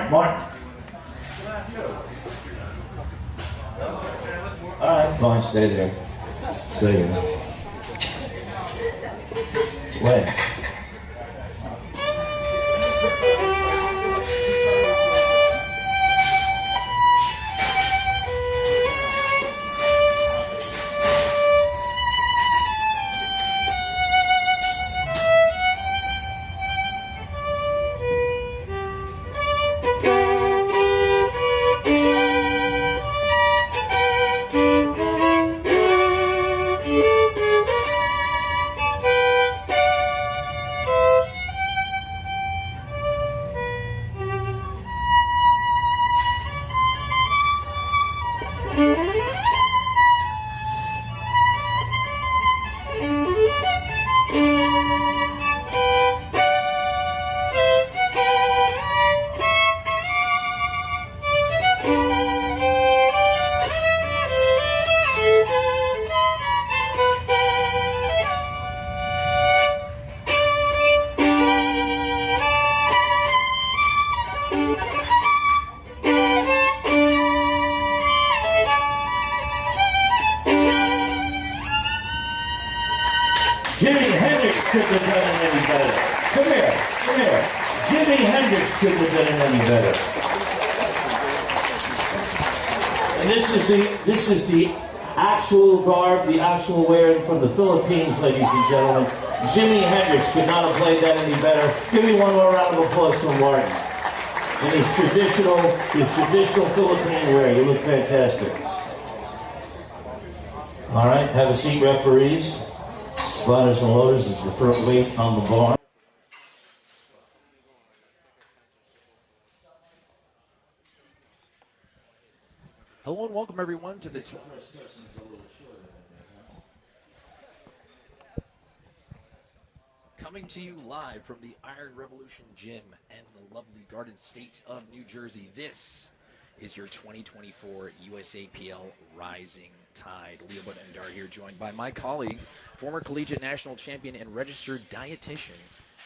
Martin. Alright, fine, stay there. Stay there. Where? Come here, come here. Jimi Hendrix couldn't have done it any better. And this is the actual garb, the actual wearing from the Philippines, ladies and gentlemen. Jimi Hendrix could not have played that any better. Give me one more round of applause for Martin. In his traditional Philippine wear. You look fantastic. All right, have a seat, referees. Spotters and loaders is the front weight on the bar. Hello and welcome everyone to the coming to you live from the Iron Revolution Gym and the lovely Garden State of New Jersey. This is your 2024 USAPL Rising Tide. Leo Butendar here, joined by my colleague, former collegiate national champion and registered dietitian,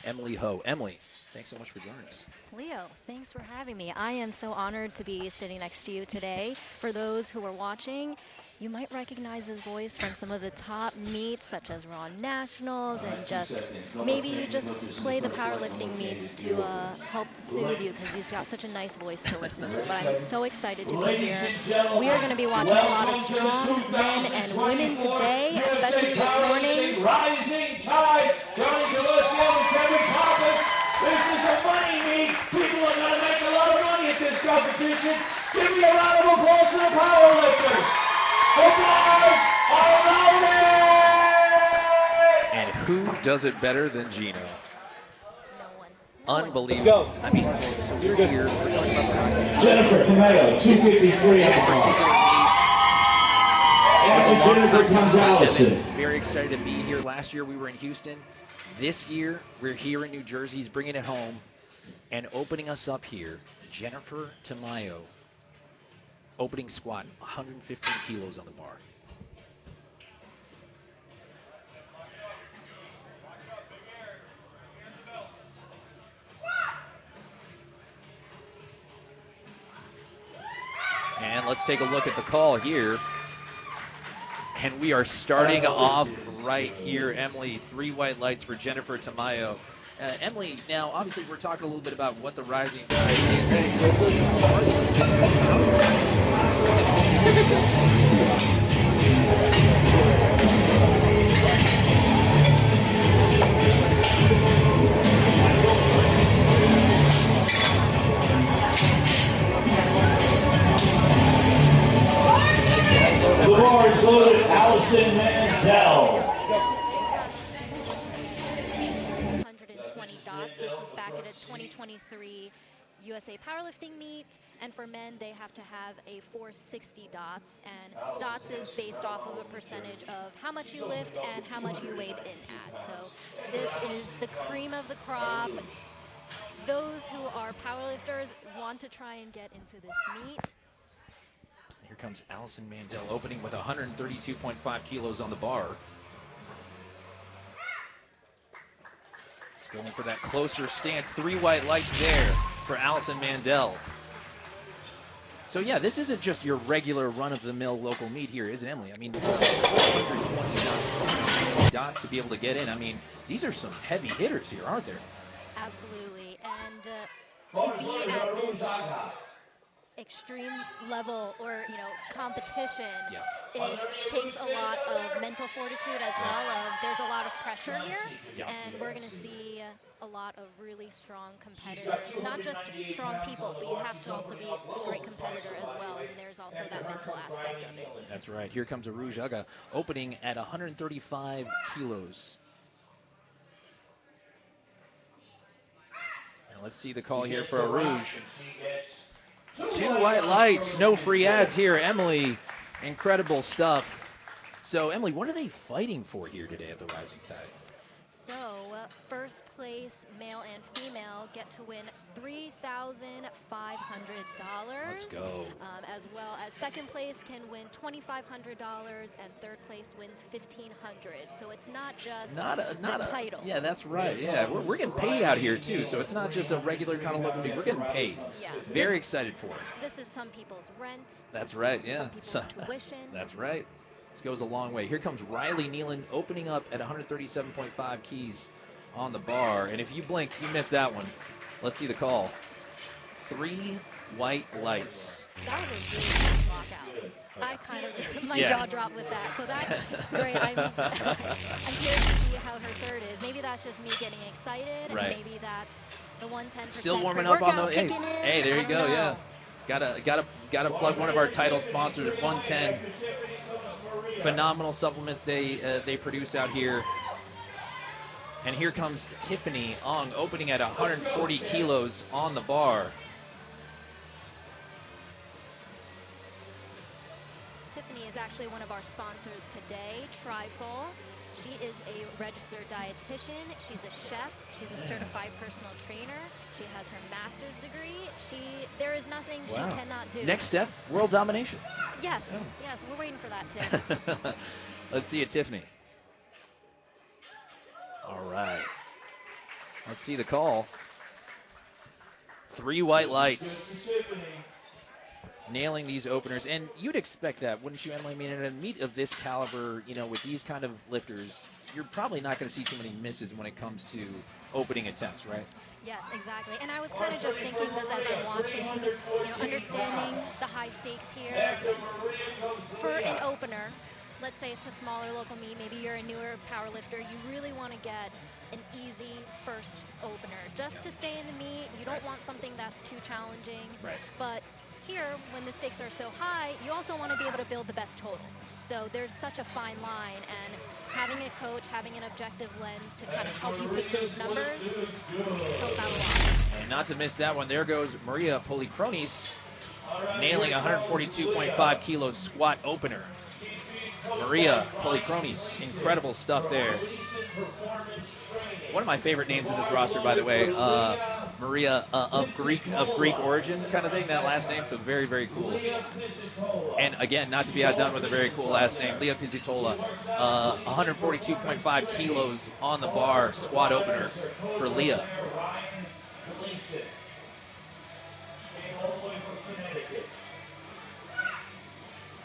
Emily Ho. Emily, thanks so much for joining us. Leo, thanks for having me. I am so honored to be sitting next to you today. For those who are watching, you might recognize his voice from some of the top meets, such as Raw Nationals, and maybe you just play the powerlifting meets to help soothe you, because he's got such a nice voice to listen to. But I'm so excited to be here. We are going to be watching a lot of strong men and women today, especially this morning. Rising Tide, Johnny Galuccio and Kevin Thomas. This is a money meet. People are going to make a lot of money at this competition. Give me a round of applause to the powerlifters. The bars are loaded! And who does it better than Gino? No one. Unbelievable. Go. I mean, so we're here, we're talking about the Rising Tide. Jennifer Tomato, 253 on the bar. After Jennifer comes Allison. Very excited to be here. Last year we were in Houston. This year we're here in New Jersey. He's bringing it home and opening us up here. Jennifer Tamayo, opening squat, 115 kilos on the bar. And let's take a look at the call here. And we are starting off right here, Emily. 3 white lights for Jennifer Tamayo. Emily, now obviously we're talking a little bit about what the Rising Tide is. The bar is loaded. Allison Mandel. 120 dots. This was back at a 2023 USA powerlifting meet, and for men they have to have a 460 dots, and dots is based off of a percentage of how much you lift and how much you weighed in at. So this is the cream of the crop. Those who are powerlifters want to try and get into this meet. Here comes Allison Mandel, opening with 132.5 kilos on the bar. He's going for that closer stance. 3 white lights there for Allison Mandel. So yeah, this isn't just your regular run-of-the-mill local meet here, is it, Emily? I mean, 120 dots to be able to get in. I mean, these are some heavy hitters here, aren't there? Absolutely, and to be at this extreme level, or competition, it takes a lot of mental fortitude as well. There's a lot of pressure here, and we're going to see a lot of really strong competitors. Not just strong people, but you have to also be a great competitor as well, and there's also that mental aspect of it. That's right. Here comes Aruj Aga, opening at 135 kilos. And let's see the call here for Aruj. 2 white lights, no free ads here. Emily, incredible stuff. So, Emily, what are they fighting for here today at the Rising Tide? So, first place, male and female, get to win $3,500. Let's go. As well as second place can win $2,500, and third place wins $1,500. So it's not just the title. Yeah, that's right. Yeah, we're getting paid out here too. So it's not just a regular kind of local meet. We're getting paid. Yeah. Very excited for it. This is some people's rent. That's right. Yeah. Some people's tuition. That's right. This goes a long way. Here comes Riley Nealon, opening up at 137.5 keys on the bar. And if you blink, you missed that one. Let's see the call. 3 white lights. That was a really tough lockout. I kind of, my jaw dropped with that. So that's great. I'm curious to see how her third is. Maybe that's just me getting excited. Right. Maybe that's the 110% Still warming up on the. Hey, there you go. Know. Yeah. Gotta plug one of our title sponsors, 110. Phenomenal supplements they produce out here. And here comes Tiffany Ong, opening at 140 kilos on the bar. Tiffany is actually one of our sponsors today, Trifle. She is a registered dietitian. She's a chef. She's a certified personal trainer. She has her master's degree. There is nothing she cannot do. Next step, world domination. Yes, yes, we're waiting for that, Tiff. Let's see it, Tiffany. All right. Let's see the call. 3 white lights. Nailing these openers. And you'd expect that, wouldn't you, Emily? I mean, in a meet of this caliber, you know, with these kind of lifters, you're probably not going to see too many misses when it comes to opening attempts, right? Yes, exactly. And I was kind of just thinking this as I'm watching, understanding the high stakes here. For an opener, let's say it's a smaller local meet, maybe you're a newer power lifter, you really want to get an easy first opener just to stay in the meet. You don't want something that's too challenging. Right. But here, when the stakes are so high, you also want to be able to build the best total. So there's such a fine line, and having a coach, having an objective lens to kind of help you pick those numbers helps out a lot. And not to miss that one, there goes Maria Polikronis, nailing 142.5 kilos squat opener. Maria Polikronis, incredible stuff there. One of my favorite names in this roster, by the way, Maria of Greek origin kind of thing, that last name, so very, very cool. And again, not to be outdone with a very cool last name, Leah Pizzitola, 142.5 kilos on the bar, squat opener for Leah.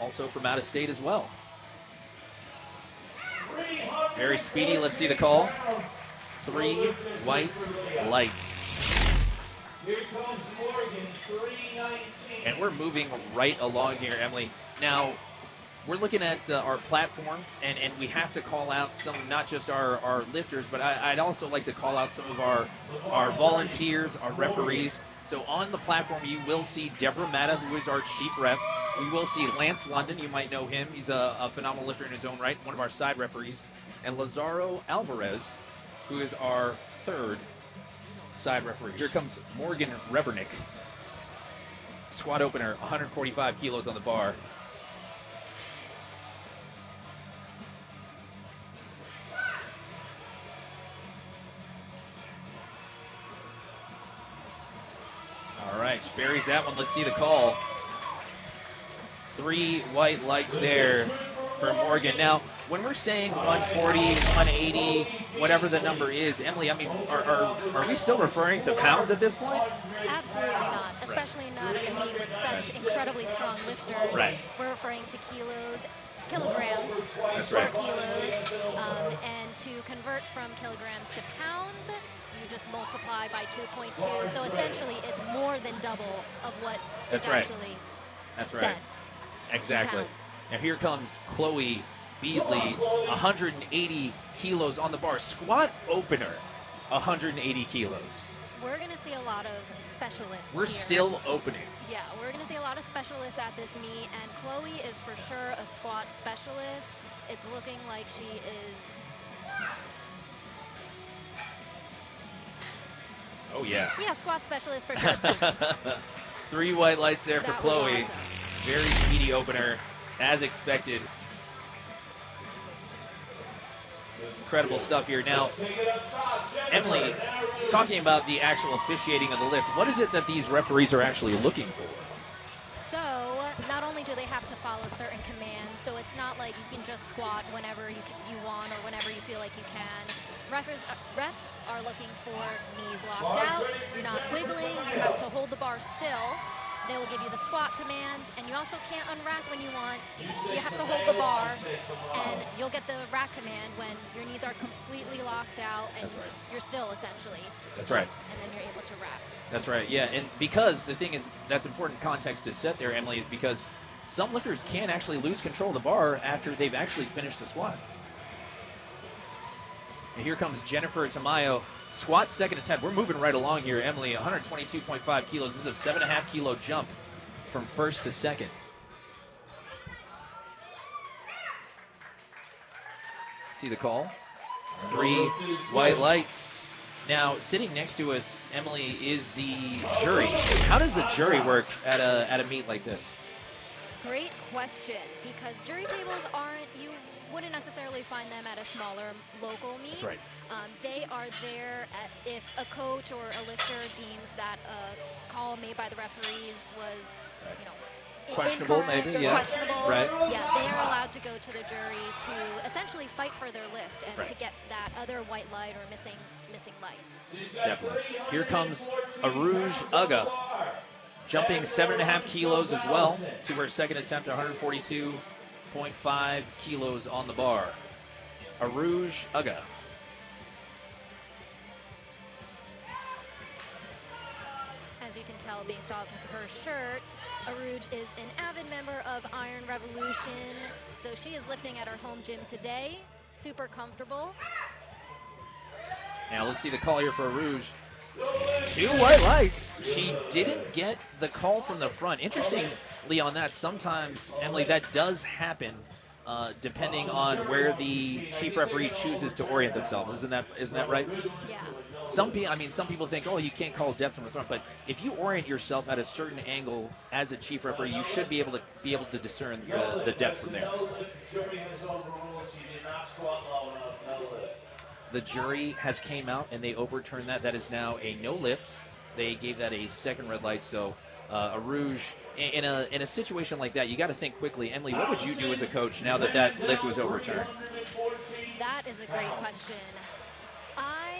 Also from out of state as well. Very speedy. Let's see the call. 3 white lights. Here comes Morgan, 319. And we're moving right along here, Emily. Now, we're looking at our platform, and we have to call out some, not just our lifters, but I'd also like to call out some of our volunteers, our referees. So on the platform, you will see Deborah Matta, who is our chief ref. We will see Lance London. You might know him. He's a phenomenal lifter in his own right, one of our side referees. And Lazaro Alvarez, who is our third side referee. Here comes Morgan Rebernick. Squat opener, 145 kilos on the bar. All right, she buries that one. Let's see the call. 3 white lights there for Morgan. Now, when we're saying 140, 180, whatever the number is, Emily, I mean, are we still referring to pounds at this point? Absolutely not, especially not in a meet with such incredibly strong lifters. Right. We're referring to kilograms, That's 4 right. kilos, and to convert from kilograms to pounds, you just multiply by 2.2. So essentially, it's more than double of what That's is right. actually That's said. right. Exactly. Pounds. Now here comes Chloe Beasley, 180 kilos on the bar. Squat opener, 180 kilos. We're going to see a lot of specialists We're here. still opening. Yeah, we're going to see a lot of specialists at this meet, and Chloe is for sure a squat specialist. It's looking like she is. Oh, yeah. Yeah, squat specialist for sure. 3 white lights there for That was Chloe. awesome. Very speedy opener, as expected. Incredible stuff here. Now, Emily, talking about the actual officiating of the lift, what is it that these referees are actually looking for? So, not only do they have to follow certain commands, so it's not like you can just squat whenever you want or whenever you feel like you can. Refs are looking for knees locked out. You're not wiggling. You have to hold the bar still. They will give you the squat command, and you also can't unrack when you want. You have to hold the bar, and you'll get the rack command when your knees are completely locked out and That's right. you're still essentially. That's right. And then you're able to rack. That's right, yeah. And because the thing is, that's important context to set there, Emily, is because some lifters can actually lose control of the bar after they've actually finished the squat. And here comes Jennifer Tamayo. Squat second attempt. We're moving right along here, Emily. 122.5 kilos. This is a 7.5 kilo jump from first to second. See the call? 3 white lights. Now, sitting next to us, Emily, is the jury. How does the jury work at a meet like this? Great question, because jury tables you wouldn't necessarily find them at a smaller local meet. That's right. They are there if a coach or a lifter deems that a call made by the referees was, Questionable, incorrect maybe, or yeah. questionable. Right. Yeah, they are allowed to go to the jury to essentially fight for their lift and to get that other white light or missing lights. Definitely. Here comes Aruj Uga, jumping 7.5 kilos as well to her second attempt, 142.5 kilos on the bar. Aruj Uga. As you can tell based off of her shirt, Aruj is an avid member of Iron Revolution, so she is lifting at her home gym today. Super comfortable. Now let's see the call here for Aruj. 2 white lights. She didn't get the call from the front. Interestingly on that, sometimes, Emily, that does happen depending on where the chief referee chooses to orient themselves. Isn't that right? Yeah. Some people think, oh, you can't call depth from the front, but if you orient yourself at a certain angle as a chief referee, you should be able to discern the depth from there. The jury has came out and they overturned that. That is now a no lift. They gave that a second red light. So Aruj, in a situation like that, you got to think quickly. Emily, what would you do as a coach now that lift was overturned? That is a great question. I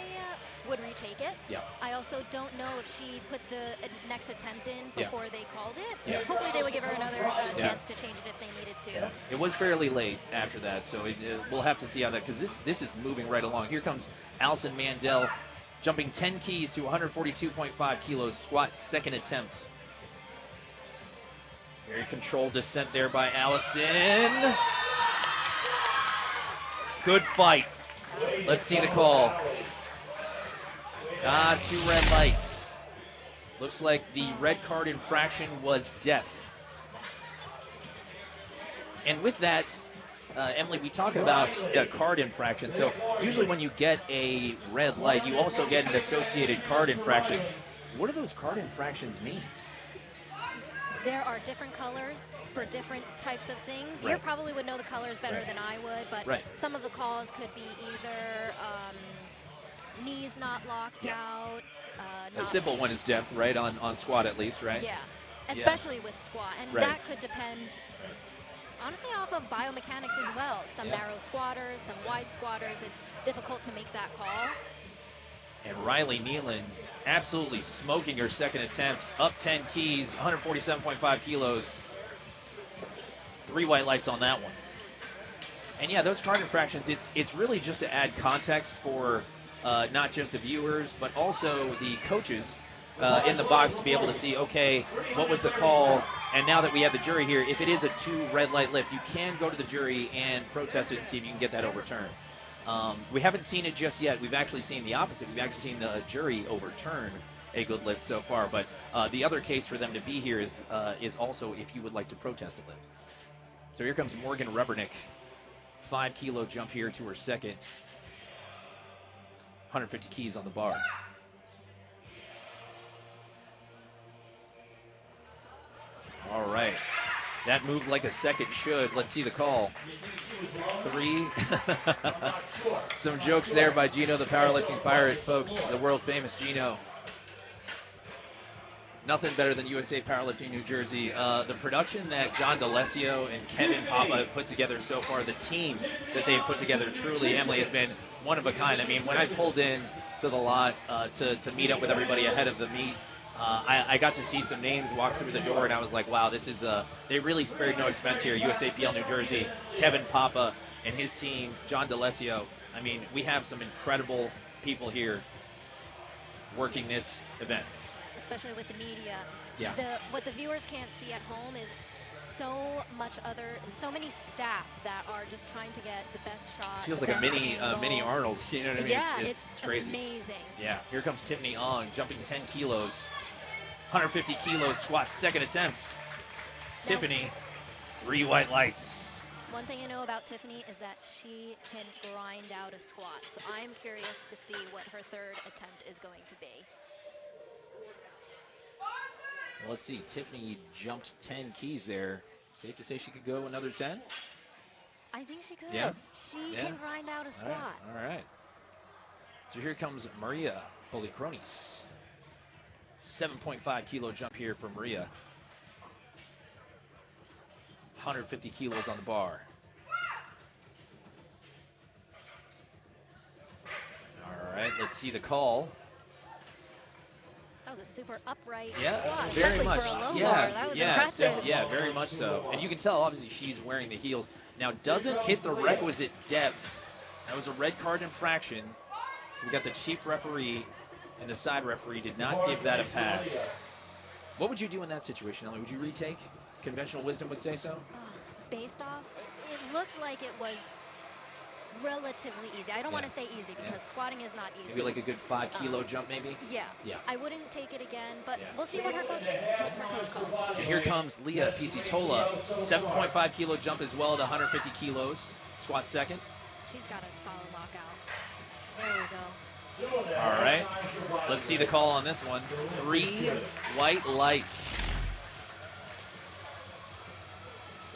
would retake it. Yeah. I also don't know if she put the next attempt in before they called it. Yeah. Hopefully they would give her another chance to change it if they needed to. Yeah. It was fairly late after that, so we'll have to see how that, because this is moving right along. Here comes Allison Mandel, jumping 10 keys to 142.5 kilos, squat second attempt. Very controlled descent there by Allison. Good fight. Let's see the call. 2 red lights. Looks like the red card infraction was depth. And with that, Emily, we talk about card infraction. So usually when you get a red light, you also get an associated card infraction. What do those card infractions mean? There are different colors for different types of things. Right. You probably would know the colors better than I would, but some of the calls could be either knees not locked out. A simple one is depth, right? On squat at least, right? Yeah, especially with squat. And that could depend, honestly, off of biomechanics as well. Some narrow squatters, some wide squatters. It's difficult to make that call. And Riley Nealon absolutely smoking her second attempt. Up 10 keys, 147.5 kilos. 3 white lights on that one. And yeah, those card infractions, it's really just to add context for not just the viewers, but also the coaches in the box to be able to see, okay, what was the call? And now that we have the jury here, if it is a 2 red light lift, you can go to the jury and protest it and see if you can get that overturned. We haven't seen it just yet. We've actually seen the opposite. We've actually seen the jury overturn a good lift so far. But the other case for them to be here is also if you would like to protest a lift. So here comes Morgan Rubernick. 5 kilo jump here to her second. 150 keys on the bar. All right. That moved like a second should. Let's see the call. 3. Some jokes there by Gino, the powerlifting pirate, folks. The world famous Gino. Nothing better than USA Powerlifting New Jersey. The production that John D'Alessio and Kevin Papa have put together so far, the team that they've put together, truly, Emily, has been one of a kind. I mean, when I pulled in to the lot to meet up with everybody ahead of the meet, I got to see some names walk through the door, and I was like, wow, this is they really spared no expense here. USAPL New Jersey, Kevin Papa and his team, John DeLessio. I mean, we have some incredible people here working this event. Especially with the media. Yeah. What the viewers can't see at home is so many staff that are just trying to get the best shot. This feels the like a best mini angle. Arnold. You know what I mean? Yeah, It's crazy. amazing. Yeah. Here comes Tiffany Ong, jumping 10 kilos, 150 kilos squat, second attempt. Tiffany, 3 white lights. One thing I know about Tiffany is that she can grind out a squat. So I'm curious to see what her third attempt is going to be. Let's see. Tiffany jumped 10 keys there. Safe to say she could go another 10? I think she could. Yeah. She can grind out a squat. All right. So here comes Maria Polikronis. 7.5 kilo jump here for Maria. 150 kilos on the bar. All right, let's see the call. That was a super upright Yeah, squat, very especially much. for a low Yeah, bar. That was impressive. Yeah, very much so. And you can tell, obviously, she's wearing the heels. Now, doesn't hit the requisite depth. That was a red card infraction. So we got the chief referee and the side referee did not give that a pass. What would you do in that situation, Ellie? Would you retake? Conventional wisdom would say so? Based off, it looked like it was relatively easy. I don't want to say easy because squatting is not easy. Maybe like a good 5 kilo jump, maybe? Yeah. I wouldn't take it again, but we'll see what her coach calls. And here comes Leah Pisitola. 7.5 kilo jump as well at 150 kilos. Squat second. She's got a solid lockout. There we go. All right. Let's see the call on this one. 3 white lights.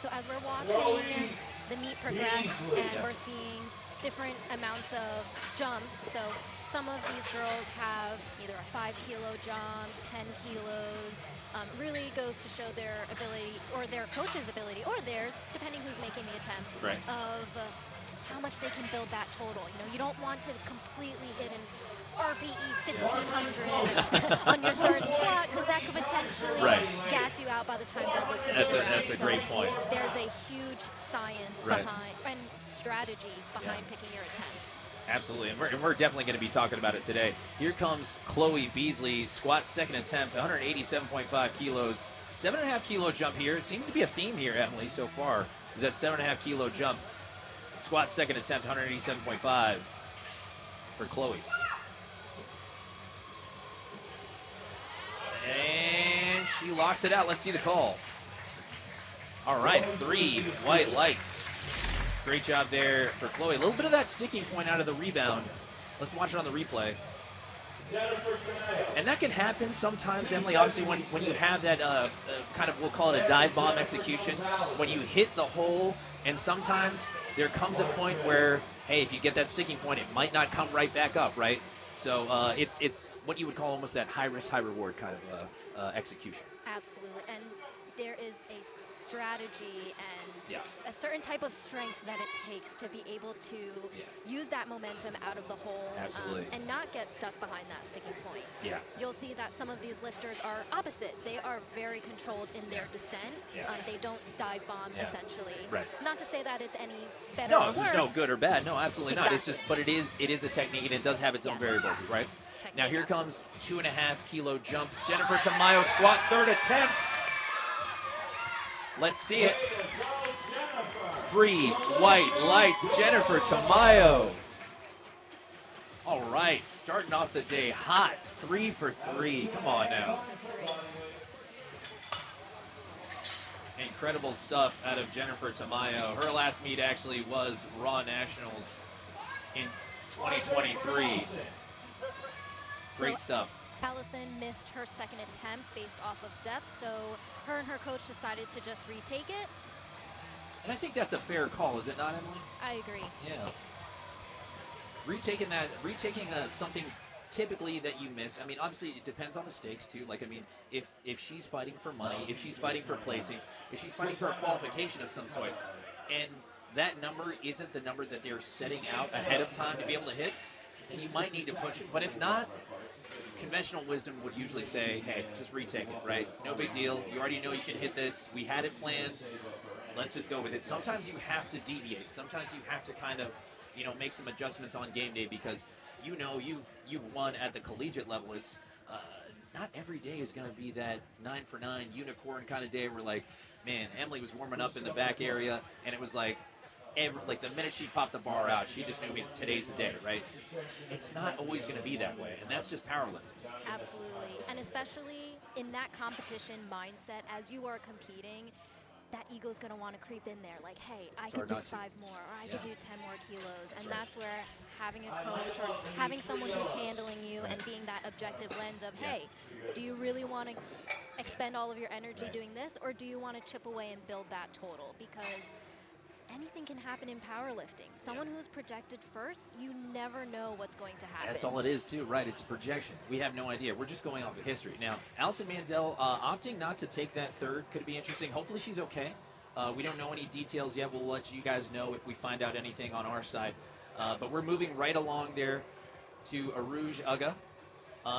So as we're watching the meet progress and we're seeing different amounts of jumps. So some of these girls have either a 5 kilo jump, 10 kilos. Really goes to show their ability or their coach's ability or theirs, depending who's making the attempt, of how much they can build that total. You know, you don't want to completely hit an RPE 1500 on your third squat because that could potentially gas you out by the time deadlift. That's a great point. There's a huge science behind and strategy behind picking your attempts. Absolutely, and we're definitely going to be talking about it today. Here comes Chloe Beasley, squat second attempt, 187.5 kilos, 7.5 kilo jump here. It seems to be a theme here, Emily, so far, is that 7.5 kilo jump. Squat second attempt, 187.5 for Chloe. And she locks it out. Let's see the call. All right, 3 white lights. Great job there for Chloe. A little bit of that sticking point out of the rebound. Let's watch it on the replay. And that can happen sometimes, Emily. Obviously, when you have that kind of, we'll call it a dive bomb execution, when you hit the hole, and sometimes there comes a point where, hey, if you get that sticking point, it might not come right back up, right? So it's what you would call almost that high risk, high reward kind of execution. Absolutely, and there is a strategy and a certain type of strength that it takes to be able to use that momentum out of the hole and not get stuck behind that sticking point. Yeah. You'll see that some of these lifters are opposite. They are very controlled in their descent. They don't dive bomb essentially. Right. Not to say that it's any better or worse. No, there's no good or bad. No, absolutely not. Exactly. It's just, but it is a technique and it does have its own variables, right? Technique, now here comes 2.5 kilo jump. Jennifer Tamayo squat third attempt. Let's see it. 3 white lights, Jennifer Tamayo. All right, starting off the day hot. 3 for 3. Come on now. Incredible stuff out of Jennifer Tamayo. Her last meet actually was Raw Nationals in 2023. Great stuff. Allison missed her second attempt based off of depth, so her and her coach decided to just retake it. And I think that's a fair call, is it not, Emily? I agree. Yeah. Retaking something typically that you missed. I mean, obviously it depends on the stakes too. Like, I mean, if she's fighting for money, if she's fighting for placings, if she's fighting for a qualification of some sort, and that number isn't the number that they're setting out ahead of time to be able to hit, then you might need to push it. But if not, conventional wisdom would usually say, hey, just retake it, right? No big deal. You already know you can hit this. We had it planned. Let's just go with it. Sometimes you have to deviate. Sometimes you have to kind of, make some adjustments on game day because you've won at the collegiate level. It's not every day is going to be that 9 for 9 unicorn kind of day where, like, man, Emily was warming up in the back area and it was like, the minute she popped the bar out, she just knew today's the day, right? It's not always going to be that way, and that's just powerlifting. Absolutely. And especially in that competition mindset, as you are competing, that ego's going to want to creep in there. Like, hey, I could do 5 more, or I could do 10 more kilos. And that's where having a coach or having someone who's handling you and being that objective lens of, hey, do you really want to expend all of your energy doing this, or do you want to chip away and build that total? Because anything can happen in powerlifting. Someone who's projected first, you never know what's going to happen. That's all it is, too, right? It's a projection. We have no idea. We're just going off of history. Now, Allison Mandel opting not to take that third could be interesting. Hopefully she's okay. We don't know any details yet. We'll let you guys know if we find out anything on our side. But we're moving right along there to Aruj Uga.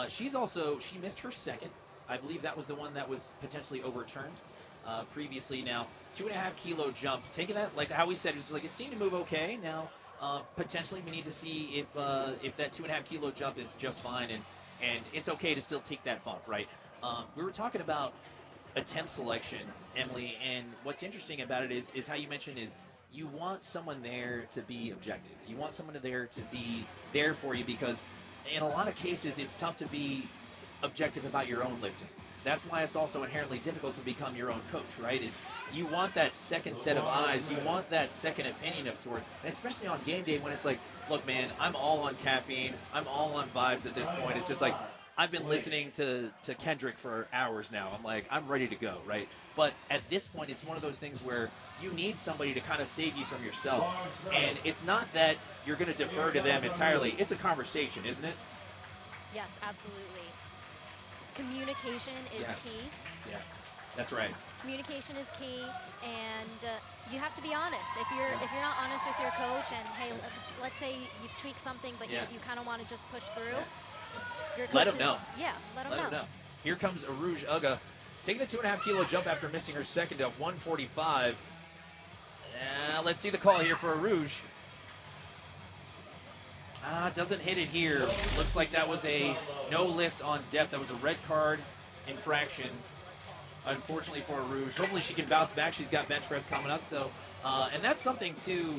She missed her second. I believe that was the one that was potentially overturned previously. Now, 2.5 kilo jump. Taking that, like how we said, it seemed to move okay. Now, potentially we need to see if that 2.5 kilo jump is just fine and it's okay to still take that bump, right? We were talking about attempt selection, Emily, and what's interesting about it is how you mentioned is you want someone there to be objective. You want someone there to be there for you because in a lot of cases it's tough to be objective about your own lifting. That's why it's also inherently difficult to become your own coach, right? Is you want that second set of eyes, you want that second opinion of sorts, and especially on game day when it's like, look, man, I'm all on caffeine, I'm all on vibes at this point. It's just like, I've been listening to Kendrick for hours now. I'm like, I'm ready to go, right? But at this point, it's one of those things where you need somebody to kind of save you from yourself. And it's not that you're going to defer to them entirely. It's a conversation, isn't it? Yes, absolutely. Communication is key. Yeah, that's right. Communication is key, and you have to be honest. If you're not honest with your coach, and hey, let's say you've tweaked something, but you kind of want to just push through. Your Let him know. Yeah, let him know. Here comes Aruj Uga, taking the 2.5 kilo jump after missing her second at 145. Let's see the call here for Aruj. Doesn't hit it here. Looks like that was a no lift on depth. That was a red card infraction, unfortunately for Aruj. Hopefully she can bounce back. She's got bench press coming up. So, and that's something too.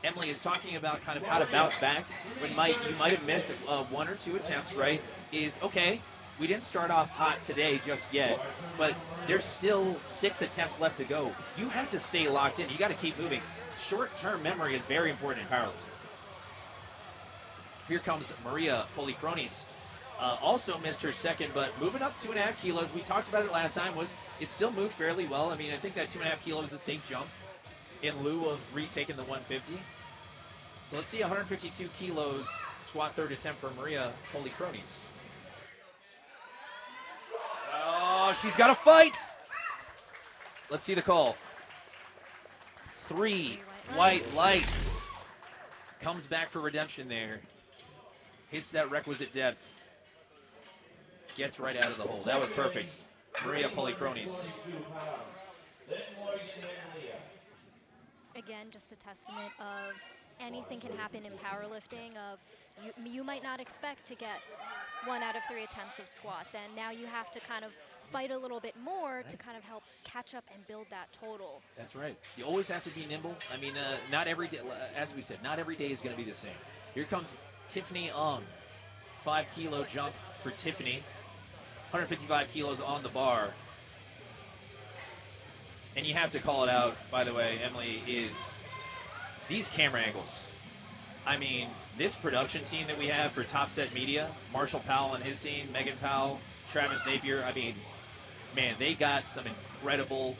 Emily is talking about kind of how to bounce back when you might have missed 1 or 2 attempts, right? Is okay, we didn't start off hot today just yet, but there's still 6 attempts left to go. You have to stay locked in. You got to keep moving. Short-term memory is very important in powerlifting. Here comes Maria Polikronis. Also missed her second, but moving up 2.5 kilos. We talked about it last time. It still moved fairly well. I mean, I think that 2.5 kilos is a safe jump in lieu of retaking the 150. So let's see 152 kilos squat third attempt for Maria Polikronis. Oh, she's got to fight. Let's see the call. 3 white lights. Comes back for redemption there. Hits that requisite depth. Gets right out of the hole. That was perfect. Maria Polikronis. Again, just a testament of anything can happen in powerlifting. Of you might not expect to get 1 out of 3 attempts of squats, and now you have to kind of fight a little bit more to kind of help catch up and build that total. That's right. You always have to be nimble. I mean, not every day, as we said, not every day is going to be the same. Here comes Tiffany Ong. 5 kilo jump for Tiffany. 155 kilos on the bar. And you have to call it out, by the way, Emily, is these camera angles. I mean, this production team that we have for Top Set Media, Marshall Powell and his team, Megan Powell, Travis Napier, I mean, man, they got some incredible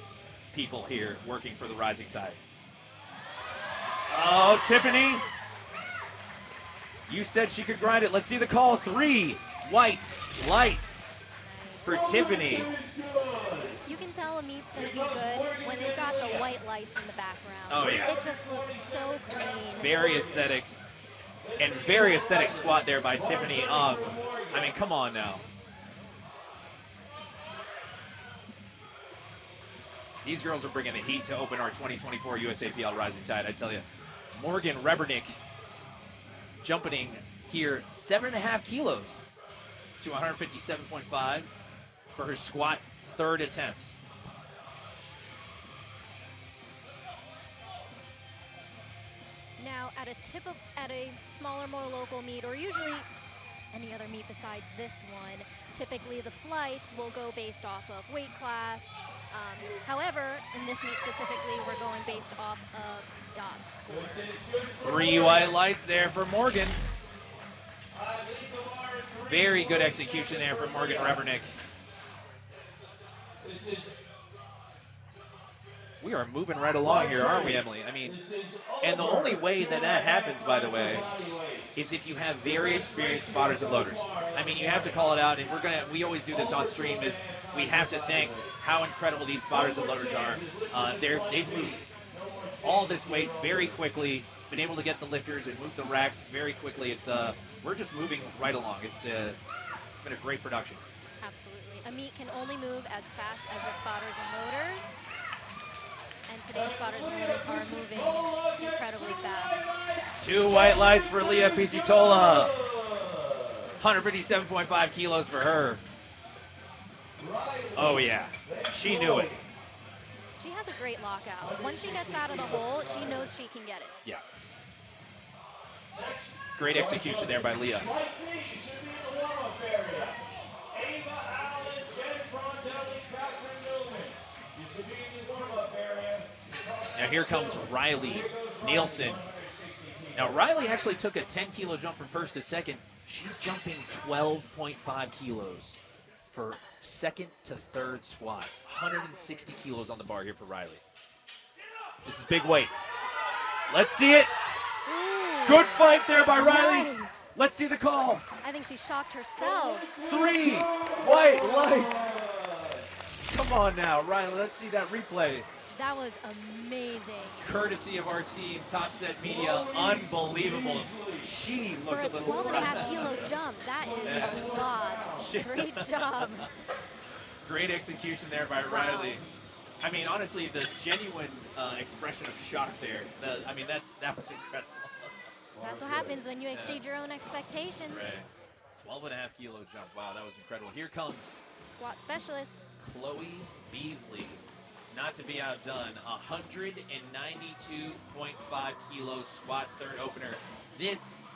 people here working for the Rising Tide. Oh, Tiffany. You said she could grind it. Let's see the call. 3 white lights for Tiffany. You can tell a meet's going to be good when they've got the white lights in the background. Oh, yeah. It just looks so clean. Very aesthetic. And very aesthetic squat there by Tiffany Ung. I mean, come on now. These girls are bringing the heat to open our 2024 USAPL Rising Tide, I tell you. Morgan Rebernick jumping here 7.5 kilos to 157.5 for her squat third attempt. Now, at a smaller, more local meet, or usually any other meet besides this one, typically the flights will go based off of weight class. However, in this meet specifically, we're going based off of dot score. 3 white lights there for Morgan. Very good execution there from Morgan Rebernick. We are moving right along here, aren't we, Emily? I mean, and the only way that happens, by the way, is if you have very experienced spotters and loaders. I mean, you have to call it out, and we always do this on stream, is we have to thank how incredible these spotters and loaders are. They've moved all this weight very quickly, been able to get the lifters and move the racks very quickly. We're just moving right along. It's been a great production. Absolutely. A meet can only move as fast as the spotters and loaders. And today's spotters and loaders are moving incredibly fast. 2 white lights for Leah Pisitola. 157.5 kilos for her. Oh yeah, she knew it. She has a great lockout. Once she gets out of the hole, she knows she can get it. Yeah. Great execution there by Leah. Now here comes Riley Nielsen. Now Riley actually took a 10-kilo jump from first to second. She's jumping 12.5 kilos for second to third squat. 160 kilos on the bar here for Riley. This is big weight. Let's see it. Ooh, good fight there by Riley. nice. Let's see the call. I think she shocked herself. 3 white lights. Come on now, Riley. Let's see that replay. That was amazing. Courtesy of our team, Top Set Media. Unbelievable. She For looked a a little 12.5 kilo jump, that is a lot. Great job. Great execution there by Riley. I mean, honestly, the genuine expression of shock there. That was incredible. That's what happens when you exceed your own expectations. Right. 12.5 kilo jump. Wow, that was incredible. Here comes Squat specialist Chloe Beasley. Not to be outdone, 192.5 kilo squat third opener. This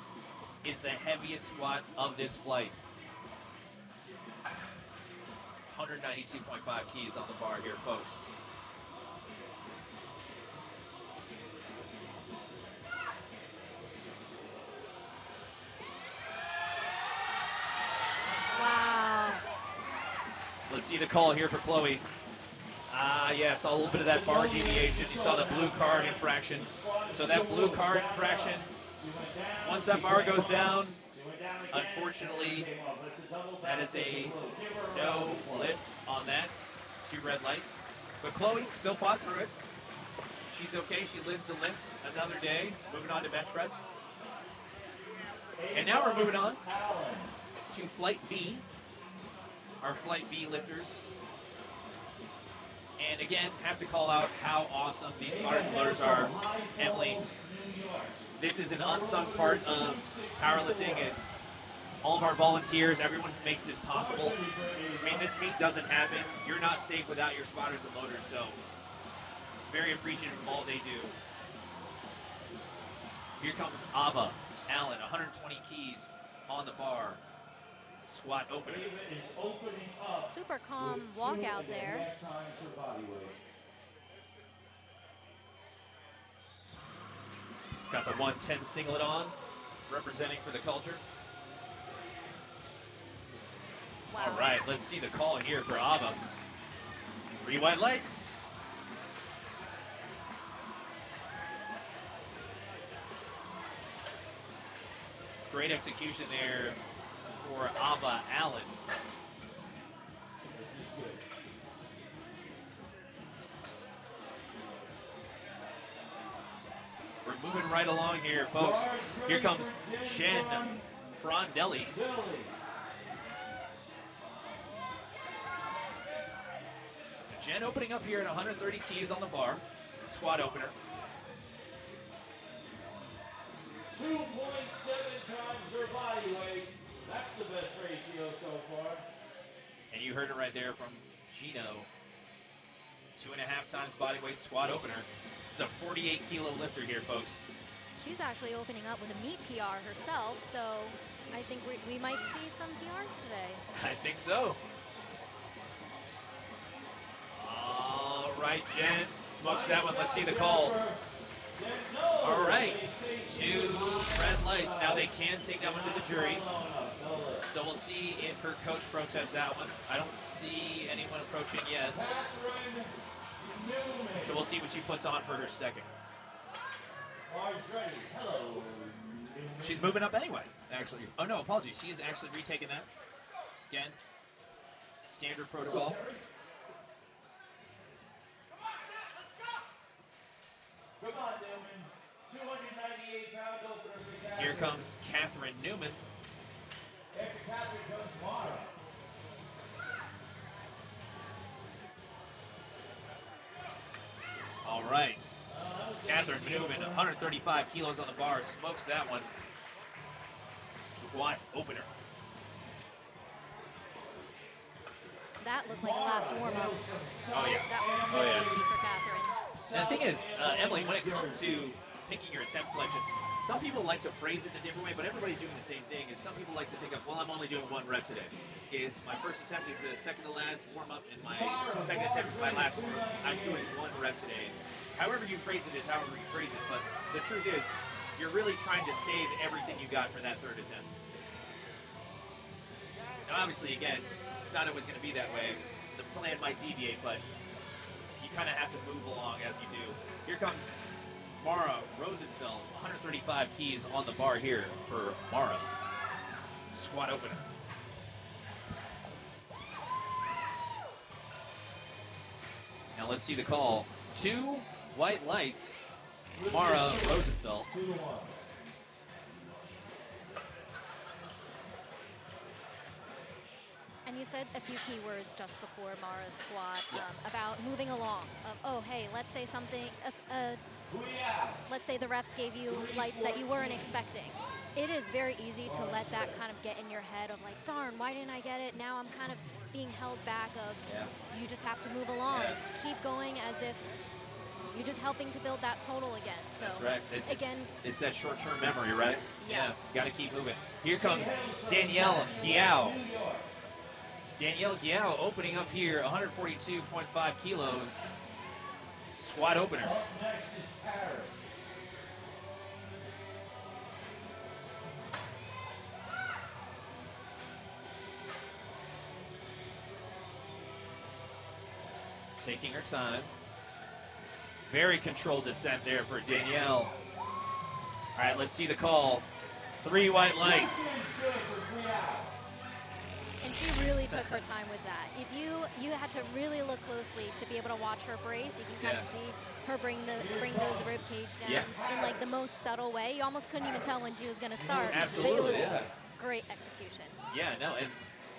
is the heaviest squat of this flight. 192.5 keys on the bar here, folks. Wow. Let's see the call here for Chloe. Yeah, saw a little bit of that bar deviation. You saw the blue card infraction. So that blue card infraction, once that bar goes down, unfortunately, that is a no lift on that. 2 red lights. But Chloe still fought through it. She's okay. She lives to lift another day. Moving on to bench press. And now we're moving on to Flight B. Our Flight B lifters. And again, have to call out how awesome these spotters and loaders are. Emily, this is an unsung part of powerlifting, is all of our volunteers, everyone who makes this possible. I mean, this meet doesn't happen. You're not safe without your spotters and loaders, so very appreciative of all they do. Here comes Ava Allen, 120 keys on the bar. Squat opener. Super calm walkout there. Got the 110 singlet on, representing for the culture. Wow. All right, let's see the call here for Ava. 3 white lights. Great execution there for Ava Allen. We're moving right along here, folks. Here comes Jen Frondelli. Jen opening up here at 130 keys on the bar. Squat opener. 2.7 times her body weight. That's the best ratio so far. And you heard it right there from Gino. 2.5 times body weight squat opener. This is a 48-kilo lifter here, folks. She's actually opening up with a meat PR herself, so I think we might see some PRs today. I think so. All right, Jen. Smokes that one. Let's see the call. All right. 2 red lights. Now they can take that one to the jury. So we'll see if her coach protests that one. I don't see anyone approaching yet. So we'll see what she puts on for her second. She's moving up anyway, actually. Oh, no, apologies. She is actually retaking that. Again, standard protocol. Come on, Newman. 298-pound opener for Catherine. Here comes Catherine Newman. After Catherine comes Mara. All right. Catherine Newman, 135 kilos on the bar, smokes that one. Squat opener. That looked like a last warm-up. Oh, yeah. That was really easy for Catherine. And the thing is, Emily, when it comes to picking your attempt selections, some people like to phrase it a different way, but everybody's doing the same thing. Is some people like to think of, well, I'm only doing 1 rep today. Is my first attempt is the second to last warm-up, and my second attempt is my last warm-up. I'm doing 1 rep today. However you phrase it is however you phrase it, but the truth is, you're really trying to save everything you got for that 3rd attempt. Now, obviously, again, it's not always going to be that way. The plan might deviate, but you kind of have to move along as you do. Here comes Mara Rosenfeld, 135 keys on the bar here for Mara. Squat opener. Now let's see the call. 2 white lights, Mara Rosenfeld. 2-1. And you said a few key words just before Mara's squat about moving along. Oh, hey, let's say something, let's say the refs gave you lights that you weren't expecting. It is very easy to let that kind of get in your head of like, darn, why didn't I get it? Now I'm kind of being held back of, you just have to move along. Keep going as if you're just helping to build that total again. So That's right. It's that short-term memory, right? Yeah. Got to keep moving. Here comes Danielle Giao. Danielle Giao opening up here, 142.5 kilos. Squat opener. Up next is Paris. Taking her time. Very controlled descent there for Danielle. All right, let's see the call. 3 white lights. And she really took her time with that. If you had to really look closely to be able to watch her brace, you can kind of see her bring those rib cage down in like the most subtle way. You almost couldn't even tell when she was going to start. Absolutely, but it was great execution. Yeah, no,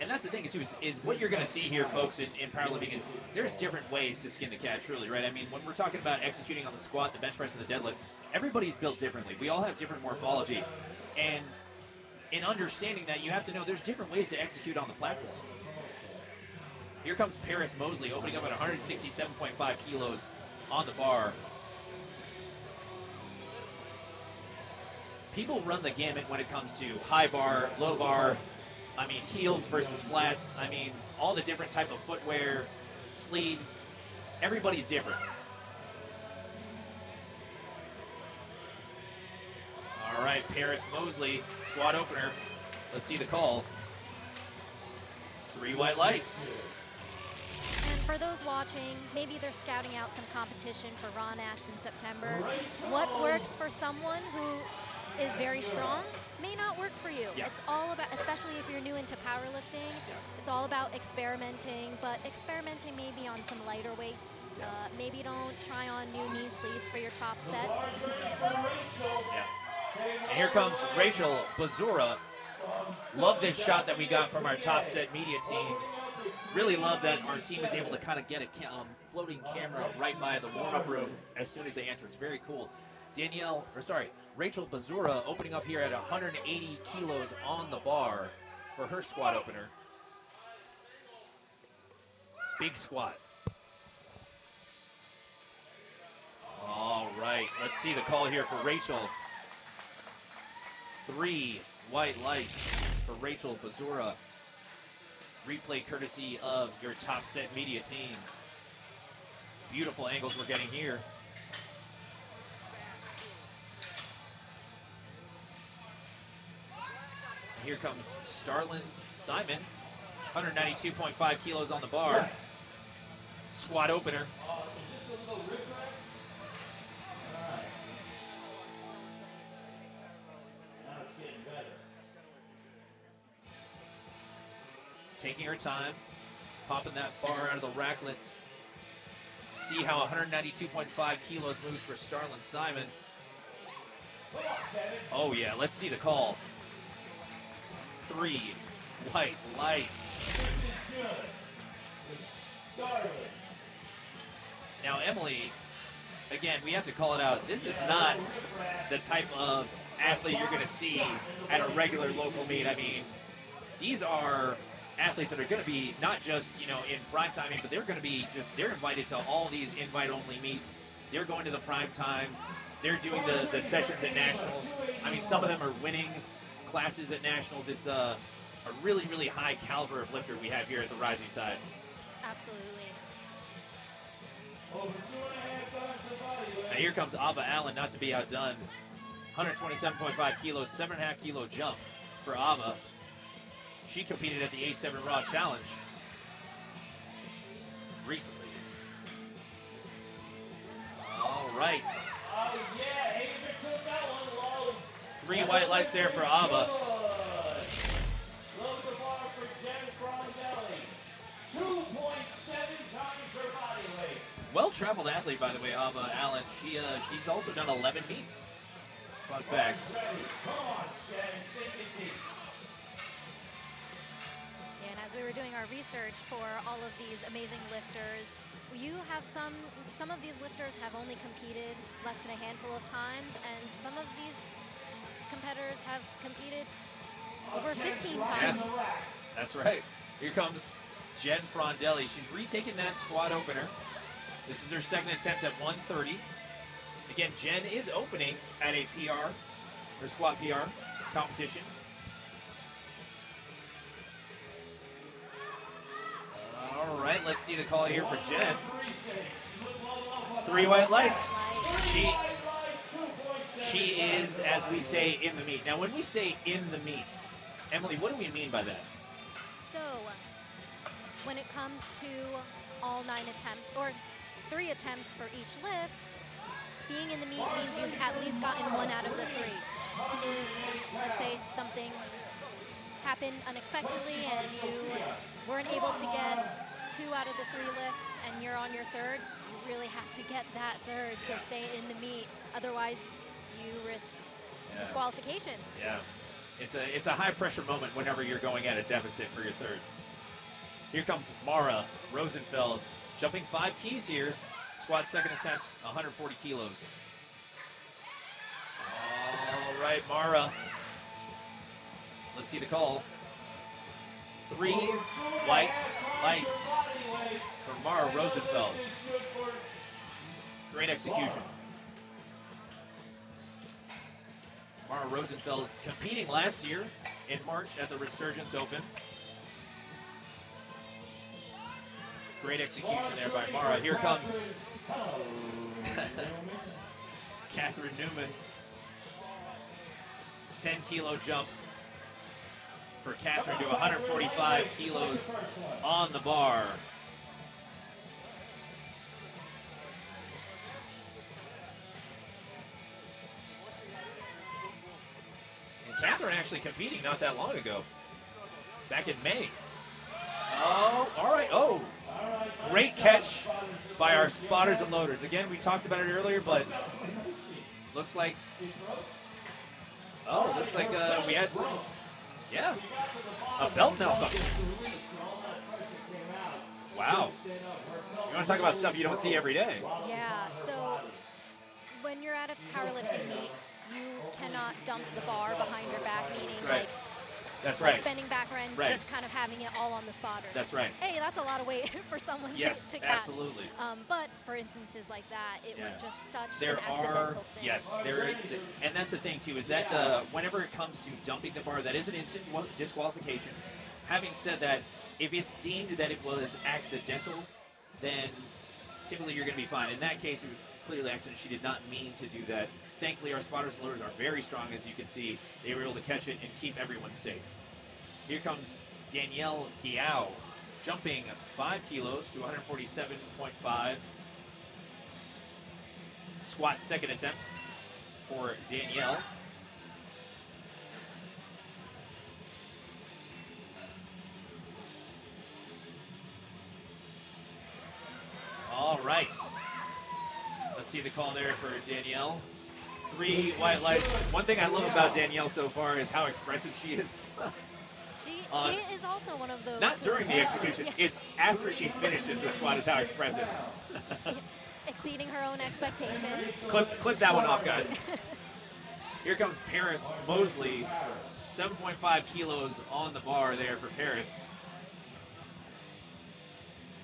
and that's the thing is what you're going to see here, folks, in powerlifting is there's different ways to skin the cat, truly, right? I mean, when we're talking about executing on the squat, the bench press, and the deadlift, everybody's built differently. We all have different morphology, and in understanding that, you have to know there's different ways to execute on the platform. Here comes Paris Mosley opening up at 167.5 kilos on the bar. People run the gamut when it comes to high bar, low bar, I mean heels versus flats, I mean all the different type of footwear, sleeves, everybody's different. All right, Paris Mosley, squat opener. Let's see the call. 3 white lights. And for those watching, maybe they're scouting out some competition for Ronats in September. What works for someone who is very strong may not work for you. It's all about, especially if you're new into powerlifting, it's all about experimenting, but experimenting maybe on some lighter weights. Maybe don't try on new knee sleeves for your top set. And here comes Rachel Bazura. Love this shot that we got from our top set media team. Really love that our team is able to kind of get a floating camera right by the warm-up room as soon as they enter. It's very cool. Rachel Bazura opening up here at 180 kilos on the bar for her squat opener. Big squat. All right, let's see the call here for Rachel. 3 white lights for Rachel Bazura. Replay courtesy of your Top Set Media team. Beautiful angles we're getting here. Here comes Starlin Simon, 192.5 kilos on the bar. Squat opener. Is this a little rib rest? All right. Now it's getting better. Taking her time, popping that bar out of the rack. Let's see how 192.5 kilos moves for Starlin Simon. Oh yeah, let's see the call. 3 white lights. Now Emily, again, we have to call it out. This is not the type of athlete you're going to see at a regular local meet. I mean, these are athletes that are going to be not just, in prime timing, but they're going to be they're invited to all these invite-only meets. They're going to the prime times. They're doing the sessions at nationals. I mean, some of them are winning classes at nationals. It's a really, really high caliber of lifter we have here at the Rising Tide. Absolutely. Now here comes Ava Allen, not to be outdone. 127.5 kilos, 7.5 kilo jump for Ava. She competed at the A7 Raw Challenge recently. All right. Oh, yeah. Ava took that one low. 3 white lights there for Ava. Load the bar for Jen Frondelli. 2.7 times her body weight. Well-traveled athlete, by the way, Ava Allen. She's also done 11 meets. Fun facts. Come on, Jen. Sink it deep. And as we were doing our research for all of these amazing lifters, you have some of these lifters have only competed less than a handful of times, and some of these competitors have competed over 15 times. Yeah, that's right. Here comes Jen Frondelli. She's retaken that squat opener. This is her second attempt at 130. Again, Jen is opening at a PR, her squat PR competition. All right, let's see the call here for Jen. 3 white lights. She is, as we say, in the meet. Now, when we say in the meet, Emily, what do we mean by that? So, when it comes to all 9 attempts, or 3 attempts for each lift, being in the meet means you've at least gotten 1 out of the 3. If, let's say, something happened unexpectedly and you weren't able to get 2 out of the 3 lifts and you're on your 3rd, you really have to get that 3rd to stay in the meet. Otherwise, you risk disqualification. Yeah, it's a high pressure moment whenever you're going at a deficit for your 3rd. Here comes Mara Rosenfeld, jumping 5 keys here. Squat second attempt, 140 kilos. All right, Mara. Let's see the call. 3 white lights for Mara Rosenfeld. Great execution. Mara Rosenfeld competing last year in March at the Resurgence Open. Great execution there by Mara. Here comes Catherine Newman. 10 kilo jump for Catherine to 145 kilos on the bar. And Catherine actually competing not that long ago, back in May. Oh, all right. Oh, great catch by our spotters and loaders. Again, we talked about it earlier, but looks like, we had some, a belt malfunction. Wow. You want to talk about stuff you don't see every day? Yeah, so when you're at a powerlifting meet, you cannot dump the bar behind your back, meaning Right. That's like right. bending back and Right. just kind of having it all on the spotter. That's right. Hey, that's a lot of weight for someone Yes, to catch. absolutely. But for instances like that, it was just such There an accidental are, thing. yes, and that's the thing too, is that whenever it comes to dumping the bar, that is an instant disqualification. Having said that, if it's deemed that it was accidental, then typically you're going to be fine. In that case, it was clearly accident. She did not mean to do that. Thankfully, our spotters and loaders are very strong, as you can see. They were able to catch it and keep everyone safe. Here comes Danielle Giao, jumping 5 kilos to 147.5. Squat second attempt for Danielle. All right. Let's see the call there for Danielle. 3 white lights. One thing I love about Danielle so far is how expressive she is. She is also one of those. Not during the execution. It's after she finishes the squat is how expressive. Exceeding her own expectations. Clip that one off, guys. Here comes Paris Mosley. 7.5 kilos on the bar there for Paris.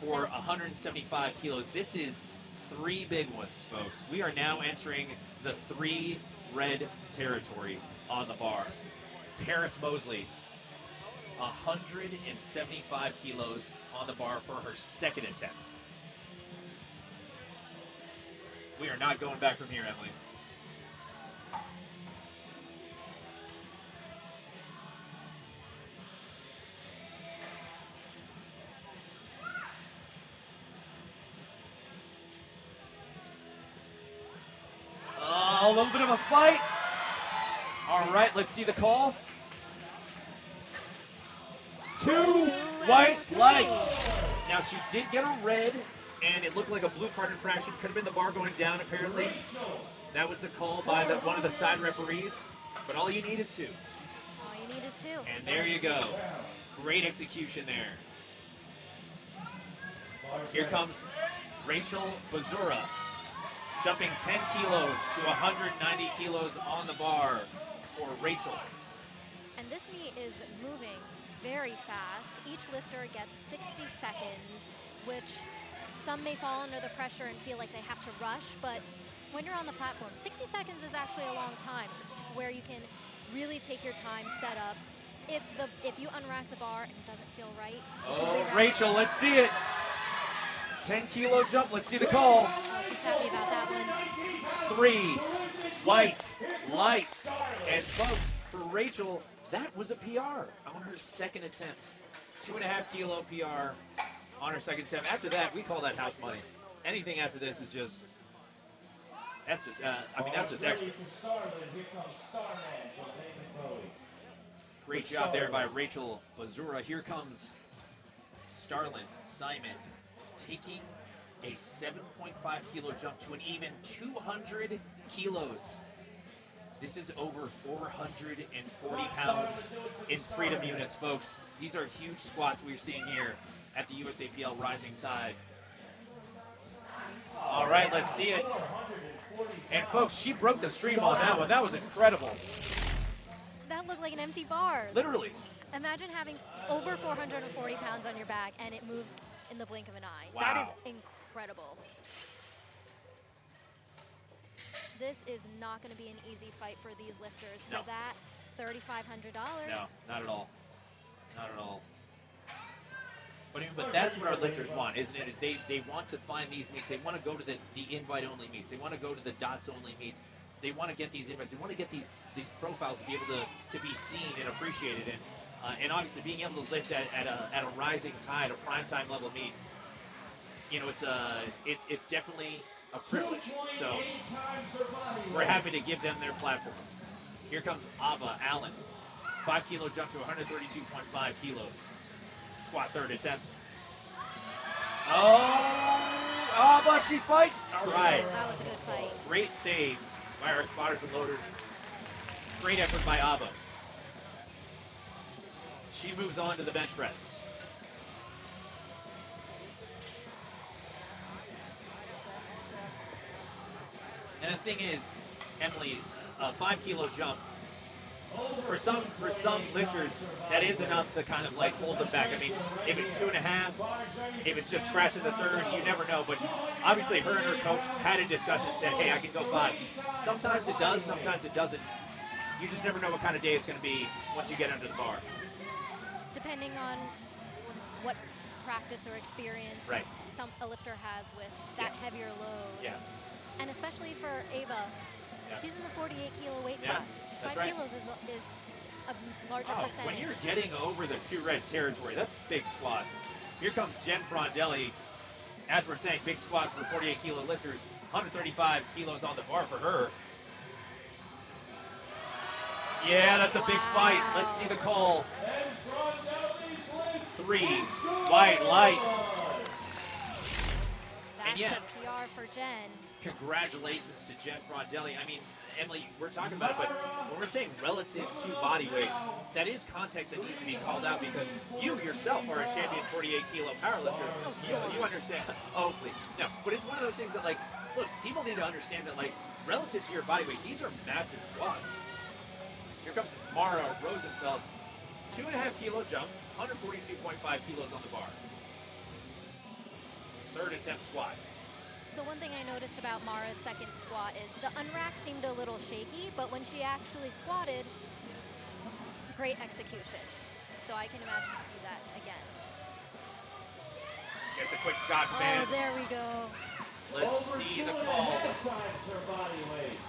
For 175 kilos. This is 3 big ones, folks. We are now entering the 3 red territory on the bar. Paris Mosley, 175 kilos on the bar for her second attempt. We are not going back from here, Emily. A little bit of a fight. All right, let's see the call. 2 white lights. Now, she did get a red, and it looked like a blue card infraction. Could have been the bar going down, apparently. That was the call by one of the side referees. But all you need is 2. All you need is 2. And there you go. Great execution there. Here comes Rachel Bazura, jumping 10 kilos to 190 kilos on the bar for Rachel. And this meet is moving very fast. Each lifter gets 60 seconds, which some may fall under the pressure and feel like they have to rush, but when you're on the platform, 60 seconds is actually a long time, so to where you can really take your time, set up. If you unrack the bar and it doesn't feel right. Oh, Rachel, let's see it. 10 kilo jump, let's see the call. Oh, she's happy about that one. 3 white lights. And folks, for Rachel, that was a PR on her second attempt. 2.5 kilo PR on her second attempt. After that, we call that house money. Anything after this is just, that's just extra. Great job there by Rachel Bazura. Here comes Starlin Simon, taking a 7.5 kilo jump to an even 200 kilos. This is over 440 pounds in freedom units, folks. These are huge squats we're seeing here at the USAPL Rising Tide. All right, let's see it. And folks, she broke the stream on that one. That was incredible. That looked like an empty bar. Literally. Imagine having over 440 pounds on your back and it moves in the blink of an eye. Wow. That is incredible. This is not going to be an easy fight for these lifters. No. For that, $3,500. No, not at all. Not at all. But that's what our lifters want, isn't it? Is they want to find these meets. They want to go to the invite-only meets. They want to go to the dots-only meets. They want to get these invites. They want to get these profiles to be able to be seen and appreciated. And obviously being able to lift at a rising tide, a primetime level meet, you know, it's definitely a privilege. So we're happy to give them their platform. Here comes Ava Allen. 5 kilo jump to 132.5 kilos. Squat third attempt. Oh, but she fights. All right. That was a good fight. Great save by our spotters and loaders. Great effort by Ava. She moves on to the bench press. And the thing is, Emily, a 5 kilo jump, for some lifters, that is enough to kind of like hold them back. I mean, if it's 2.5, if it's just scratching the third, you never know. But obviously, her and her coach had a discussion and said, hey, I can go 5. Sometimes it does, sometimes it doesn't. You just never know what kind of day it's going to be once you get under the bar. Depending on what practice or experience a lifter has with that heavier load. Yeah. And especially for Ava, she's in the 48 kilo weight class. That's 5 kilos is a larger percentage. When you're getting over the 2 red territory, that's big squats. Here comes Jen Frondelli. As we're saying, big squats for 48 kilo lifters, 135 kilos on the bar for her. Yeah, that's a big fight. Let's see the call. 3 white lights. That's a PR for Jen. Congratulations to Jen Frondelli. I mean, Emily, we're talking about it, but when we're saying relative to body weight, that is context that needs to be called out because you yourself are a champion 48 kilo powerlifter. You understand. Oh, please. No, but it's one of those things that, like, look, people need to understand that, like, relative to your body weight, these are massive squats. Here comes Mara Rosenfeld. 2.5 kilo jump, 142.5 kilos on the bar. Third attempt squat. So one thing I noticed about Mara's second squat is the unrack seemed a little shaky, but when she actually squatted, great execution. So I can imagine to see that again. Gets a quick Scott command. Oh, there we go. Let's see the call.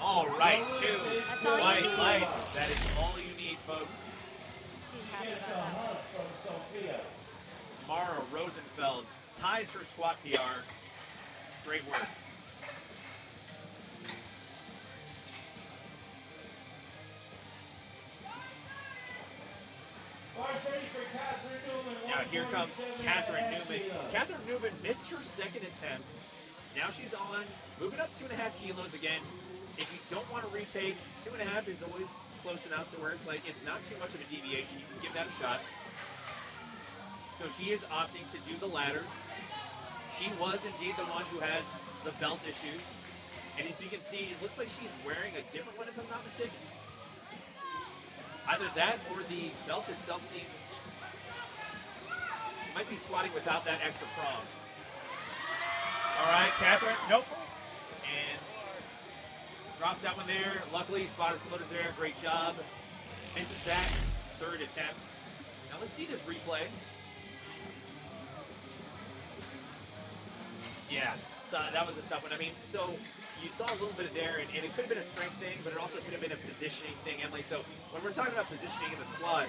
All right, 2 white lights. That is all you need, folks. She's happy about that. Mara Rosenfeld ties her squat PR. Great work. Now here comes Catherine Newman. Catherine Newman missed her second attempt. Now she's on, moving up 2.5 kilos again. If you don't want to retake, 2.5 is always close enough to where it's like, it's not too much of a deviation. You can give that a shot. So she is opting to do the ladder. She was indeed the one who had the belt issues. And as you can see, it looks like she's wearing a different one if I'm not mistaken. Either that or the belt itself seems... She might be squatting without that extra prong. All right, Catherine, nope. And drops that one there. Luckily, spotter splitter's there, great job. Misses that, third attempt. Now let's see this replay. Yeah, so that was a tough one. I mean, so you saw a little bit of there, and it could have been a strength thing, but it also could have been a positioning thing, Emily. So when we're talking about positioning in the squat,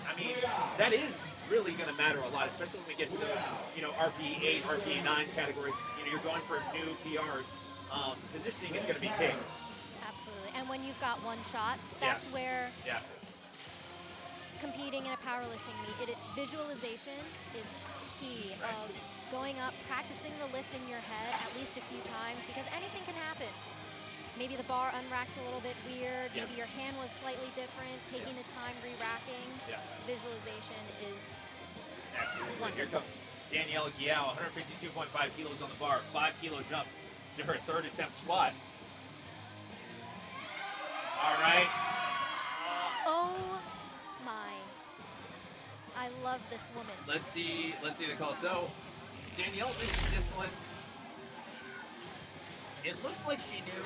I mean, that is really going to matter a lot, especially when we get to those, RPE 8, RPE 9 categories. You're going for new PRs. Positioning is going to be king. Absolutely. And when you've got one shot, that's where competing in a powerlifting meet, visualization is key of going up, practicing the lift in your head at least a few times because anything can happen. Maybe the bar unracks a little bit weird. Maybe your hand was slightly different. Taking the time re-racking. Visualization is absolutely wonderful. Here comes Danielle Giao, 152.5 kilos on the bar, 5 kilo jump to her third attempt squat. All right. Oh my! I love this woman. Let's see the call. So Danielle misses this one. It looks like she knew.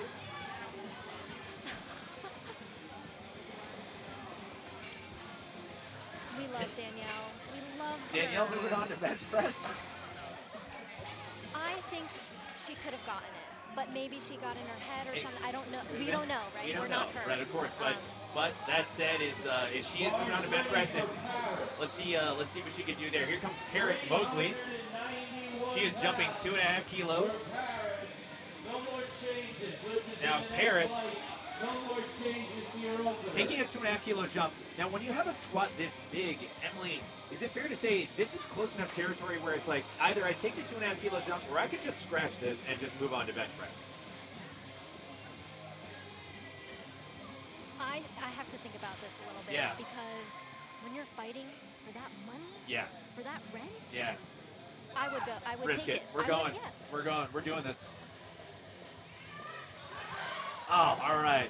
We love Danielle. We love Danielle her. moving on to bench press. I think she could have gotten it, but maybe she got in her head or something. I don't know. We don't know, right? We're not her. Right, of course. But that said, is she is moving on to bench press, and let's see what she can do there. Here comes Paris Mosley. She is jumping 2.5 kilos. Now Paris taking a 2.5 kilo jump. Now when you have a squat this big, Emily, is it fair to say this is close enough territory where it's like either I take the 2.5 kilo jump or I could just scratch this and just move on to bench press? I have to think about this a little bit because when you're fighting for that money, for that rent, I would go. I would risk take it. We're going. We're going. We're doing this. Oh, all right.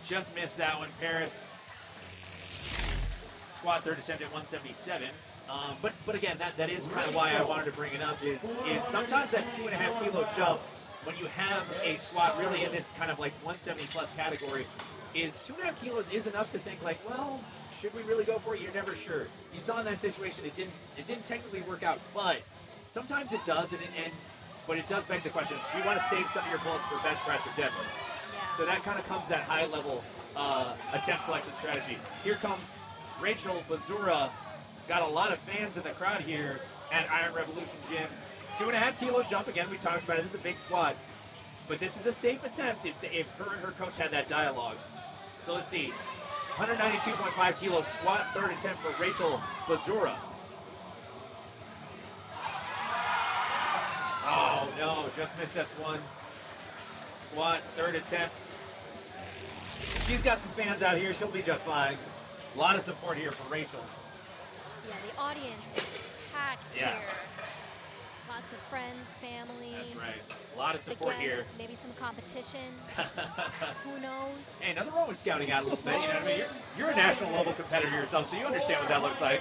Just missed that one, Paris. Squat third attempt at 177. But again, that is kind of why I wanted to bring it up is sometimes that 2.5 kilo jump, when you have a squat really in this kind of like 170 plus category, is 2.5 kilos is enough to think like, well, should we really go for it? You're never sure. You saw in that situation, it didn't technically work out, but sometimes it does, but it does beg the question: do you want to save some of your bullets for bench press or deadlift? Yeah. So that kind of comes that high level attempt selection strategy. Here comes Rachel Bazura. Got a lot of fans in the crowd here at Iron Revolution Gym. 2.5 kilo jump, again, we talked about it. This is a big squat, but this is a safe attempt if her and her coach had that dialogue. So let's see. 192.5 kilo squat, third attempt for Rachel Bazura. Oh no, just missed this one. Squat, third attempt. She's got some fans out here. She'll be just fine. A lot of support here for Rachel. Yeah, the audience is packed Yeah. here. Lots of friends, family. That's right. A lot of support Again, here. maybe some competition. Who knows? Hey, nothing wrong with scouting out a little bit. You know what I mean? You're a national level competitor yourself, so you understand what that looks like.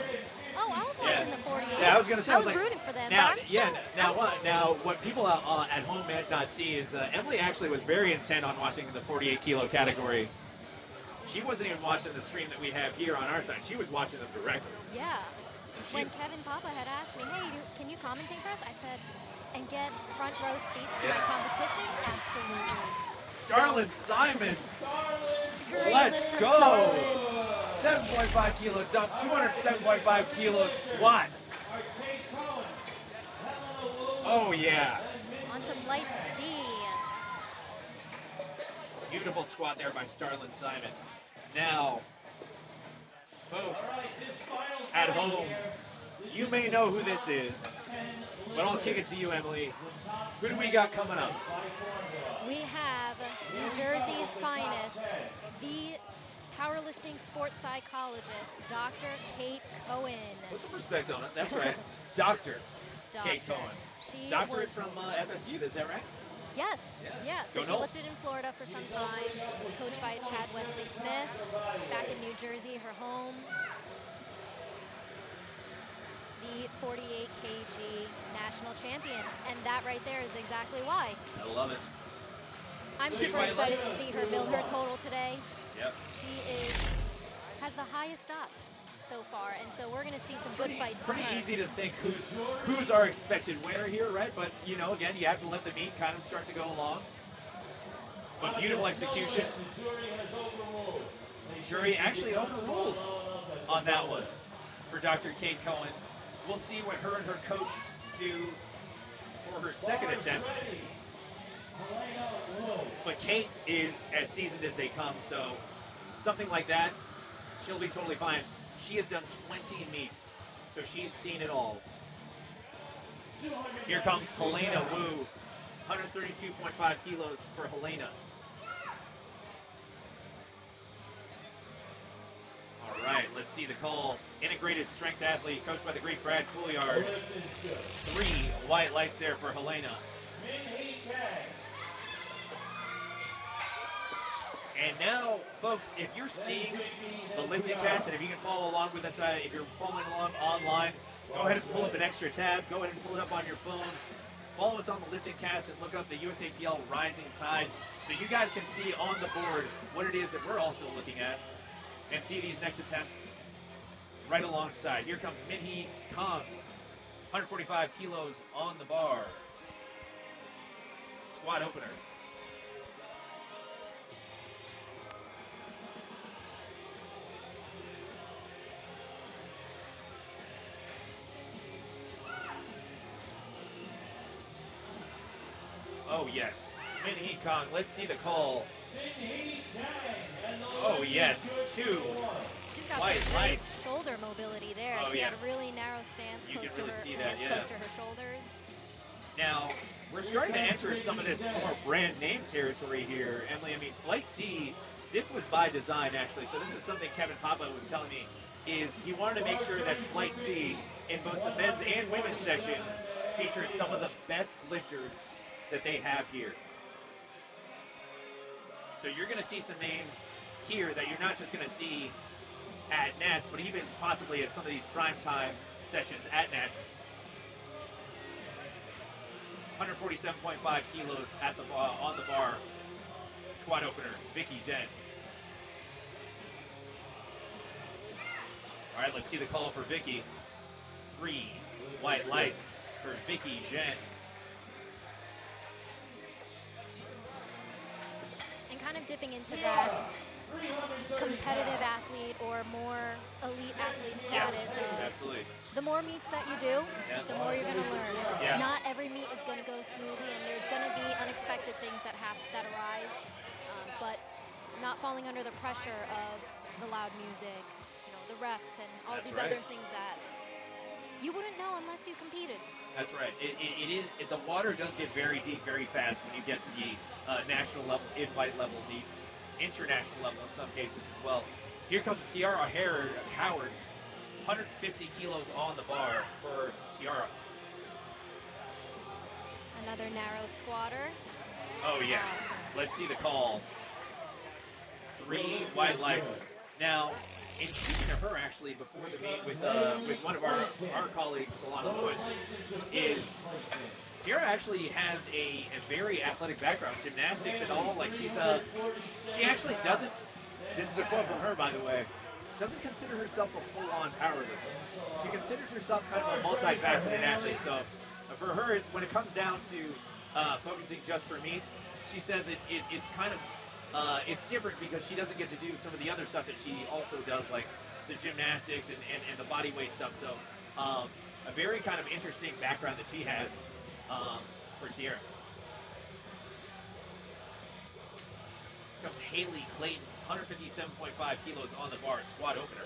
Oh, I was watching the 48. Yeah, I was gonna say. I was like, rooting for them. Now, but I'm still, now, what people at home might not see is Emily actually was very intent on watching the 48 kilo category. She wasn't even watching the stream that we have here on our side. She was watching them directly. Yeah. So When Kevin Papa had asked me, hey, can you commentate for us? I said, and get front row seats to my competition? Absolutely. Starlin Simon, Great let's lift for go. Starlin. 7.5 kilo jump, 207.5 kilo squat. Oh yeah. On to Flight C. Beautiful squat there by Starlin Simon. Now, folks at home, you may know who this is, but I'll kick it to you, Emily. Who do we got coming up? We have New Jersey's finest, the powerlifting sports psychologist, Dr. Kate Cohen. Put some respect on it. That's right. Dr. Kate Cohen. She Doctorate was, from FSU, is that right? Yes, yeah. So Go she Noles. lived in Florida for some time, coached by Chad Wesley Smith, back in New Jersey, her home. The 48 kg national champion, and that right there is exactly why. I love it. I'm super excited to see her build her total today. Yep. She has the highest dots so far, and so we're going to see some good fights from Pretty her. easy to think who's our expected winner here, right? But you know, again, you have to let the meet kind of start to go along. But beautiful execution. Jury actually overruled on that one for Dr. Kate Cohen. We'll see what her and her coach do for her second attempt. But Kate is as seasoned as they come, so something like that, she'll be totally fine. She has done 20 meets, so she's seen it all. Here comes Helena Wu, 132.5 kilos for Helena. All right, let's see the call. Integrated strength athlete, coached by the great Brad Couillard. 3 white lights there for Helena. And now, folks, if you're seeing the lifting cast, and if you can follow along with us, if you're following along online, go ahead and pull up an extra tab. Go ahead and pull it up on your phone. Follow us on the lifting cast and look up the USAPL Rising Tide, so you guys can see on the board what it is that we're also looking at, and see these next attempts right alongside. Here comes Minhee Kong, 145 kilos on the bar. Squat opener. Oh yes, Minhee Kong. Let's see the call. Oh yes, 2 She's got white some great lights. shoulder mobility there. Oh, she yeah. had a really narrow stance, You close can to really her see that, hands yeah. close to her shoulders. Now, we're starting to enter some of this more brand name territory here, Emily. I mean, Flight C, this was by design, actually. So this is something Kevin Papa was telling me, is he wanted to make sure that Flight C, in both the men's and women's session, featured some of the best lifters that they have here. So you're going to see some names here that you're not just going to see at Nats, but even possibly at some of these primetime sessions at Nationals. 147.5 kilos at the on the bar. Squat opener, Vicky Zhen. All right, let's see the call for Vicky. 3 white lights for Vicky Zhen. And kind of dipping into that competitive athlete or more elite athlete status Yes, of absolutely. the more meets that you do, Yeah. the more you're going to learn. Yeah. Not every meet is going to go smoothly, and there's going to be unexpected things that arise, but not falling under the pressure of the loud music, the refs, and all That's these right. other things that you wouldn't know unless you competed. That's right. The water does get very deep very fast when you get to the national level, invite level meets, international level in some cases as well. Here comes Tiara Howard, 150 kilos on the bar for Tiara. Another narrow squatter. Oh yes. Let's see the call. 3 white lights. Now, in speaking to her actually before the meet with one of our colleagues, Solana Lewis, is Tiara actually has a very athletic background, gymnastics and all. Like she actually doesn't. This is a quote from her, by the way. Doesn't consider herself a full-on powerlifter. She considers herself kind of a multifaceted athlete. So for her, it's when it comes down to focusing just for meets, she says it's kind of it's different because she doesn't get to do some of the other stuff that she also does, like the gymnastics and the body weight stuff. So a very kind of interesting background that she has for Tiara. Comes Haley Clayton, 157.5 kilos on the bar, squat opener.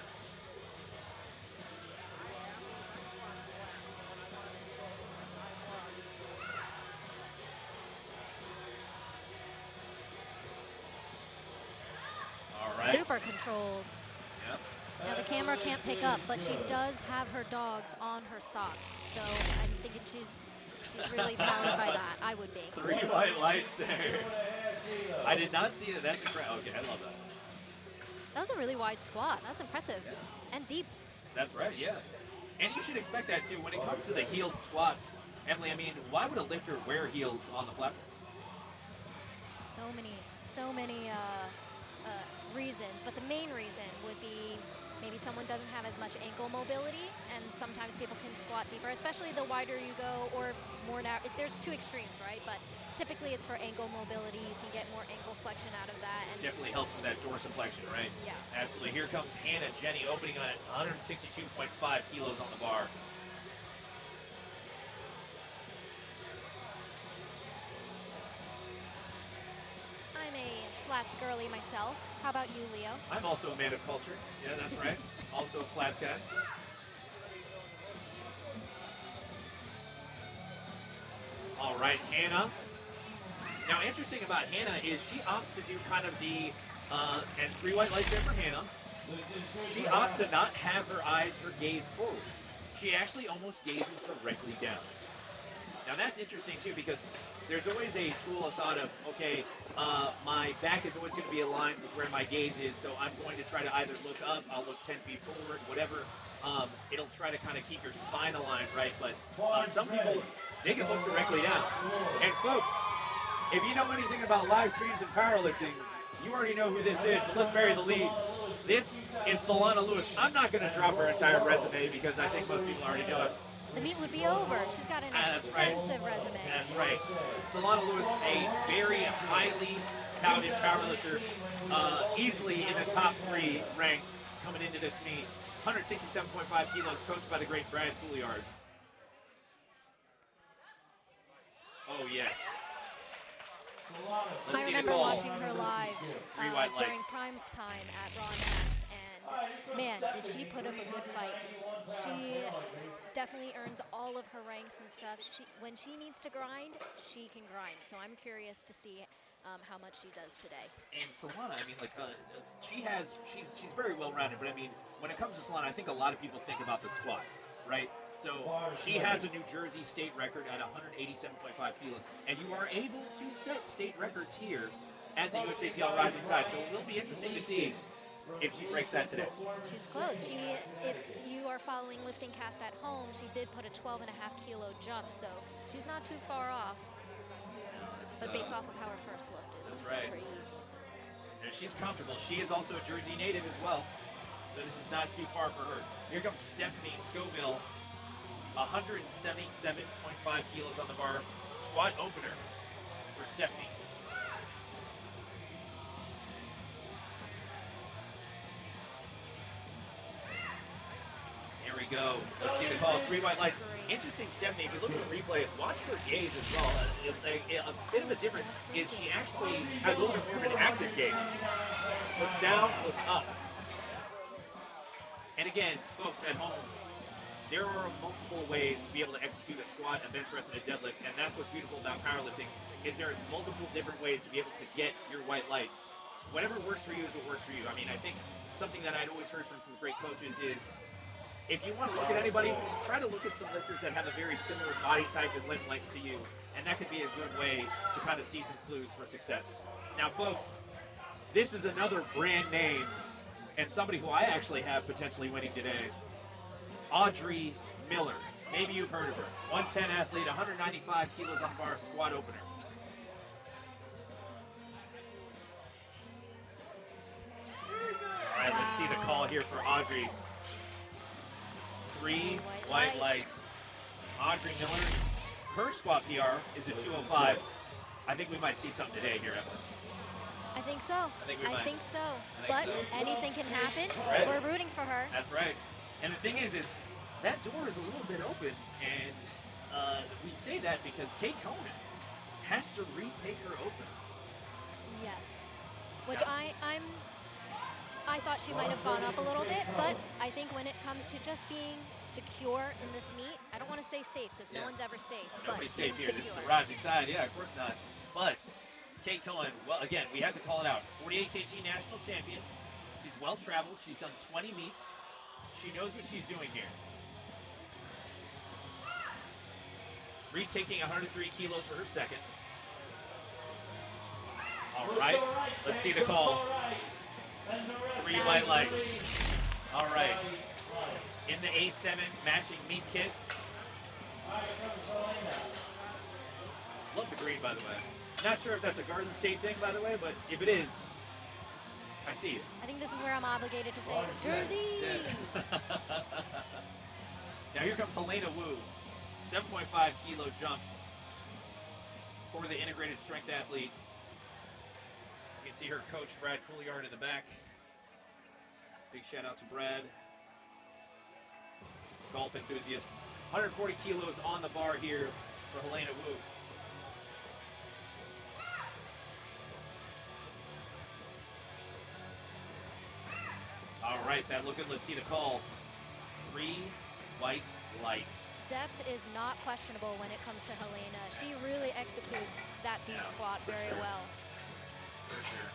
All right. Super controlled. Yep. Now the camera can't pick up, but she does have her dogs on her socks. So I'm thinking she's really powered by that. I would be. 3 white lights there. I did not see that. That's incredible. Okay, I love that. That was a really wide squat. That's impressive. Yeah. And deep. That's right, yeah. And you should expect that too. When it comes to the heeled squats, Emily, I mean, why would a lifter wear heels on the platform? So many reasons, but the main reason would be maybe someone doesn't have as much ankle mobility, and sometimes people can squat deeper, especially the wider you go or more narrow. There's 2 extremes, right? But typically it's for ankle mobility. You can get more ankle flexion out of that. And definitely helps with that dorsiflexion, right? Yeah. Absolutely. Here comes Hannah Jenny opening on 162.5 kilos on the bar. I'm a flats girly myself. How about you, Leo? I'm also a man of culture. Yeah, that's right. Also a flats guy. All right, Hannah. Now, interesting about Hannah is she opts to do kind of the, and 3 white lights there for Hannah. She opts to not have her eyes, her gaze forward. She actually almost gazes directly down. Now that's interesting too, because there's always a school of thought of, okay, my back is always going to be aligned with where my gaze is, so I'm going to try to either look up, I'll look 10 feet forward, whatever. It'll try to kind of keep your spine aligned, right? But some people, they can look directly down. And folks, if you know anything about live streams and powerlifting, you already know who this is, but let's bury the lead. This is Solana Lewis. I'm not going to drop her entire resume because I think most people already know it. The meet would be over. She's got an extensive resume. That's right. Solana Lewis, a very highly touted powerlifter, easily in the top 3 ranks coming into this meet. 167.5 kilos, coached by the great Brad Couliard. Oh, yes. I remember watching her live 3 white during lights. prime time at Raw Nats, and man, did she put up a good fight. She definitely earns all of her ranks and stuff. When she needs to grind, she can grind. So I'm curious to see how much she does today. And Solana, I mean, like, she's very well rounded, but I mean, when it comes to Solana, I think a lot of people think about the squat, right? So she has a New Jersey state record at 187.5 kilos, and you are able to set state records here at the USAPL Rising Tide. So it will be interesting to see if she breaks that today. She's close. If you are following Lifting Cast at home, she did put a 12.5 kilo jump, so she's not too far off. But based off of how her first looked, it's pretty easy. And she's comfortable. She is also a Jersey native as well, so this is not too far for her. Here comes Stephanie Scoville, 177.5 kilos on the bar, squat opener for Stephanie. Here we go. Let's see the call. 3 white lights. Interesting, Stephanie, if you look at the replay, watch her gaze as well. A bit of a difference is she actually has a little bit more of an active gaze. Looks down, looks up. And again, folks at home, there are multiple ways to be able to execute a squat, a bench press, and a deadlift, and that's what's beautiful about powerlifting, is there's multiple different ways to be able to get your white lights. Whatever works for you is what works for you. I mean, I think something that I'd always heard from some great coaches is, if you want to look at anybody, try to look at some lifters that have a very similar body type and limb lengths to you, and that could be a good way to kind of see some clues for success. Now, folks, this is another brand name, and somebody who I actually have potentially winning today, Audrey Miller. Maybe you've heard of her. 110 athlete, 195 kilos on bar, squat opener. All right, let's see the call here for Audrey. 3 white lights. Audrey Miller, her squat PR is a 205. I think we might see something today here, Evelyn. I think so. I think so. But anything can happen. Right. We're rooting for her. That's right. And the thing is that door is a little bit open, and we say that because Kate Cohen has to retake her open. Yes. Which I thought she might have gone up a little bit, but I think when it comes to just being secure in this meet, I don't want to say safe because no one's ever safe. Nobody's but safe here. Secure. This is the Rising Tide. Yeah, of course not. But Kate Cohen, well, again, we have to call it out. 48 kg national champion. She's well traveled. She's done 20 meets. She knows what she's doing here. Retaking 103 kilos for her second. All right, let's see the call. 3 white lights. All right. In the A7 matching meat kit. Love the green, by the way. Not sure if that's a Garden State thing, by the way, but if it is, I see it. I think this is where I'm obligated to say, Jersey! Yeah. Now here comes Helena Wu. 7.5 kilo jump for the integrated strength athlete. You can see her coach, Brad Couliard, in the back. Big shout out to Brad. Golf enthusiast. 140 kilos on the bar here for Helena Wu. All right, that looking, let's see the call. 3 white lights. Depth is not questionable when it comes to Helena. She really executes that deep squat very well. For sure.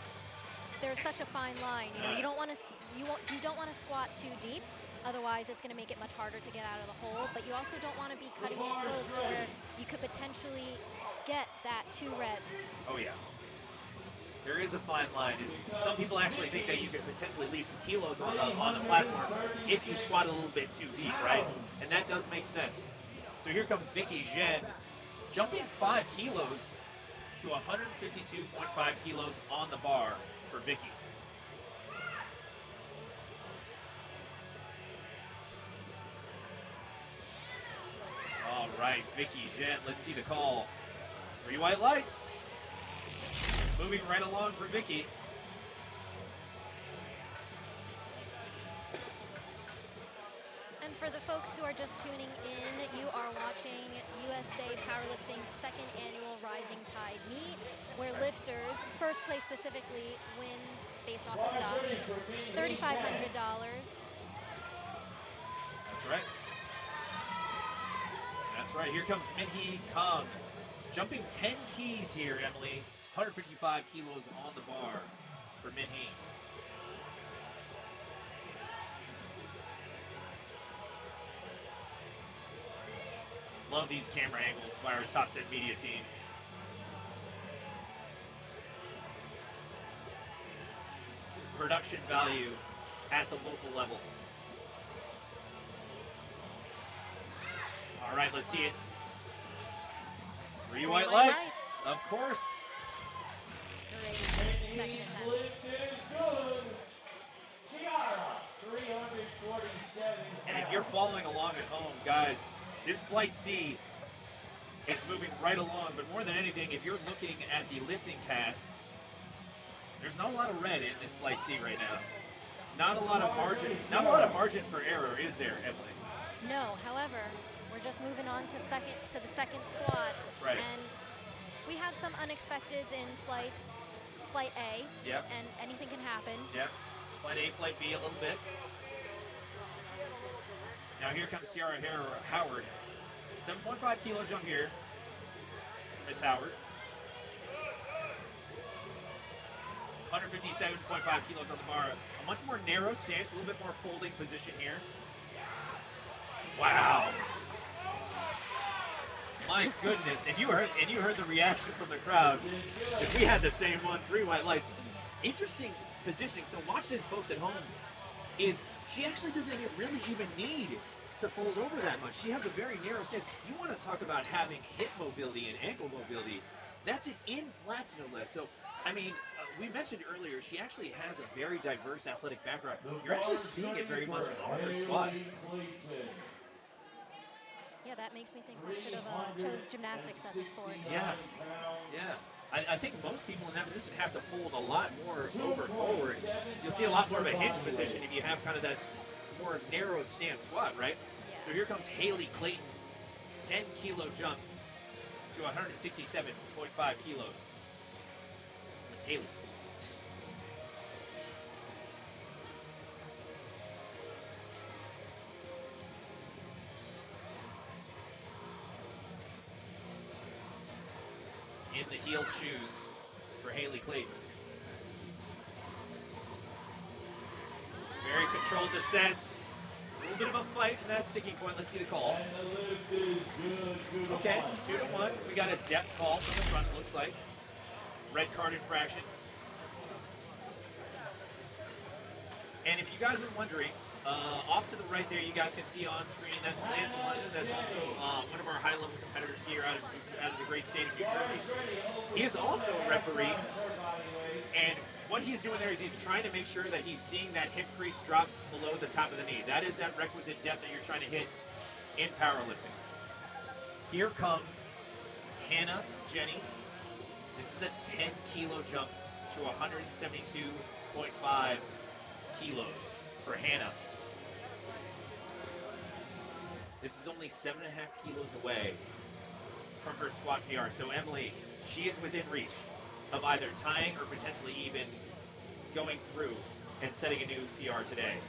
There's such a fine line. You know, you don't want to squat too deep. Otherwise, it's going to make it much harder to get out of the hole. But you also don't want to be cutting it close to where you could potentially get that 2 reds. Oh yeah. There is a fine line. Some people actually think that you could potentially leave some kilos on the platform if you squat a little bit too deep, right? And that does make sense. So here comes Vicky Zhen, jumping 5 kilos to 152.5 kilos on the bar for Vicky. All right, Vicky Zhen, let's see the call. 3 white lights. Moving right along for Vicky. And for the folks who are just tuning in, you are watching USA Powerlifting's 2nd annual Rising Tide meet, where lifters, first place specifically, wins based off of dots, $3,500. That's right. That's right. Here comes Minhee Kong. Jumping 10 keys here, Emily. 155 kilos on the bar for Minhee. Love these camera angles by our Top Set Media team. production value at the local level. All right, let's see it. Three white lights, of course. Great second attempt. And if you're following along at home, guys, this flight C is moving right along, but more than anything, if you're looking at the lifting cast, there's not a lot of red in this flight C right now. Not a lot of margin for error, is there, Emily? No, however, we're just moving on to the second squat. That's right. And we had some unexpecteds in flight A. Yep. And anything can happen. Yep. Flight A, flight B a little bit. Now here comes Sierra Howard. 7.5 kilo jump here. Miss Howard. 157.5 kilos on the bar. A much more narrow stance, a little bit more folding position here. Wow. My goodness. And you heard the reaction from the crowd. Because we had the same one, 3 white lights. Interesting positioning. So watch this, folks at home. Is she actually doesn't really even need to fold over that much. She has a very narrow stance. You want to talk about having hip mobility and ankle mobility. That's it in flats, no less. So, I mean, we mentioned earlier, she actually has a very diverse athletic background. You're actually seeing it very much on her squat. Yeah, that makes me think I should have chose gymnastics as a sport. Yeah, yeah. I think most people in that position have to fold a lot more over forward. You'll see a lot more of a hinge position if you have kind of that more narrow stance squat, right? Yeah. So here comes Haley Clayton, 10 kilo jump to 167.5 kilos. Miss Haley. In the heeled shoes for Haley Clayton. Very controlled descent. A little bit of a fight in that sticking point. Let's see the call. Okay, 2-1. We got a depth call from the front, it looks like. Red card infraction. And if you guys are wondering, off to the right there, you guys can see on screen, that's Lance London. That's also one of our high-level competitors here out of the great state of New Jersey. He is also a referee, and what he's doing there is he's trying to make sure that he's seeing that hip crease drop below the top of the knee. That is that requisite depth that you're trying to hit in powerlifting. Here comes Hannah Jenny. This is a 10 kilo jump to 172.5 kilos for Hannah. This is only 7.5 kilos away from her squat PR. So Emily, she is within reach of either tying or potentially even going through and setting a new PR today.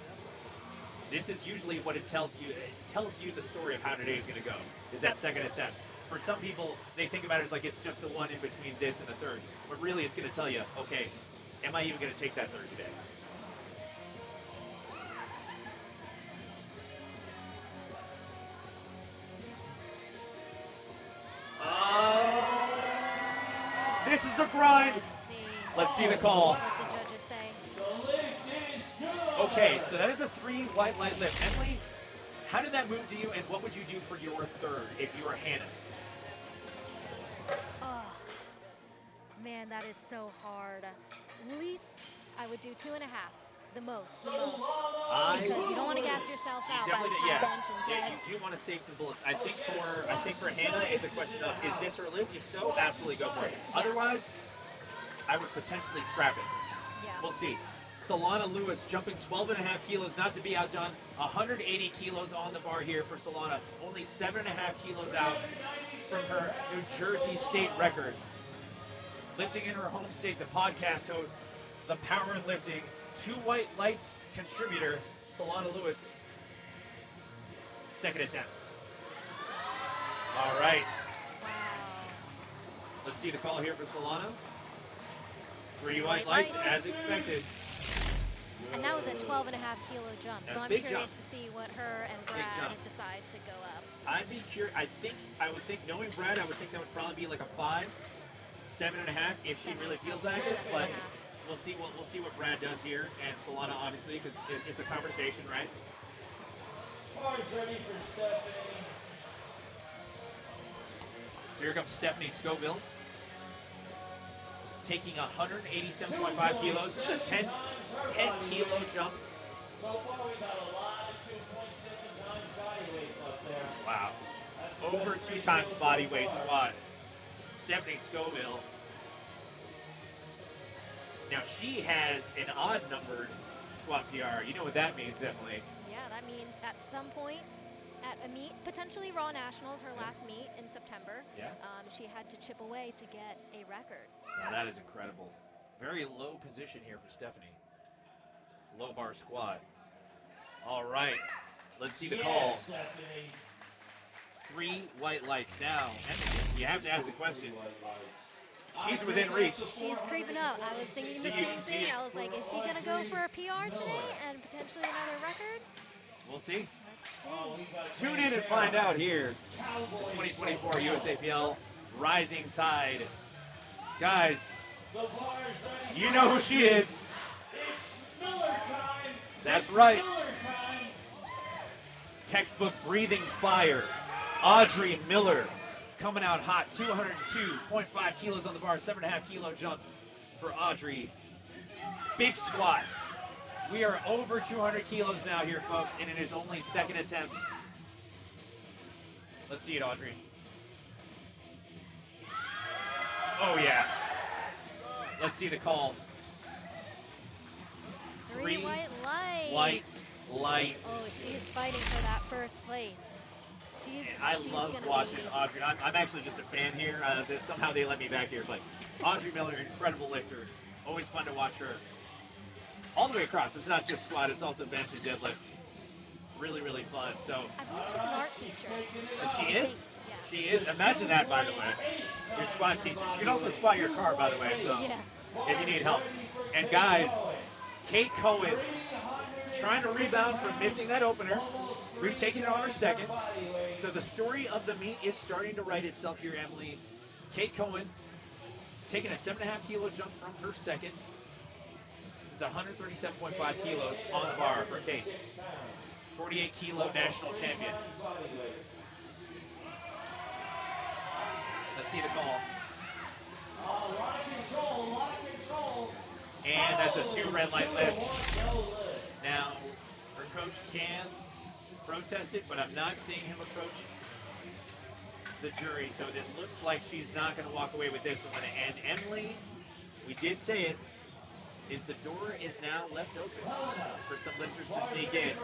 This is usually what it tells you. It tells you the story of how today is going to go, is that second attempt. For some people, they think about it as like it's just the one in between this and the third. But really, it's going to tell you, okay, am I even going to take that third today? This is a grind. Let's see the call. What the judges say. Okay, so that is a 3 white light lift. Emily, how did that move to you, and what would you do for your third if you were Hannah? Oh, man, that is so hard. Least I would do 2.5. The most. Because you don't want to gas yourself out by the time bench and dead. You do want to save some bullets. I think for Hannah, it's a question of, is this her lift? If so, absolutely go for it. Yeah. Otherwise, I would potentially scrap it. Yeah. We'll see. Solana Lewis jumping 12.5 kilos, not to be outdone. 180 kilos on the bar here for Solana. Only 7.5 kilos out from her New Jersey state record. Lifting in her home state, the podcast host, the Power and Lifting, 2 white lights contributor, Solana Lewis. Second attempt. All right. Wow. Let's see the call here for Solana. 3 white lights, as expected. And that was a 12.5 kilo jump. So I'm curious jump. to see what her and Brad decide to go up. I'd be curious. I would think, knowing Brad, I would think that would probably be like a 5, 7.5 if she really feels like it. But we'll see what Brad does here, and Solana obviously, because it's a conversation, right? Car's ready for Stephanie. So here comes Stephanie Scoville, taking 187.5 kilos. This is a 10 kilo jump. So far we got a lot of 2.7 times body weights up there. Wow. That's Over 2 times body weight squat. Stephanie Scoville. Now she has an odd numbered squat PR. You know what that means, Emily. Yeah, that means at some point at a meet, potentially Raw Nationals, her last meet in September, Yeah. she had to chip away to get a record. Now that is incredible. Very low position here for Stephanie. Low bar squat. All right. Let's see the call. Stephanie. 3 white lights now. You have to ask the question. She's within reach. She's creeping up. I was thinking the same thing. I was like, is she going to go for a PR today and potentially another record? We'll see. Let's see. Tune in and find out here. The 2024 USAPL Rising Tide. Guys, you know who she is. It's Miller time. That's right. Miller time. Textbook breathing fire. Audrey Miller coming out hot. 202.5 kilos on the bar. 7.5 kilo jump for Audrey. Big squat. We are over 200 kilos now here, folks, and it is only second attempts. Let's see it, Audrey. Oh, yeah. Let's see the call. 3 white lights. White lights. Oh, she's fighting for that first place. She's love gonna watching be... Audrey. I'm actually just a fan here. Somehow they let me back here, but Audrey Miller, incredible lifter. Always fun to watch her. All the way across. It's not just squat. It's also bench and deadlift. Really, really fun. So. I believe she's an art teacher. And she is? Yeah. She is. Imagine that, by the way. Your squat teacher. She can also squat your car, by the way, so if you need help. And guys, Kate Cohen trying to rebound from missing that opener, retaking it on her second. So the story of the meet is starting to write itself here, Emily. Kate Cohen taking a 7.5 kilo jump from her second. It's 137.5 kilos on the bar for Kate. 48 kilo national champion. Let's see the call. A lot of control. And that's a 2 red light lift. Now, her coach can protest it, but I'm not seeing him approach the jury, so it looks like she's not going to walk away with this one. And Emily, we did say it, is the door is now left open for some lifters to sneak in.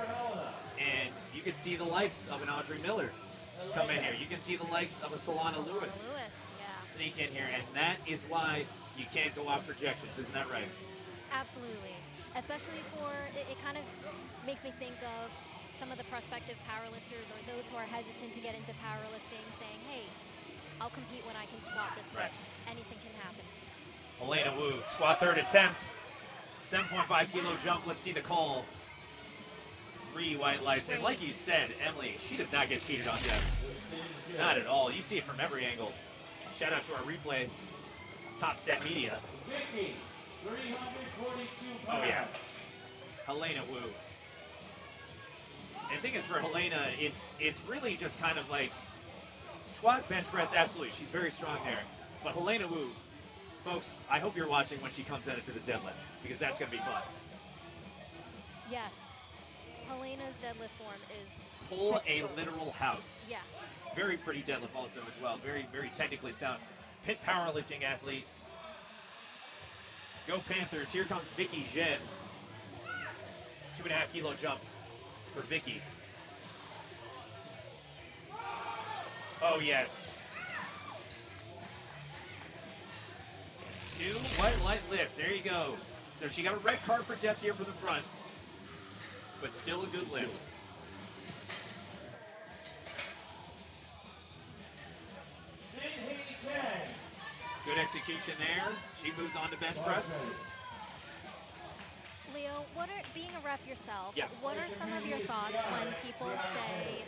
And you can see the likes of an Audrey Miller come in here. You can see the likes of a Solana Lewis sneak in here, and that is why you can't go off projections. Isn't that right? Absolutely. Especially for, it kind of makes me think of some of the prospective powerlifters or those who are hesitant to get into powerlifting saying, hey, I'll compete when I can squat this much. Anything can happen. Elena Wu, squat third attempt. 7.5 kilo jump. Let's see the call. 3 white lights. And like you said, Emily, she does not get cheated on depth. Not at all. You see it from every angle. Shout out to our replay, Top Set Media. Vicky, 342 pounds. Oh, yeah. Helena Wu. And the thing is, for Helena, it's really just kind of like squat, bench press, absolutely. She's very strong there. But Helena Wu, folks, I hope you're watching when she comes at it to the deadlift, because that's going to be fun. Yes. Helena's deadlift form is Pull textbook. a literal house. Yeah. Very pretty deadlift also as well. Very, very technically sound. Pit powerlifting athletes. Go Panthers. Here comes Vicky Zhen. 2.5 kilo jump for Vicky. Oh, yes. 2 white light lift. There you go. So she got a red card for depth here for the front, but still a good lift. Good execution there. She moves on to bench press. Leo, being a ref yourself, Yeah. what are some of your thoughts when people say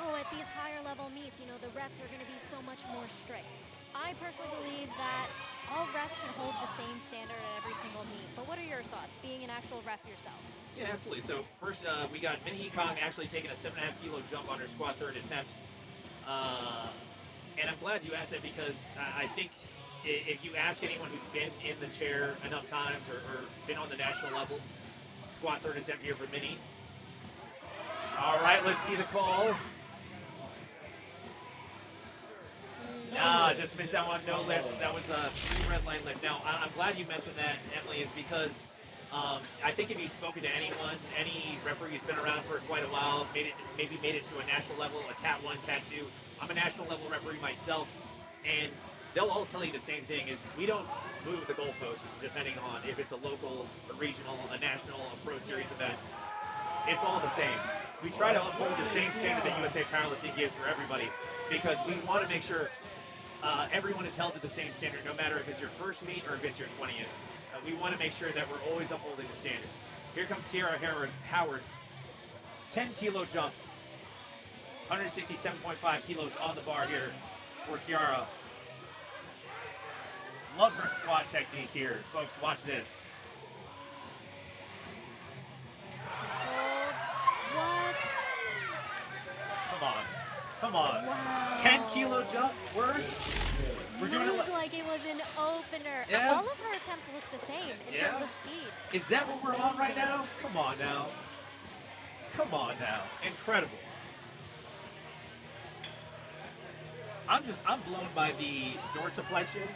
oh, at these higher level meets, the refs are going to be so much more strict. I personally believe that all refs should hold the same standard at every single meet. But what are your thoughts, being an actual ref yourself? Yeah, absolutely. So first, we got Minnie Kong actually taking a 7.5 kilo jump on her squat third attempt. And I'm glad you asked that because I think if you ask anyone who's been in the chair enough times or been on the national level, squat third attempt here for Minnie. All right, let's see the call. Just missed that one. No lift. That was a red line lift. Now, I'm glad you mentioned that, Emily, is because I think if you've spoken to anyone, any referee who's been around for quite a while, maybe made it to a national level, a Cat 1, Cat 2. I'm a national level referee myself, and they'll all tell you the same thing, is we don't move the goalposts depending on if it's a local, a regional, a national, a pro series event. It's all the same. We try to uphold the same standard that USA Powerlifting gives for everybody because we want to make sure everyone is held to the same standard, no matter if it's your first meet or if it's your 20th. We want to make sure that we're always upholding the standard. Here comes Tiara Howard. 10 kilo jump. 167.5 kilos on the bar here for Tiara. Love her squat technique here. Folks, watch this. What? Come on. Wow. 10 kilo jump. We're doing Moved like it was an opener. Yeah. All of her attempts look the same in terms of speed. Is that what we're on right now? Come on now. Incredible. I'm blown by the dorsiflexion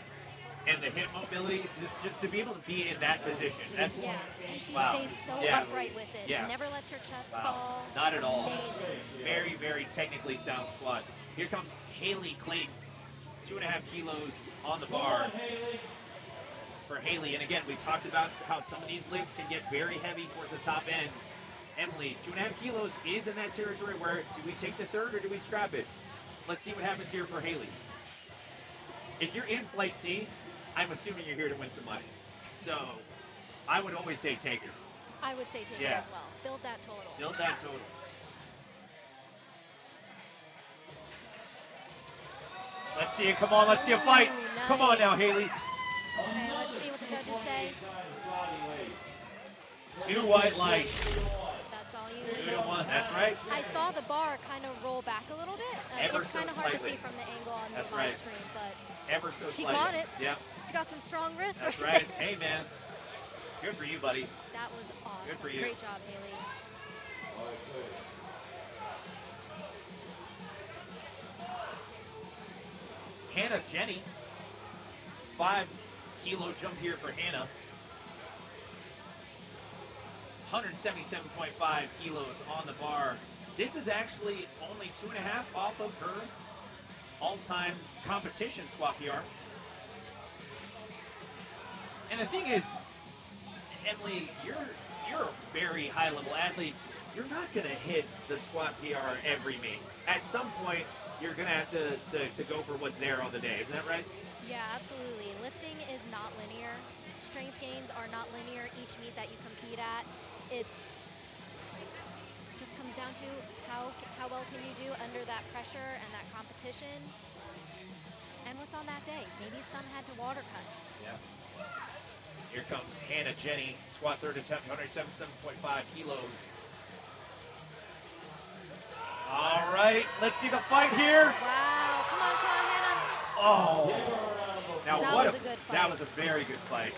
and the hip mobility, just to be able to be in that position. That's Yeah, and she wow. stays so Yeah. upright with it. Yeah. Never lets her chest Wow. fall. Not at all. Amazing. Very, very technically sound squat. Here comes Haley Clayton. 2.5 kilos on the bar for Haley. And again, we talked about how some of these lifts can get very heavy towards the top end. Emily, 2.5 kilos is in that territory where do we take the third or do we scrap it? Let's see what happens here for Haley. If you're in Flight C, I'm assuming you're here to win some money. So I would always say take it. I would say take it as well. Build that total. Let's see it. Come on, let's see a fight. Nice. Come on now, Haley. Okay, let's see what the judges say. 2 white lights. That's all you 2 need. to 1. That's right. I saw the bar kind of roll back a little bit. Ever It's so kind of hard to slightly. see from the angle on That's the right. live stream, but Ever so she slightly. caught it. Yep. She got some strong wrists. That's right. Hey, man. Good for you, buddy. That was awesome. Good for you. Great job, Haley. Hannah Jenny. 5 kilo jump here for Hannah. 177.5 kilos on the bar. This is actually only 2.5 off of her all-time competition squat PR. And the thing is, Emily, you're a very high-level athlete. You're not going to hit the squat PR every meet. At some point, you're going to have to go for what's there on the day. Isn't that right? Yeah, absolutely. Lifting is not linear. Strength gains are not linear each meet that you compete at. It's just comes down to how well can you do under that pressure and that competition, and what's on that day. Maybe some had to water cut. Yeah. Here comes Hannah Jenny, squat third attempt, 177.5 kilos. All right, let's see the fight here. Wow, come on, Hannah. Oh, now That what was a good fight. That was a very good fight.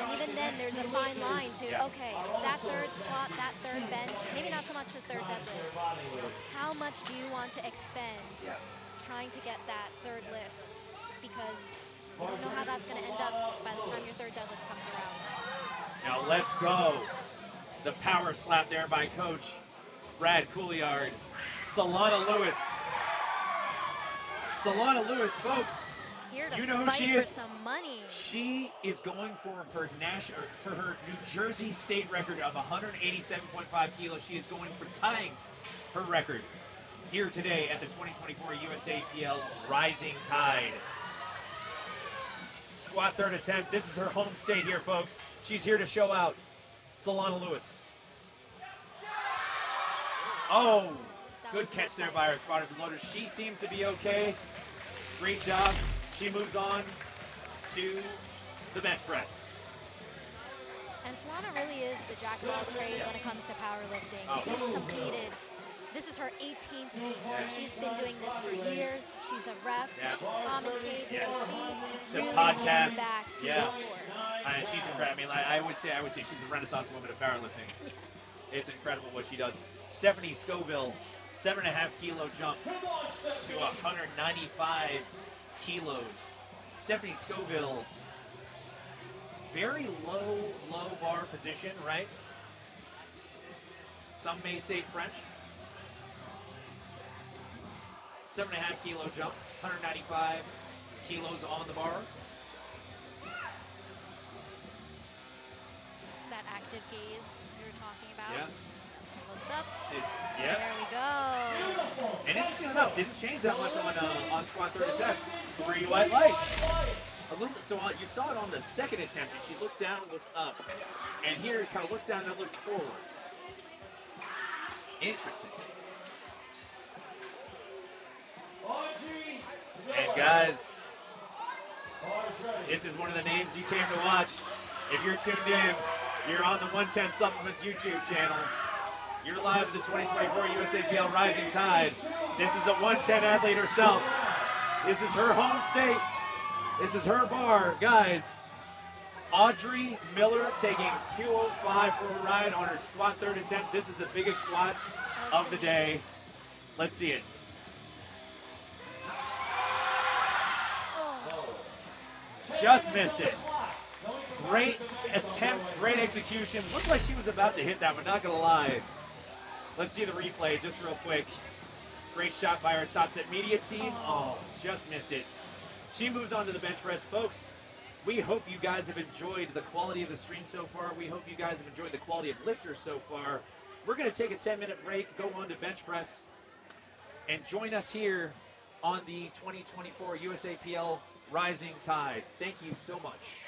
And even then, there's a fine line to, Yeah. okay, that third squat, that third bench, maybe not so much the third deadlift. How much do you want to expend trying to get that third lift? Because you don't know how that's going to end up by the time your third deadlift comes around. Now let's go. The power slap there by Coach Brad Couliard. Solana Lewis. Solana Lewis, folks. Here to You know who fight she for is? some money. She is going for her New Jersey state record of 187.5 kilos. She is going for tying her record here today at the 2024 USAPL Rising Tide. Squat third attempt. This is her home state here, folks. She's here to show out. Solana Lewis. Oh, That good was catch there nice. by our spotters and loaders. She seems to be okay. Great job. She moves on to the bench press. And Tawana really is the jack of all trades when it comes to powerlifting. Oh. She's competed. This is her 18th meet, so she's been doing this for years. She's a ref. Yeah. She commentates. Yeah. She Does really podcasts. gives back to Yeah. the sport. She's incredible. I mean, I would say she's the Renaissance woman of powerlifting. Yes. It's incredible what she does. Stephanie Scoville, 7.5 kilo jump to 195 kilos. Stephanie Scoville, very low bar position, right? Some may say French. 7.5 kilo jump, 195 kilos on the bar. That active gaze you were talking about. Yeah. Looks up. Yeah. There we go. And interesting enough, didn't change that much on squat third attempt. 3 white lights. A little bit. So you saw it on the second attempt. She looks down, looks up, and here it kind of looks down and looks forward. Interesting. And guys, this is one of the names you came to watch. If you're tuned in, you're on the 110 Supplements YouTube channel. You're live at the 2024 USAPL Rising Tide. This is a 110 athlete herself. This is her home state. This is her bar. Guys, Audrey Miller taking 205 for a ride on her squat third attempt. This is the biggest squat of the day. Let's see it. Just missed it. Great attempt, great execution. Looked like she was about to hit that one, not gonna lie. Let's see the replay just real quick. Great shot by our top set media team. Oh, just missed it. She moves on to the bench press. Folks, we hope you guys have enjoyed the quality of the stream so far. We hope you guys have enjoyed the quality of lifters so far. We're gonna take a 10-minute break, go on to bench press, and join us here on the 2024 USAPL Rising Tide. Thank you so much.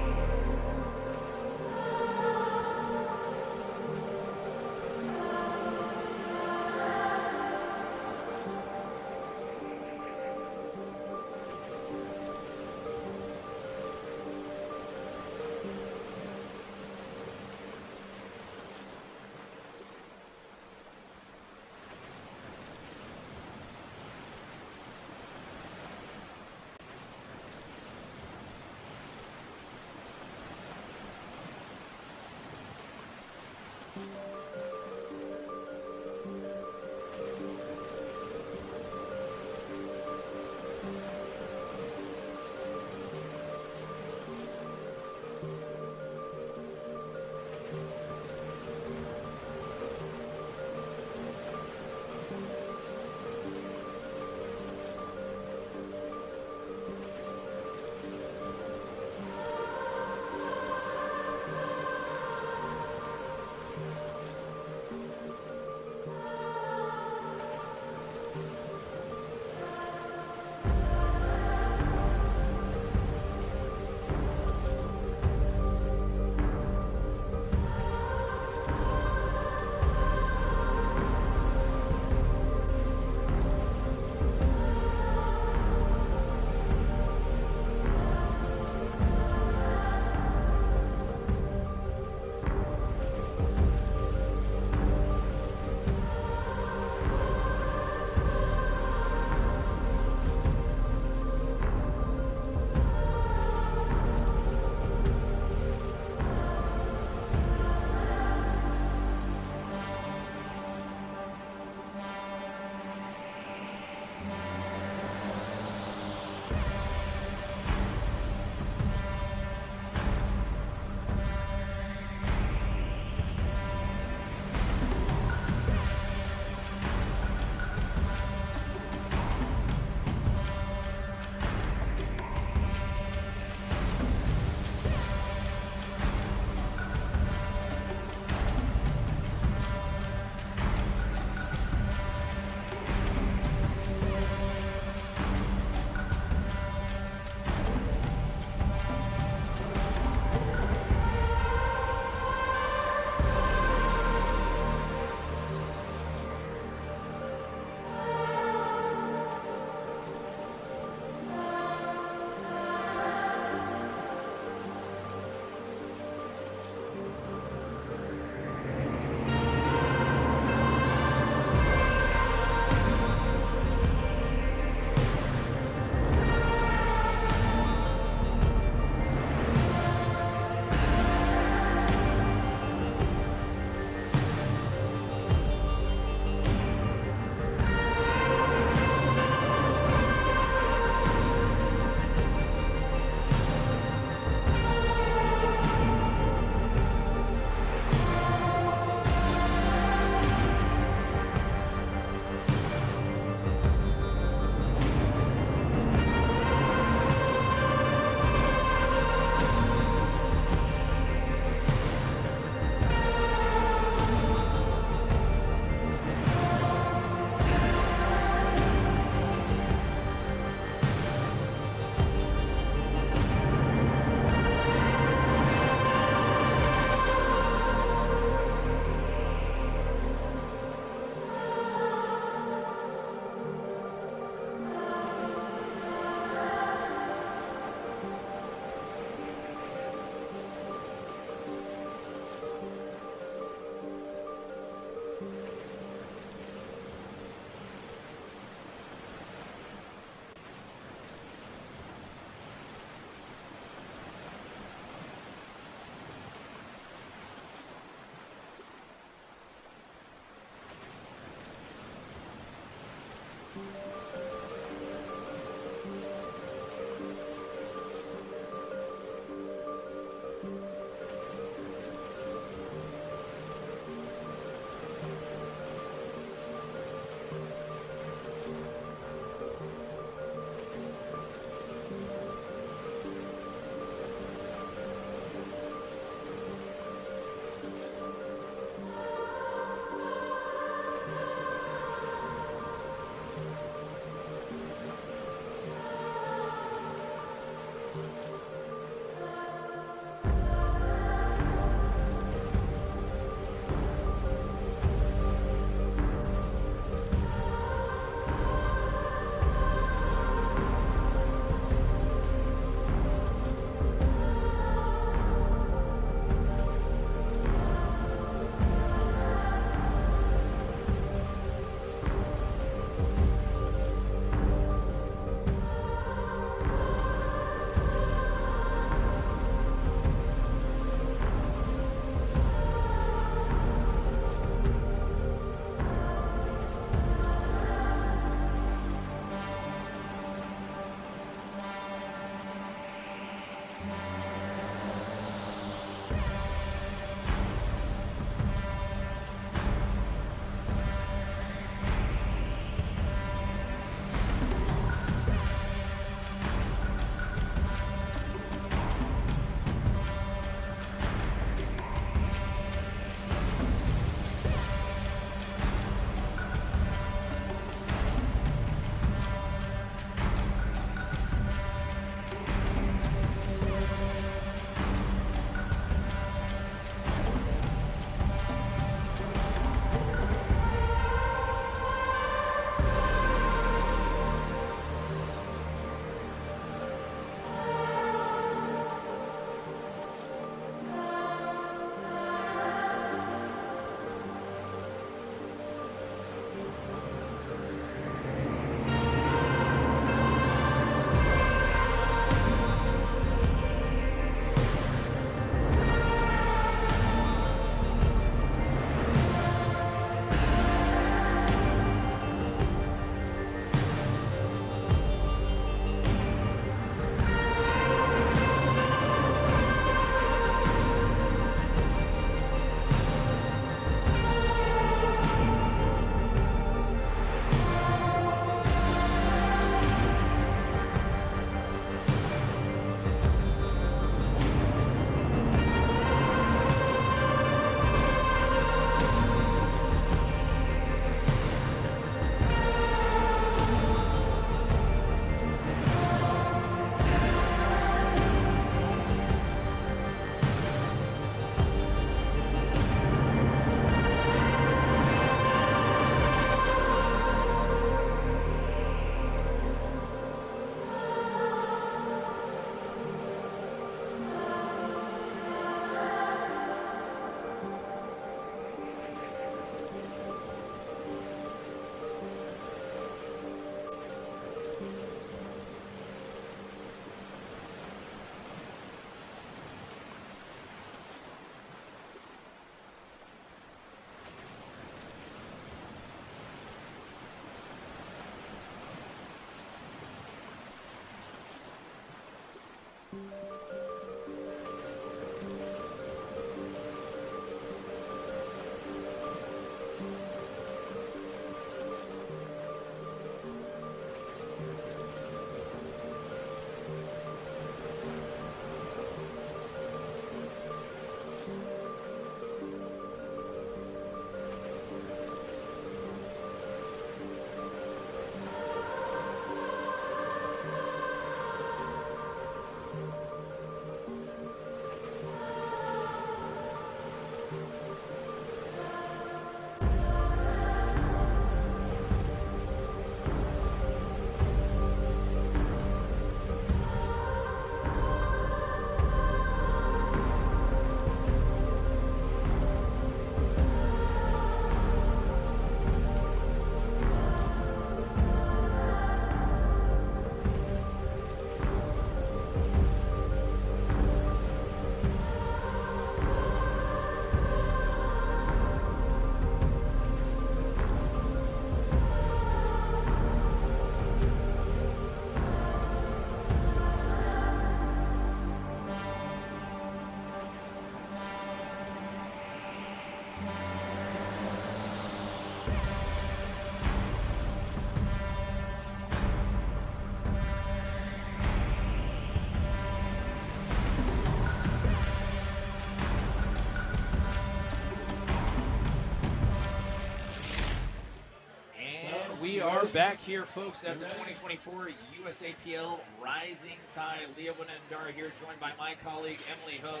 We are back here, folks, at the 2024 USAPL Rising Tide. Leah Wanendar here, joined by my colleague, Emily Ho.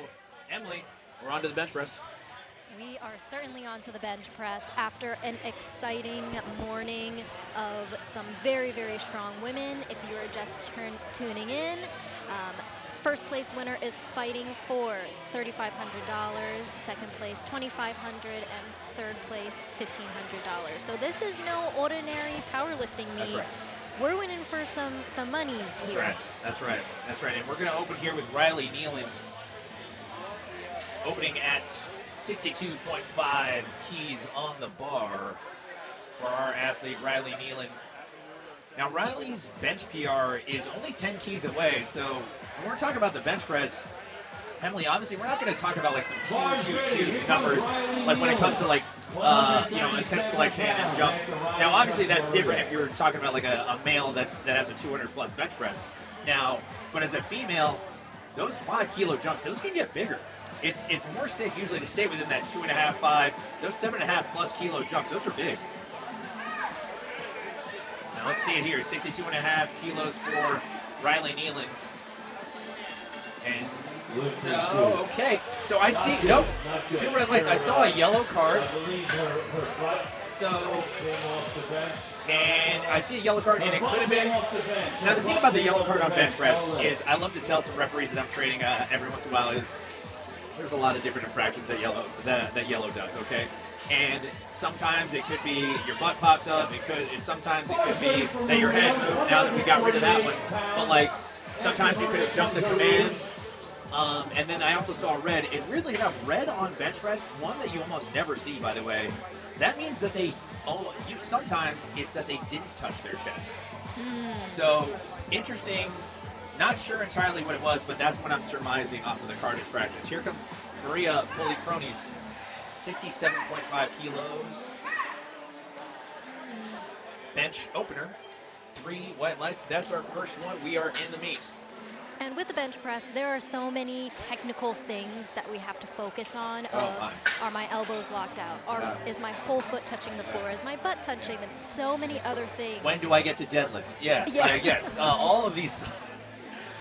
Emily, we're on to the bench press. We are certainly onto the bench press after an exciting morning of some very, very strong women. If you are just tuning in, first place winner is fighting for $3,500, second place $2,500, and third place $1,500. So this is no ordinary powerlifting meet. That's right. We're winning for some monies here. That's right. And we're going to open here with Riley Nealon, opening at 62.5 keys on the bar for our athlete, Riley Nealon. Now, Riley's bench PR is only 10 keys away, so when we're talking about the bench press, Emily, obviously we're not going to talk about like some huge numbers, like when it comes to like, intense selection and jumps. Now, obviously that's different if you're talking about like a male that has a 200 plus bench press. Now, but as a female, those 5 kilo jumps, those can get bigger. It's more safe usually to stay within that 2.5, 5. Those 7.5 plus kilo jumps, those are big. Now let's see it here, 62.5 kilos for Riley Nealon. And okay, so I see, nope, 2 red lights. I saw a yellow card. So, and I see a yellow card, and it could have been. Now the thing about the yellow card on bench press is I love to tell some referees that I'm training every once in a while is there's a lot of different infractions that yellow does, okay? And sometimes it could be your butt popped up. Sometimes it could be that your head moved. Now that we got rid of that one, but like sometimes you could have jumped the command. And then I also saw red. And weirdly enough, red on bench press, one that you almost never see, by the way. That means that sometimes it's that they didn't touch their chest. So interesting. Not sure entirely what it was, but that's what I'm surmising off of the card infractions. Here comes Maria Polichronis, 67.5 kilos. Bench opener, 3 white lights. That's our first one. We are in the meet. And with the bench press, there are so many technical things that we have to focus on. Are my elbows locked out? Is my whole foot touching the floor? Is my butt touching them? So many other things. When do I get to deadlift? I guess. All of these.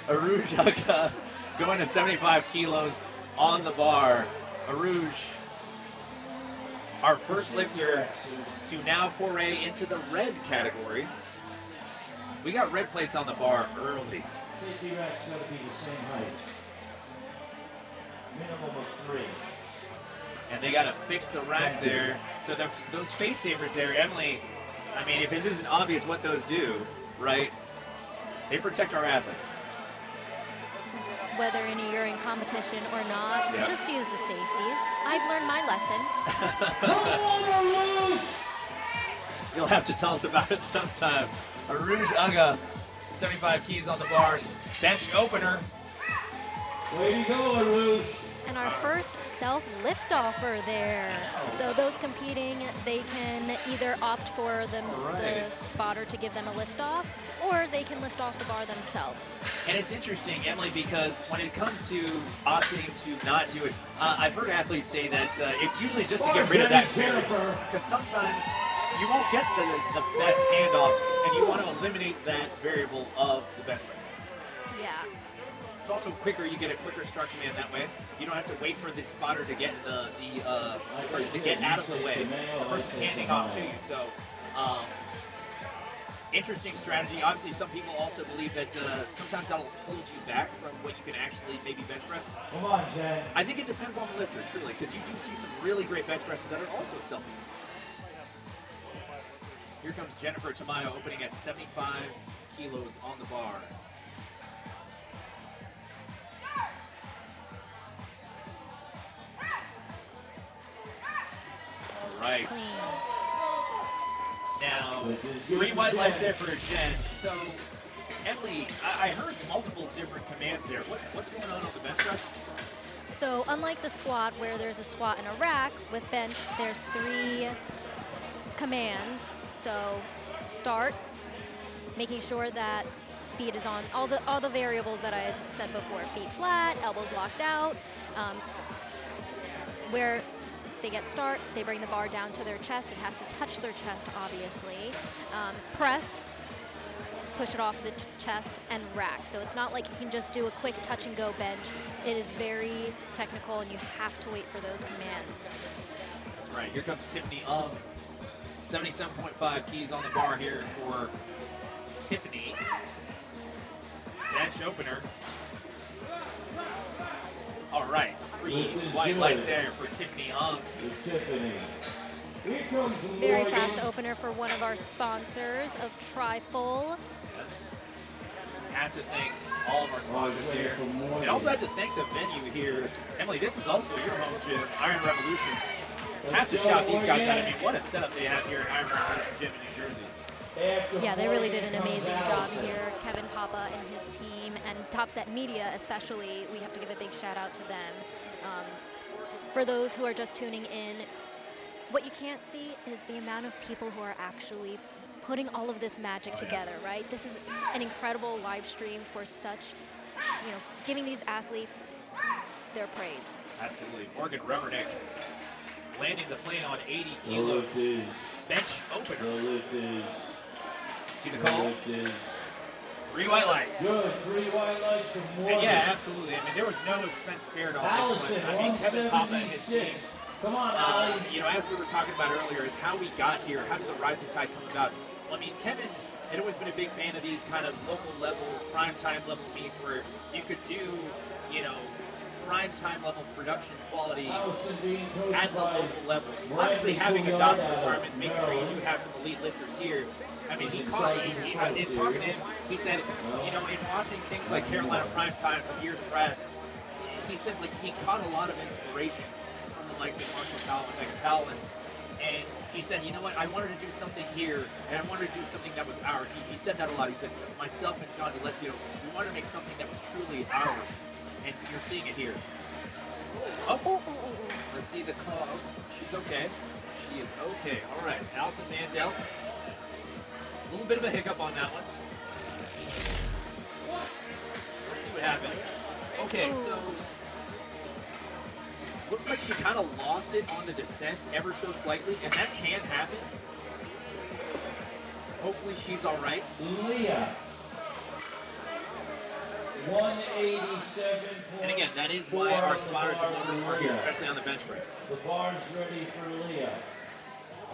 Aruj Aga going to 75 kilos on the bar. Aruj, our first lifter to now foray into the red category. We got red plates on the bar early. Safety rack's got to be the same height. Minimum of 3. And they got to fix the rack there. So those face savers there, Emily, I mean, if this isn't obvious what those do, right? They protect our athletes. Whether you're in competition or not, just use the safeties. I've learned my lesson. You'll have to tell us about it sometime. Aruj Aga, 75 keys on the bars. Bench opener. Way to go, Rouge. And our first self-lift offer there. So those competing, they can either opt for the spotter to give them a lift off, or they can lift off the bar themselves. And it's interesting, Emily, because when it comes to opting to not do it, I've heard athletes say that it's usually just to get rid of that variable. Because sometimes you won't get the best handoff, and you want to eliminate that variable of the bench press. Yeah. It's also quicker. You get a quicker start command that way. You don't have to wait for the spotter to get the person to get out of the way. The person handing off to you. So, interesting strategy. Obviously, some people also believe that sometimes that'll hold you back from what you can actually maybe bench press. Come on, Jen. I think it depends on the lifter, truly, because you do see some really great bench presses that are also selfies. Here comes Jennifer Tamayo opening at 75 kilos on the bar. Right. Now, 3 white lights there for Jen. So, Emily, I heard multiple different commands there. What's going on the bench press? So unlike the squat, where there's a squat and a rack, with bench, there's 3 commands. So start, making sure that feet is on all the variables that I had said before. Feet flat, elbows locked out. Where they get start, they bring the bar down to their chest. It has to touch their chest, obviously. Press, push it off the chest, and rack. So it's not like you can just do a quick touch and go bench. It is very technical, and you have to wait for those commands. That's right. Here comes Tiffany 77.5 keys on the bar here for Tiffany. Bench opener. All right, 3 white lights there for Tiffany Very fast opener for one of our sponsors of Tri-Full. Yes. Have to thank all of our sponsors here. And also have to thank the venue here. Emily, this is also your home gym, Iron Revolution. Have to shout these guys out. I mean, what a setup they have here at Iron Revolution Gym in New Jersey. Yeah, they really did an amazing job here. Kevin Papa and his team, and Topset Media especially, we have to give a big shout out to them. For those who are just tuning in, what you can't see is the amount of people who are actually putting all of this magic together, right? This is an incredible live stream for such, giving these athletes their praise. Absolutely. Morgan Remernick landing the plane on 80 kilos. Bench opener. See the call? 3 white lights. Good, 3 white lights from Morgan. And yeah, absolutely. I mean, there was no expense spared on this one. I mean, Kevin Papa and his team. Come on, Ali. As we were talking about earlier, is how we got here. How did the Rising Tide come about? Well, I mean, Kevin had always been a big fan of these kind of local level, prime time level meets where you could do, prime time level production quality at the local level. Obviously, having a dodge requirement, making sure you do have some elite lifters here. I mean, in talking to him, he said, in watching things like Carolina Prime Time some years past, he said like he caught a lot of inspiration from the likes of Marshall Powell and Megan Powell, and he said, you know what, I wanted to do something here, and I wanted to do something that was ours. He said that a lot. He said, myself and John DeLessio, we wanted to make something that was truly ours, and you're seeing it here. Oh, let's see the call. Oh, she's okay. She is okay. All right, Allison Mandel. A little bit of a hiccup on that one. Let's see what happened. Okay, so looked like she kind of lost it on the descent ever so slightly, and that can happen. Hopefully she's all right. Leah. 187. And again, that is why our spotters and loaders are here, especially on the bench press. The bar's ready for Leah.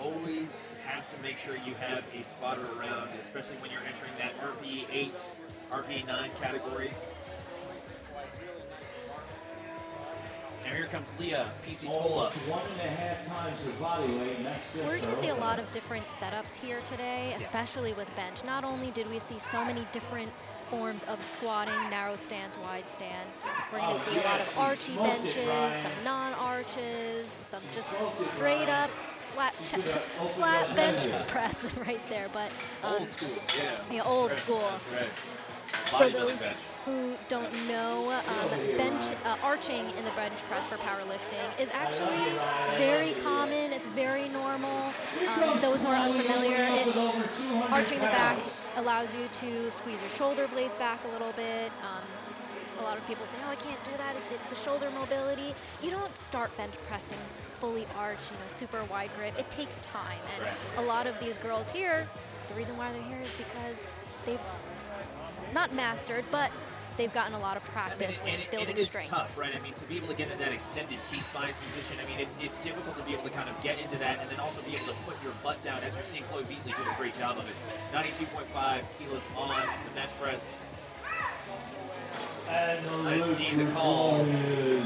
Always have to make sure you have a spotter around, especially when you're entering that RP8, RP9 category. Now here comes Leah Pisitola. 1.5 times her body weight, and that's just We're going to see a lot of different setups here today, especially with bench. Not only did we see so many different forms of squatting, narrow stance, wide stance, we're going to see a lot of archy benches, some non-arches, some just straight up flat bench press right there. But Old school, yeah. yeah, old That's right, school. That's right. For Bodybuilding those bench. who don't know, arching in the bench press for powerlifting is actually very common. It's very normal. Those who are unfamiliar, arching the back allows you to squeeze your shoulder blades back a little bit. A lot of people say, "Oh, I can't do that. It's the shoulder mobility." You don't start bench pressing fully arched, super wide grip. It takes time, and a lot of these girls here, the reason why they're here is because they've not mastered, but they've gotten a lot of practice with building and it is strength. tough, right? I mean, to be able to get in that extended T-spine position, I mean, it's difficult to be able to kind of get into that and then also be able to put your butt down, as you're seeing Chloe Beasley do a great job of it. 92.5 kilos on the bench press. And Let's see the call. Good.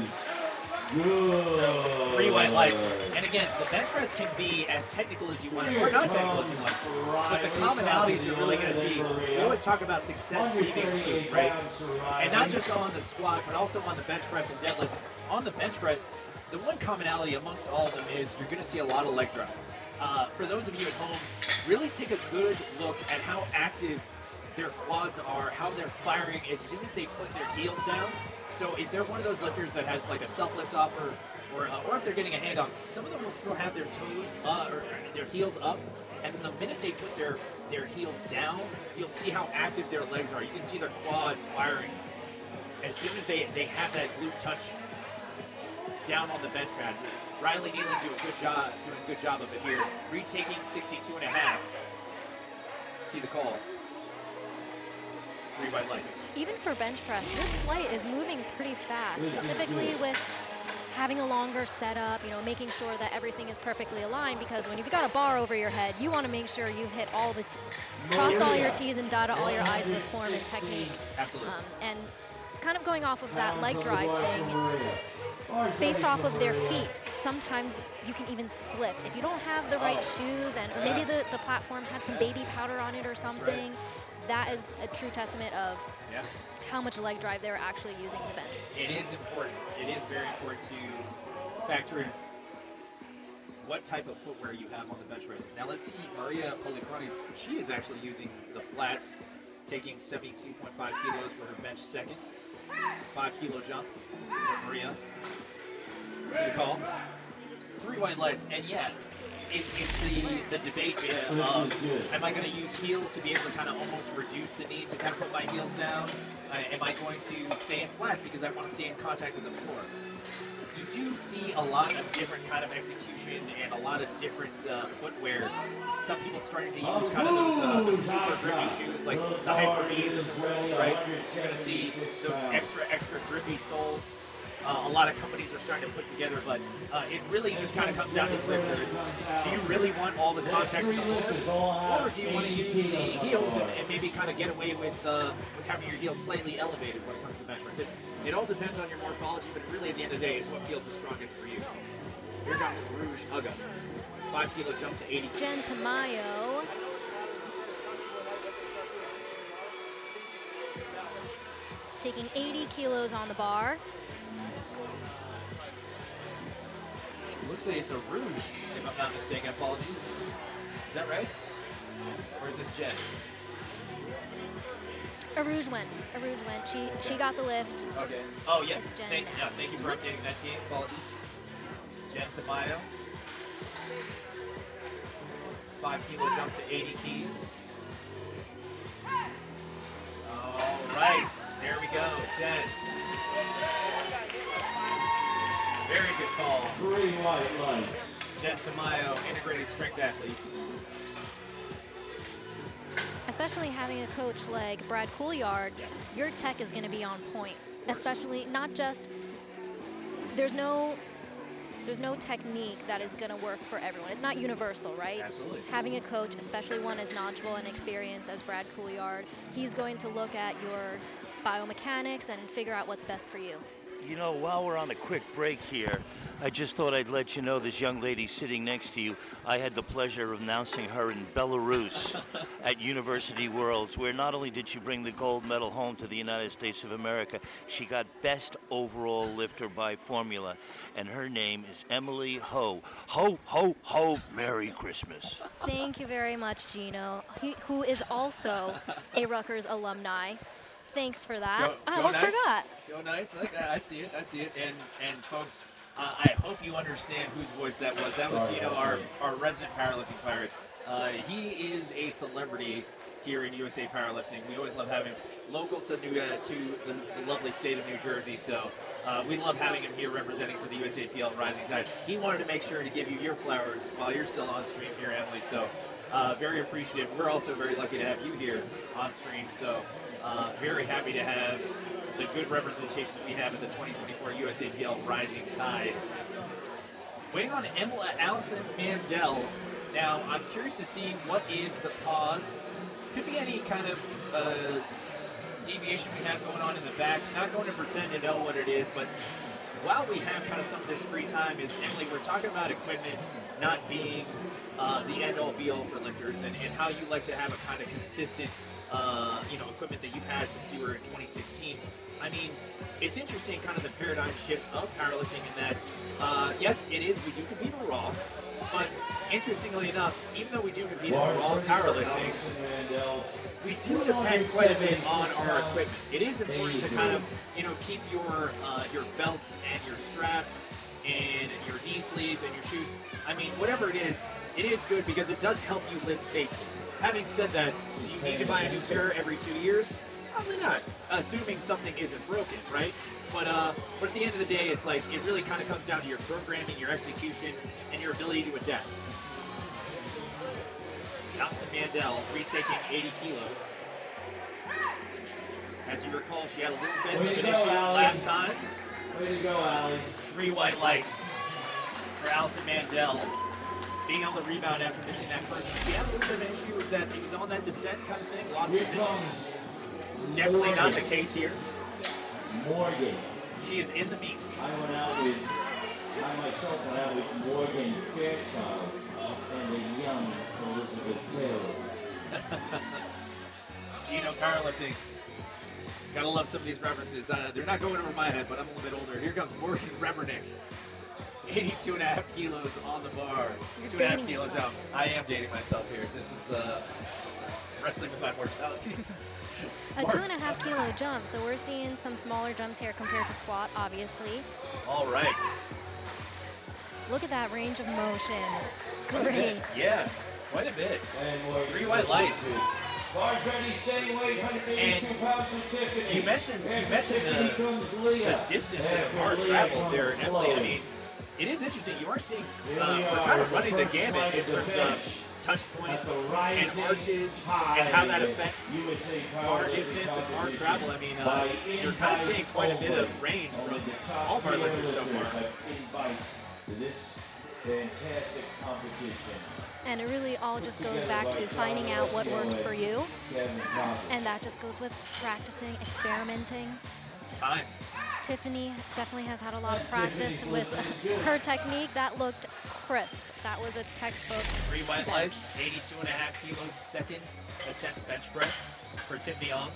So, 3 white lights. And again, the bench press can be as technical as you want or not technical as you want. But the commonalities you're really going to see, we always talk about success leaving clues, right? And not just on the squat, but also on the bench press and deadlift. On the bench press, the one commonality amongst all of them is you're going to see a lot of leg drive. For those of you at home, really take a good look at how active their quads are, how they're firing as soon as they put their heels down. So if they're one of those lifters that has like a self-lift off or if they're getting a hand off, some of them will still have their toes or their heels up, and then the minute they put their heels down, you'll see how active their legs are. You can see their quads firing as soon as they have that glute touch down on the bench pad. Riley Nealon doing a good job of it here. Retaking 62.5. See the call. 3 white lights. Even for bench press, this flight is moving pretty fast. Typically with having a longer setup, making sure that everything is perfectly aligned, because when you've got a bar over your head, you want to make sure you hit crossed all your T's and dotted all your I's with form and technique. Absolutely. And kind of going off of that leg drive thing, based off of their feet, sometimes you can even slip. If you don't have the right shoes, or maybe the platform had some baby powder on it or something, that is a true testament of how much leg drive they're actually using in the bench. It is important. It is very important to factor in what type of footwear you have on the bench press. Now let's see Maria Policronis. She is actually using the flats, taking 72.5 kilos for her bench second. 5 kilo jump for Maria. See the call? 3 white lights, and it's the debate of am I going to use heels to be able to kind of almost reduce the need to kind of put my heels down? Am I going to stay in flats because I want to stay in contact with the floor? You do see a lot of different kind of execution and a lot of different footwear. Some people starting to use kind of those super grippy shoes, like the Hyper B's of the world, right? You're going to see those extra grippy soles. A lot of companies are starting to put together, but it really just kind of comes down to the lifters. Do you really want all the contact in the floor, or do you want to use the heels and maybe kind of get away with having your heels slightly elevated when it comes to bench press? It all depends on your morphology, but really at the end of the day, it's what feels the strongest for you. Here comes Rouge Uga. 5 kilo jump to 80. Jen Tamayo. Taking 80 kilos on the bar. Looks like it's a Rouge, if I'm not mistaken. Apologies. Is that right? Or is this Jen? A Rouge went. She got the lift. Okay. Oh, yeah. It's Jen now. Thank you for updating that, team. Apologies. Jen Tamayo. 5 kilo jump to 80 keys. All right. There we go. Jen. Very good call. 3 white lights. Jen Tamayo, integrated strength athlete. Especially having a coach like Brad Couillard, your tech is going to be on point. Especially not just, there's no technique that is going to work for everyone. It's not universal, right? Absolutely. Having a coach, especially one as knowledgeable and experienced as Brad Couillard, he's going to look at your biomechanics and figure out what's best for you. You know, while we're on a quick break here, I just thought I'd let you know this young lady sitting next to you. I had the pleasure of announcing her in Belarus at University Worlds, where not only did she bring the gold medal home to the United States of America, she got best overall lifter by formula, and her name is Emily Ho. Ho, ho, ho, Merry Christmas. Thank you very much, Gino, who is also a Rutgers alumni. Thanks for that. I almost Knights. forgot. Go Knights. I see it. I see it. And folks, I hope you understand whose voice that was. That was Gino, our resident powerlifting pirate. He is a celebrity here in USA Powerlifting. We always love having him local to the lovely state of New Jersey. So we love having him here representing for the USAPL Rising Tide. He wanted to make sure to give you your flowers while you're still on stream here, Emily. So very appreciative. We're also very lucky to have you here on stream. So very happy to have the good representation that we have at the 2024 USAPL Rising Tide. Waiting on Allison Mandel. Now, I'm curious to see what is the pause. Could be any kind of deviation we have going on in the back. Not going to pretend to know what it is, but while we have kind of some of this free time, is Emily, we're talking about equipment not being the end-all be-all for lifters, and how you like to have a kind of consistent equipment that you've had since you were in 2016. I mean, it's interesting, kind of the paradigm shift of powerlifting in that, yes, it is, we do compete in Raw, but interestingly enough, even though we do compete in Raw powerlifting, we do depend quite a bit on our equipment. It is important to kind of, keep your belts and your straps and your knee sleeves and your shoes. I mean, whatever it is good because it does help you live safely. Having said that, do you need to buy a new pair every 2 years? Probably not, assuming something isn't broken, right? But at the end of the day, it's like it really kind of comes down to your programming, your execution, and your ability to adapt. Allison Mandel retaking 80 kilos. As you recall, she had a little bit of an issue last time. Way to go, Allie. 3 white lights for Allison Mandel. Being able to rebound after missing that first. She had a little bit of an issue, was that he was on that descent kind of thing, lost position. Definitely not the case here. Morgan. She is in the meet. I myself went out with Morgan Fairchild and a young Elizabeth Taylor. Gino powerlifting. Gotta love some of these references. They're not going over my head, but I'm a little bit older. Here comes Morgan Rebernick. 82.5 kilos on the bar. You're 2.5 kilos down. I am dating myself here. This is wrestling with my mortality. A 2.5 kilo jump, so we're seeing some smaller jumps here compared to squat, obviously. All right. Look at that range of motion. Great. Yeah, quite a bit. And 3 white lights. Bars ready, same weight, 182 pounds for Tiffany. You mentioned the distance and the bar travel there, Emily. I mean, it is interesting. You are seeing, we're kind of running the gamut in terms of touch points and arches and how that affects bar distance and bar travel. I mean, you're kind of seeing quite a bit of range from all of our lifters so far. To this fantastic competition. And it really all just goes back to finding out what works for you. And that just goes with practicing, experimenting. Time. Tiffany definitely has had a lot of practice with her technique. That looked crisp. That was a textbook 3 white bench. lights, 82.5 kilos, second attempt bench press for Tiffany Ong.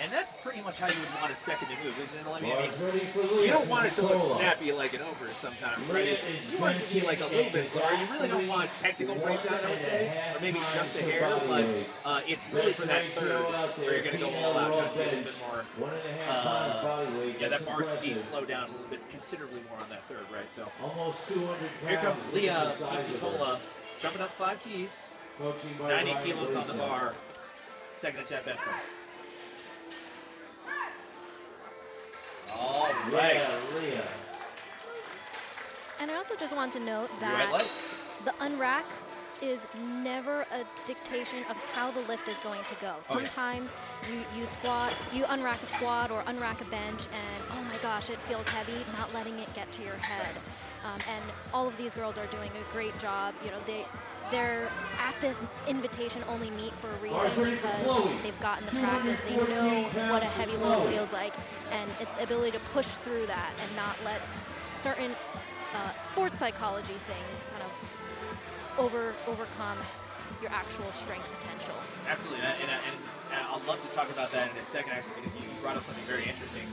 And that's pretty much how you would want a second to move, isn't it? I mean, you don't want it to look snappy like an over sometimes, right? You want it to be like a little bit slower. You really don't want technical breakdown, I would say, or maybe just a hair, but it's really for that third where you're going to go all out, kind of see a little bit more. Yeah, that bar speed slow down a little bit, considerably more on that third, right? So almost 200 pounds. Here comes Leah Isitola, jumping up 5 keys, 90 kilos on the bar, second attempt bench press. All right. And I also just want to note 3 white that lights. the unrack is never a dictation of how the lift is going to go. Oh, yeah. Sometimes you unrack a squat or unrack a bench, and oh my gosh, it feels heavy, not letting it get to your head. And all of these girls are doing a great job. You know, they're at this invitation-only meet for a reason because they've gotten the practice. They know what a heavy load feels like, and it's the ability to push through that and not let certain sports psychology things kind of overcome your actual strength potential. Absolutely, and I'll love to talk about that in a second, actually, because you brought up something very interesting.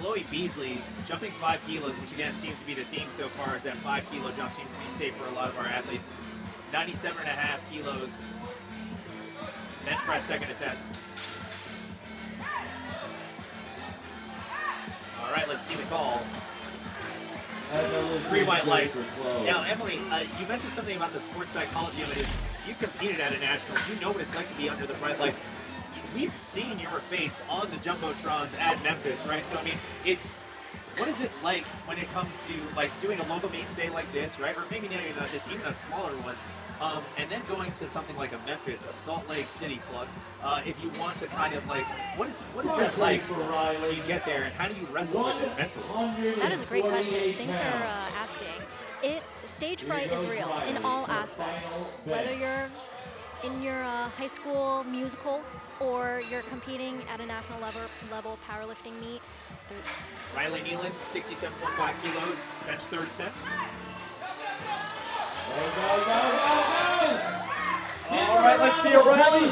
Chloe Beasley jumping 5 kilos, which again seems to be the theme so far, is that 5 kilo jump seems to be safe for a lot of our athletes. 97.5 kilos, bench press second attempt. All right, let's see the call. 3 white lights. Now, Emily, you mentioned something about the sports psychology of it. Is you competed at a national, you know what it's like to be under the bright lights. We've seen your face on the jumbotrons at Memphis, right? So I mean, what is it like when it comes to like doing a local meet, say like this, right? Or maybe not even this, even a smaller one, and then going to something like a Memphis, a Salt Lake City club. If you want to kind of like, what is that like when you get there, and how do you wrestle with it mentally? That is a great question. Thanks for asking. Stage fright is real in all aspects, whether you're in your high school musical or you're competing at a national level powerlifting meet. Riley Nealon, 67.5 kilos, bench third attempt. All right, let's see it, Riley.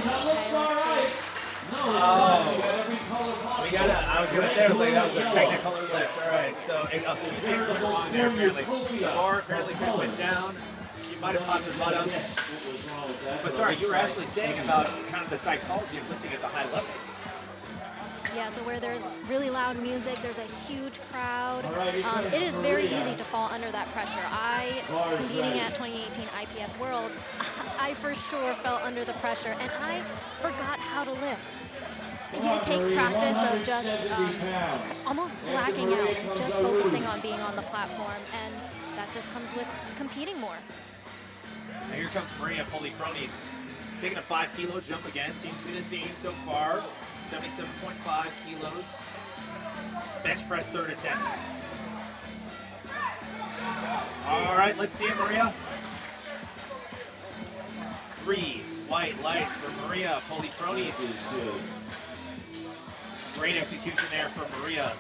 I was going to say, that was a technicolor lift. All right, so a few things went wrong there, apparently. The bar apparently could have went down. She might have popped her butt up. But sorry, you were actually saying about kind of the psychology of lifting at the high level. Yeah, so where there's really loud music, there's a huge crowd. It is very easy to fall under that pressure. Competing at 2018 IPF Worlds, I for sure fell under the pressure, and I forgot how to lift. It takes practice of just almost blacking out and just focusing on being on the platform, and that just comes with competing more. Now here comes Maria Polifronis, taking a 5 kilo jump again, seems to be the theme so far. 77.5 kilos. Bench press third attempt. All right, let's see it, Maria. 3 white lights for Maria Polifronis. Great execution there for Maria.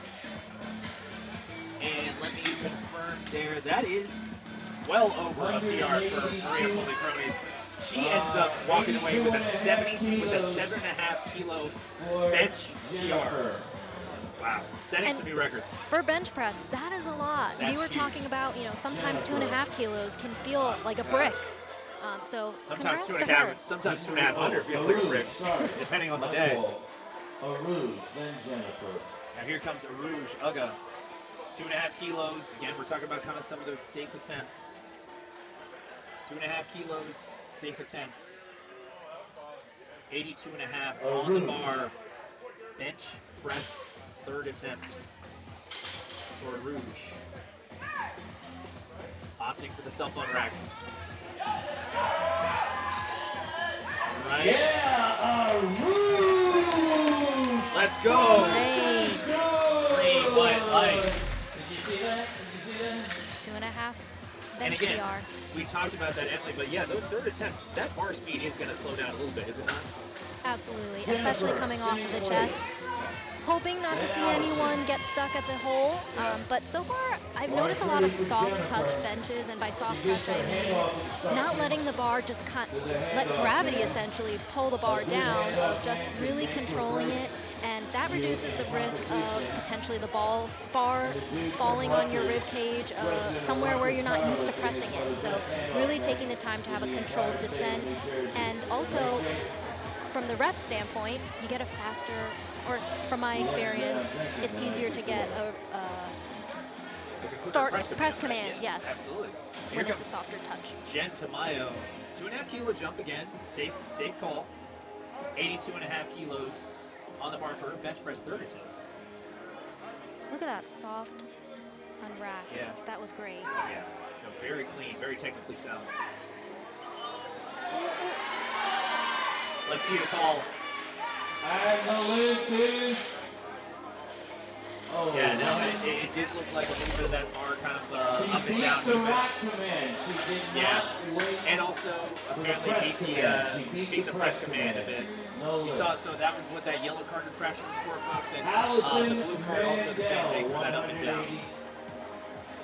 And let me confirm there, that is well over a PR for Maria Polifronis. She ends up walking away with a 7.5 kilo bench PR. Wow, setting some new records. For bench press, that is a lot. That's we were huge. Talking about, sometimes 2.5 kilos can feel like a brick. So sometimes congrats to her. sometimes 2.5 feels like a brick, depending on the day. Arouge, then Jennifer. Now here comes Arouge Uga. 2.5 kilos. Again, we're talking about kind of some of those safe attempts. 2.5 kilos, safe attempt. 82.5 on the bar. Bench press, third attempt for Rouge. Opting for the cell phone rack. All right. Yeah, Rouge! Let's go. Great. 3 white lights. Did you see that? 2.5 And bench again, PR. we talked about that, Emily, but yeah, those third attempts, that bar speed is going to slow down a little bit, is it not? Absolutely, especially coming off of the chest. Hoping not to see anyone get stuck at the hole, but so far I've noticed a lot of soft touch benches, and by soft touch I mean not letting the bar just let gravity essentially pull the bar down, of just really controlling it, and that reduces the risk of potentially the bar falling on your rib cage somewhere where you're not used to pressing it. So really taking the time to have a controlled descent, and also from the ref standpoint, you get a faster, or from my experience, it's easier to get a press command, right? yes. Absolutely. When it's a softer touch. Jen Tamayo, 2.5 kilo jump again, safe call. 82.5 kilos on the bar for her bench press third attempt. Look at that soft unrack. Yeah. That was great. Oh yeah, no, very clean, very technically sound. Let's see the call. And the lift is. Oh, Yeah, no, it did look like a little bit of that bar kind of up and down She beat the movement. rack command. She did Yeah, not wait. and also apparently beat the press command a bit. No You lift. saw, so that was what that yellow card infraction was for, folks, and Allison the blue card also the same thing for that up and down.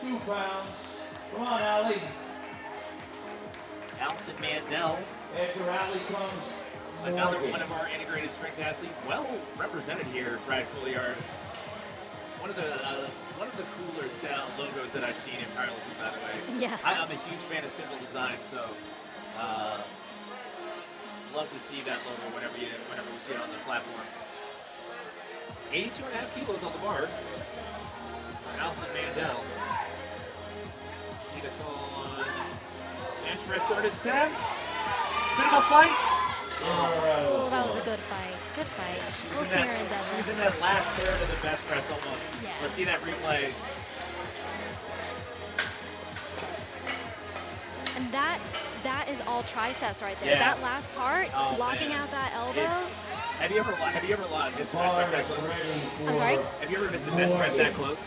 2 pounds. Come on, Allie. Allison Mandel, After Allie comes another Morgan. one of our integrated strength athletes, well represented here, Brad Couillard. One of the cooler logos that I've seen in powerlifting, by the way. Yeah. I'm a huge fan of simple design, so love to see that logo whenever we see it on the platform. 82.5 kilos on the bar for Allison Mandel. See the call on bench press third attempt. Bit of a fight. Oh, that was a good fight. Good fight. We'll see her in She was deadlift. in that last third of the bench press almost. Yeah. Let's see that replay. And that is all triceps right there. Yeah. That last part, Oh, blocking man. out that elbow. Have you ever missed a bench press that close? I'm sorry? Have you ever missed a bench press that close?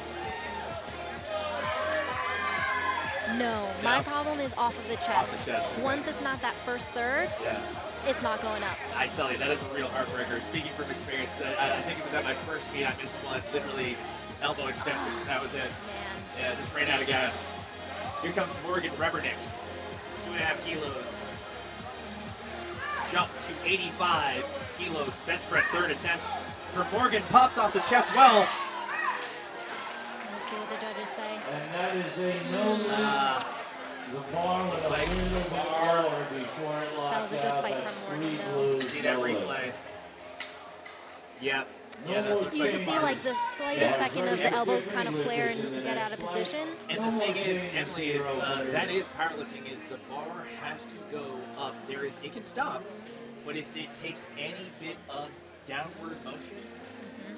No, my problem is off of the chest. Off the chest, okay. Once it's not that first third, Yeah. it's not going up. I tell you, that is a real heartbreaker. Speaking from experience, I think it was at my first meet, I missed one, literally elbow extension. That was it. Man. Yeah, just ran out of gas. Here comes Morgan Rebernick, 2.5 kilos. Jump to 85 kilos, bench press third attempt. For Morgan, pops off the chest well. Let's see what the judges say. And that is a no lift. The bar was a little bit lower before it locked That was a good out. fight That's from Morgan, 3 though. blues, See that no lift. replay. Yeah. No Yeah, that more looks You like can see like the slightest second of the elbows kind of flare and get out of position. And the thing is, Emily, is that is powerlifting. Is the bar has to go up. It can stop, but if it takes any bit of downward motion,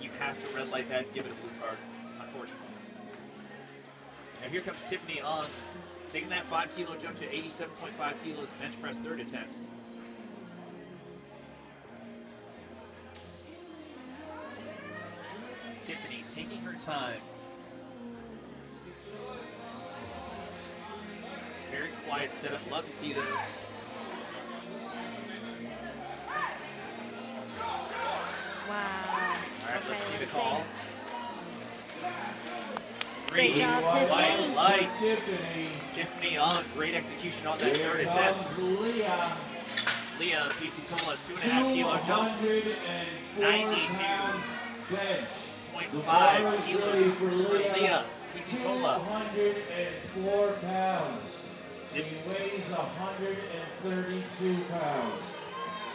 you have to red light that, give it a blue card. Unfortunately. Now here comes Tiffany on, taking that 5 kilo jump to 87.5 kilos, bench press third attempts. Tiffany taking her time. Very quiet setup. Love to see those. Wow. All right, Okay, let's see the let's call. Great job, Tiffany. Lights. Tiffany on. Great execution on that third attempt. Leah Pisitola, 2.5 kilo jump. 92.5 kilos for Leah Pisitola. 204 pounds. This She weighs 132 pounds.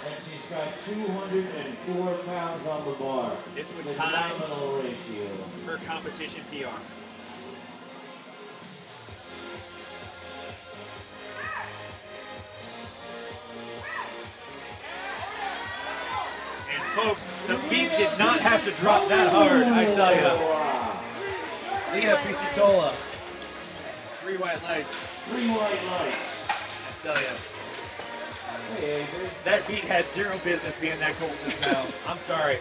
And she's got 204 pounds on the bar. This would tie Phenomenal ratio. her competition PR. And folks, the beat did not have to drop that hard, I tell you. Leah Pisitola. 3 white lights. 3 white lights. I tell you. Hey, Avery. That beat had zero business being that cold just now. I'm sorry.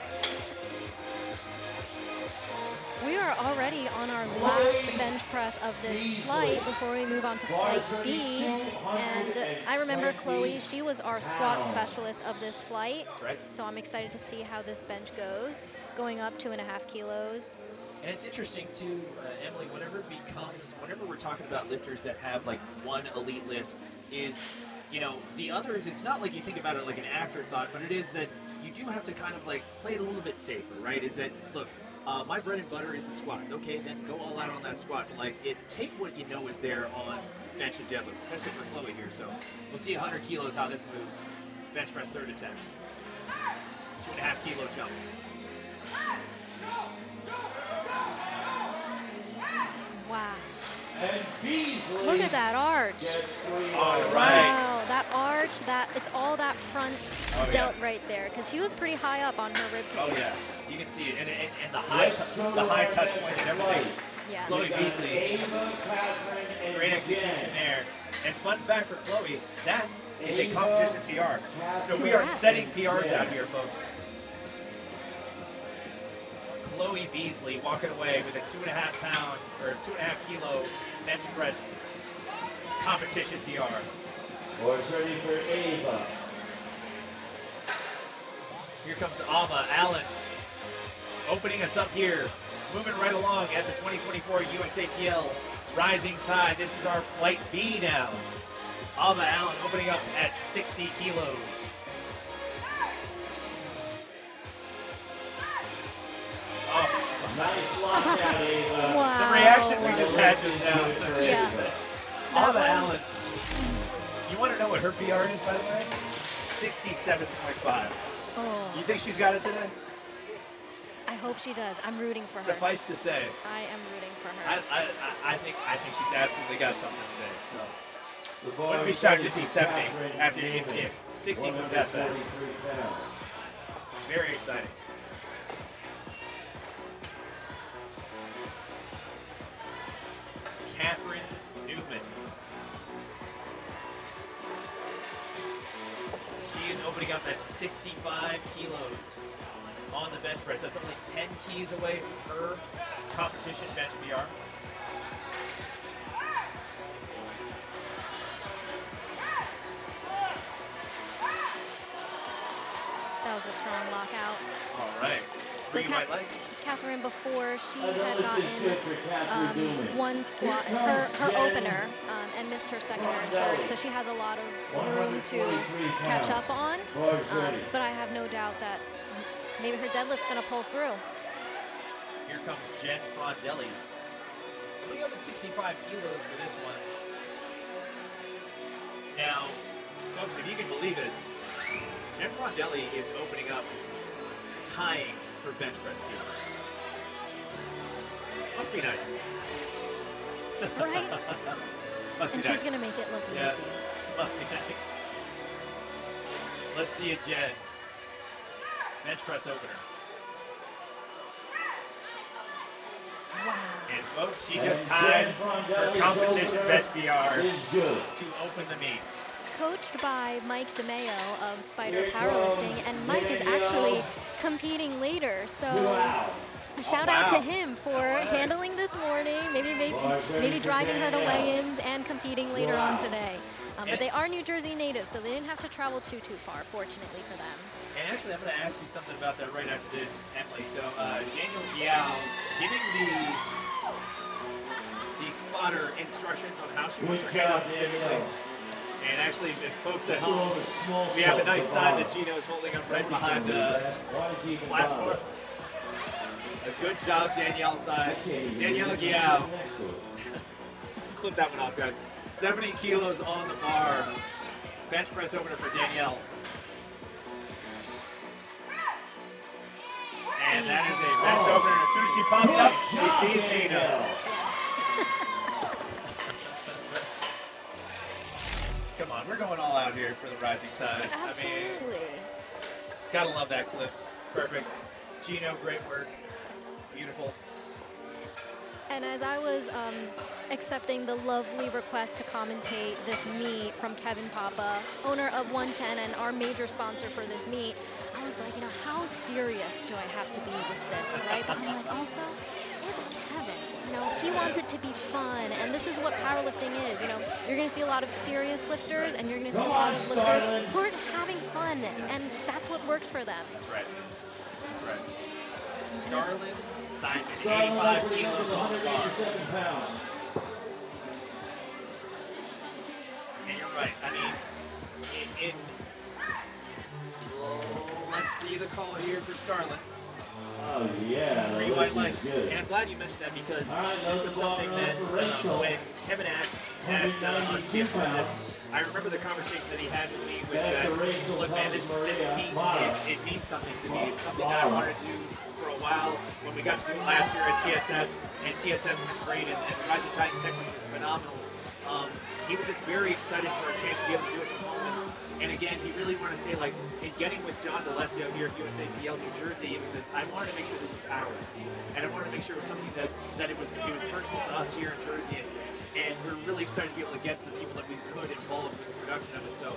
We are already on our last bench press of this flight before we move on to flight B. And I remember Chloe, she was our squat specialist of this flight. That's right. So I'm excited to see how this bench goes, going up 2.5 kilos. And it's interesting too, Emily, whenever we're talking about lifters that have like one elite lift, is, you know, the others, it's not like you think about it like an afterthought, but it is that you do have to kind of like play it a little bit safer, right? Is that, look, my bread and butter is the squat. Okay, then go all out on that squat. But like, take what you know is there on bench and deadlift, especially for Chloe here. So we'll see 100 kilos how this moves. Bench press third attempt. 2.5 kilo jump. Wow. And Beasley. Look at that arch. All right. Wow, that arch, it's all that front delt right there, because she was pretty high up on her rib Oh cage. yeah, you can see it, and the high touch point and everything. Yeah. Chloe Beasley, great execution there. And fun fact for Chloe, that is a competition PR. So we are setting PRs out here, folks. Chloe Beasley walking away with a 2.5 pound or 2.5 kilo bench press competition PR. Boards ready for Ava. Here comes Ava Allen opening us up here. Moving right along at the 2024 USAPL Rising Tide. This is our flight B now. Ava Allen opening up at 60 kilos. Oh, Nice lockdown, Ava. Wow. the reaction we just had just now. Yeah. Ava That Allen. You want to know what her PR is, by the way? 67.5. Oh, You think she's got it today? I hope she does. I'm rooting for her. Suffice to say, I am rooting for her. I think she's absolutely got something today. So The wouldn't be boards shocked to ready see for 70 Catherine after Newman. if 60 moved that fast. 143 pounds. Very exciting. Catherine Newman. She is opening up at 65 kilos on the bench press. That's only 10 keys away from her competition bench PR. That was a strong lockout. All right. So Three white lights. Catherine, before she Another had is good for Catherine gotten Newman. one squat, Here her comes Jen opener, and missed her second or third, so she has a lot of room to 143 catch pounds. up on. Boards ready. But I have no doubt that maybe her deadlift's going to pull through. Here comes Jen Frondelli. Opening up at 65 kilos for this one. Now, folks, if you can believe it, Jen Frondelli is opening up, tying her bench press PR. Must be nice. Right? Must be And nice. she's going to make it look Yeah. easy. Must be nice. Let's see it, Jen. Bench press opener. Wow. And folks, she And just tied Jen her Frondelli's competition opener bench PR is good. to open the meet. Coached by Mike DeMeo of Spider Here Powerlifting, comes and Mike is Danielle. actually competing later. So Wow. shout out to wow. him for No way. handling this morning, Bars ready maybe for driving her to Danielle. weigh-ins and competing later on Wow. today. But And- they are New Jersey natives, so they didn't have to travel too far, fortunately for them. And actually, I'm going to ask you something about that right after this, Emily. So, Daniel Biao giving the spotter instructions on how she wants her Good handle job, specifically. Danielle. And actually, the folks at Throw home, the small we have a stuff nice at the sign bottom. that Gino's holding up right Nobody behind can do the that. Why did you even platform. bother? A good job, Danielle I side. can't even Danielle read it. Guiao. I'm next to it. Clip that one off, guys. 70 kilos on the bar. Bench press opener for Danielle. And that is a bench opener. As soon as she pops up, she sees Gino. Danielle. Come on, we're going all out here for the Rising Tide. I mean, Absolutely. gotta love that clip. Perfect. Gino, great work. Beautiful. And as I was accepting the lovely request to commentate this meet from Kevin Papa, owner of 110 and our major sponsor for this meet, I was like, how serious do I have to be with this, right? But I'm like, also, it's Kevin. He wants it to be fun, and this is what powerlifting is. You're going to see a lot of serious lifters, and you're going to see a lot of lifters who are having fun, and that's what works for them. That's right. That's right. Starlin Simon, Starting 85 opening up kilos with on the bar. 187 pounds. And you're right. I mean, let's see the call here for Starlin. Oh, yeah. Three the white lift lights. is good. And I'm glad you mentioned that because All right, this another was something bar that for Rachel. when Kevin asked us to be a part of this, I remember the conversation that he had with me was Back that, to Rachel, look, man, comes this Maria. meet, Mara. it means something to me. It's something that I wanted to do for a while. When we got to do it last year at TSS, and TSS has been great, and Rising Tide in Texas was phenomenal. He was just very excited for a chance to be able to do it from home. And again, he really wanted to say, like, in getting with John DeLessio here at USAPL New Jersey, I wanted to make sure this was ours. And I wanted to make sure it was something that it was personal to us here in Jersey. and we're really excited to be able to get the people that we could involved with the production of it. So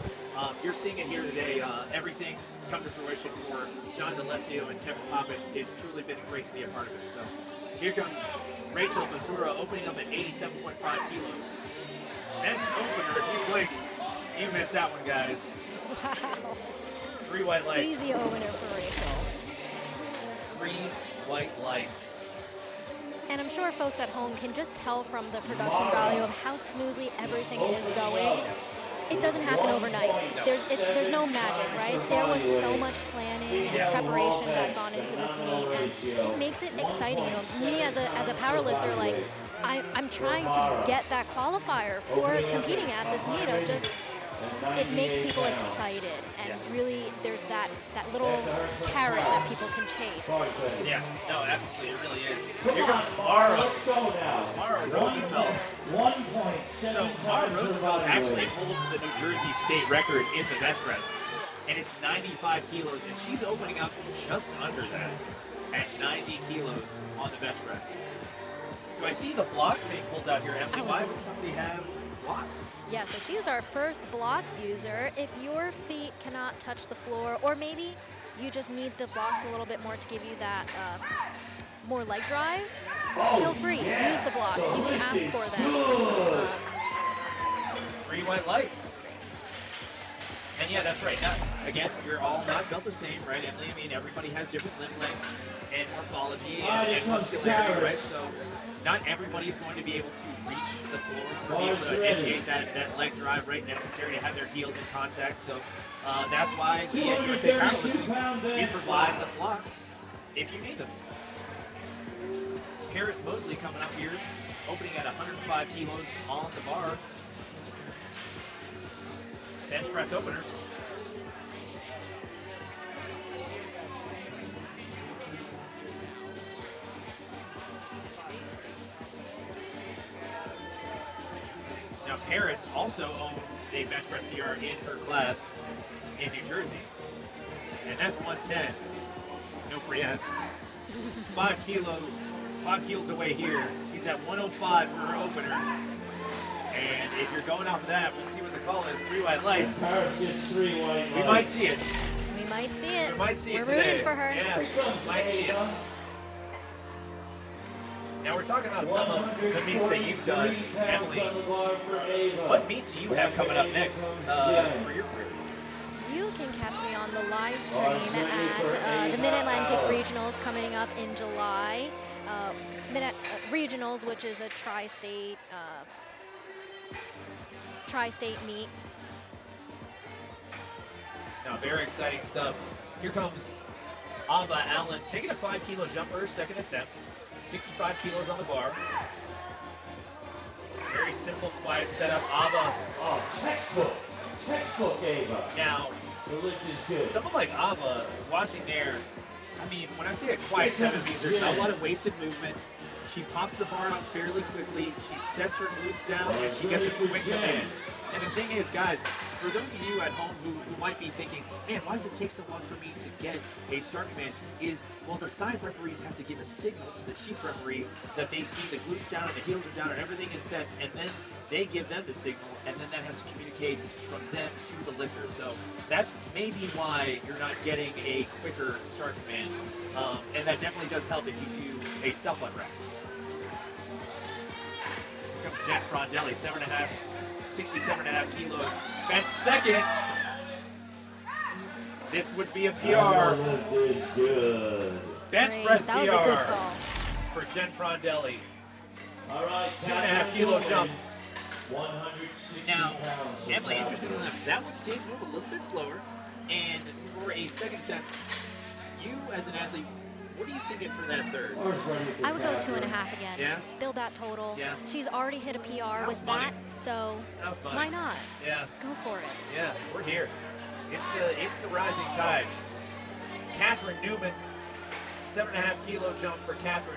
you're seeing it here today. Everything come to fruition for John DeLessio and Kevin Poppins. It's truly been great to be a part of it. So here comes Rachel Mazura opening up at 87.5 kilos. Bench opener, if you blinked, you missed that one, guys. Wow. 3 white lights. Easy opener for Rachel. 3 white lights. And I'm sure folks at home can just tell from the production value of how smoothly everything is going. It doesn't happen overnight. There's no magic, right? There was so much planning and preparation that gone into this meet, and it makes it exciting. You know, me as a powerlifter, like I'm trying to get that qualifier for competing at this meet. Of just it makes people excited, and really there's that little carrot that people can chase. Yeah, no, absolutely, it really is. Here comes Mara. Let's go now. Mara Rosenfeld. 1.7 So Mara Rosenfeld actually holds the New Jersey state record in the bench press, and it's 95 kilos, and she's opening up just under that at 90 kilos on the bench press. So I see the blocks being pulled out here, Emily. Why would somebody have blocks? Yeah, so she's our first blocks user. If your feet cannot touch the floor, or maybe you just need the blocks a little bit more to give you that more leg drive, feel free, use the blocks. You can ask for them. 3 white lights. And yeah, that's right. Now, again, you're all not built the same, right, Emily? I mean, everybody has different limb lengths and morphology and muscularity, right? So not everybody's going to be able to reach the floor or be able to initiate that leg drive, right, necessary to have their heels in contact. So that's why we at USA Powerlifting, we provide the blocks if you need them. Paris Mosley coming up here, opening at 105 kilos on the bar. Bench press openers. Now Paris also owns a bench press PR in her class in New Jersey. And that's 110. No free ads. 5 kilos away here. She's at 105 for her opener. And if you're going off of that, we'll see what the call is. 3 white lights. Paris gets 3 white lights. We might see it. We might see it. We might see it We're today. rooting for her. Yeah, we might see it. Now we're talking about some of the meets that you've done, Emily. What meet do you have coming up next for your career? You can catch me on the live stream at the Mid-Atlantic Regionals coming up in July. Regionals, which is a tri-state meet. Now, very exciting stuff. Here comes Ava Allen taking a 5 kilo jumper, second attempt. 65 kilos on the bar. Very simple, quiet setup. Ava. Oh, textbook Ava. Now, the lift is good. someone like Ava, watching there, I mean, when I say a quiet setup, it means there's not a lot of wasted movement. She pops the bar out fairly quickly. She sets her glutes down, and she gets a quick command. And the thing is, guys, for those of you at home who might be thinking, man, why does it take so long for me to get a start command? Well, the side referees have to give a signal to the chief referee that they see the glutes down and the heels are down and everything is set, and then they give them the signal, and then that has to communicate from them to the lifter. So that's maybe why you're not getting a quicker start command, and that definitely does help if you do a self-unwrap. Here comes Jen Frondelli, 67.5 kilos. Bench second. This would be a PR. Is good. Bench Great. press That was a good PR call. for Jen Frondelli. All right. 2.5 kilo jump. 160 Now, pounds. Emily, interestingly enough, that one did move a little bit slower. And for a second attempt, you as an athlete, what are you thinking for that third? I would go 2.5 again. Yeah? Build that total. Yeah. She's already hit a PR with money. that, so That's money. why not? Yeah. Go for it. Yeah, we're here. It's the rising tide. Catherine Newman, 7.5 kilo jump for Catherine.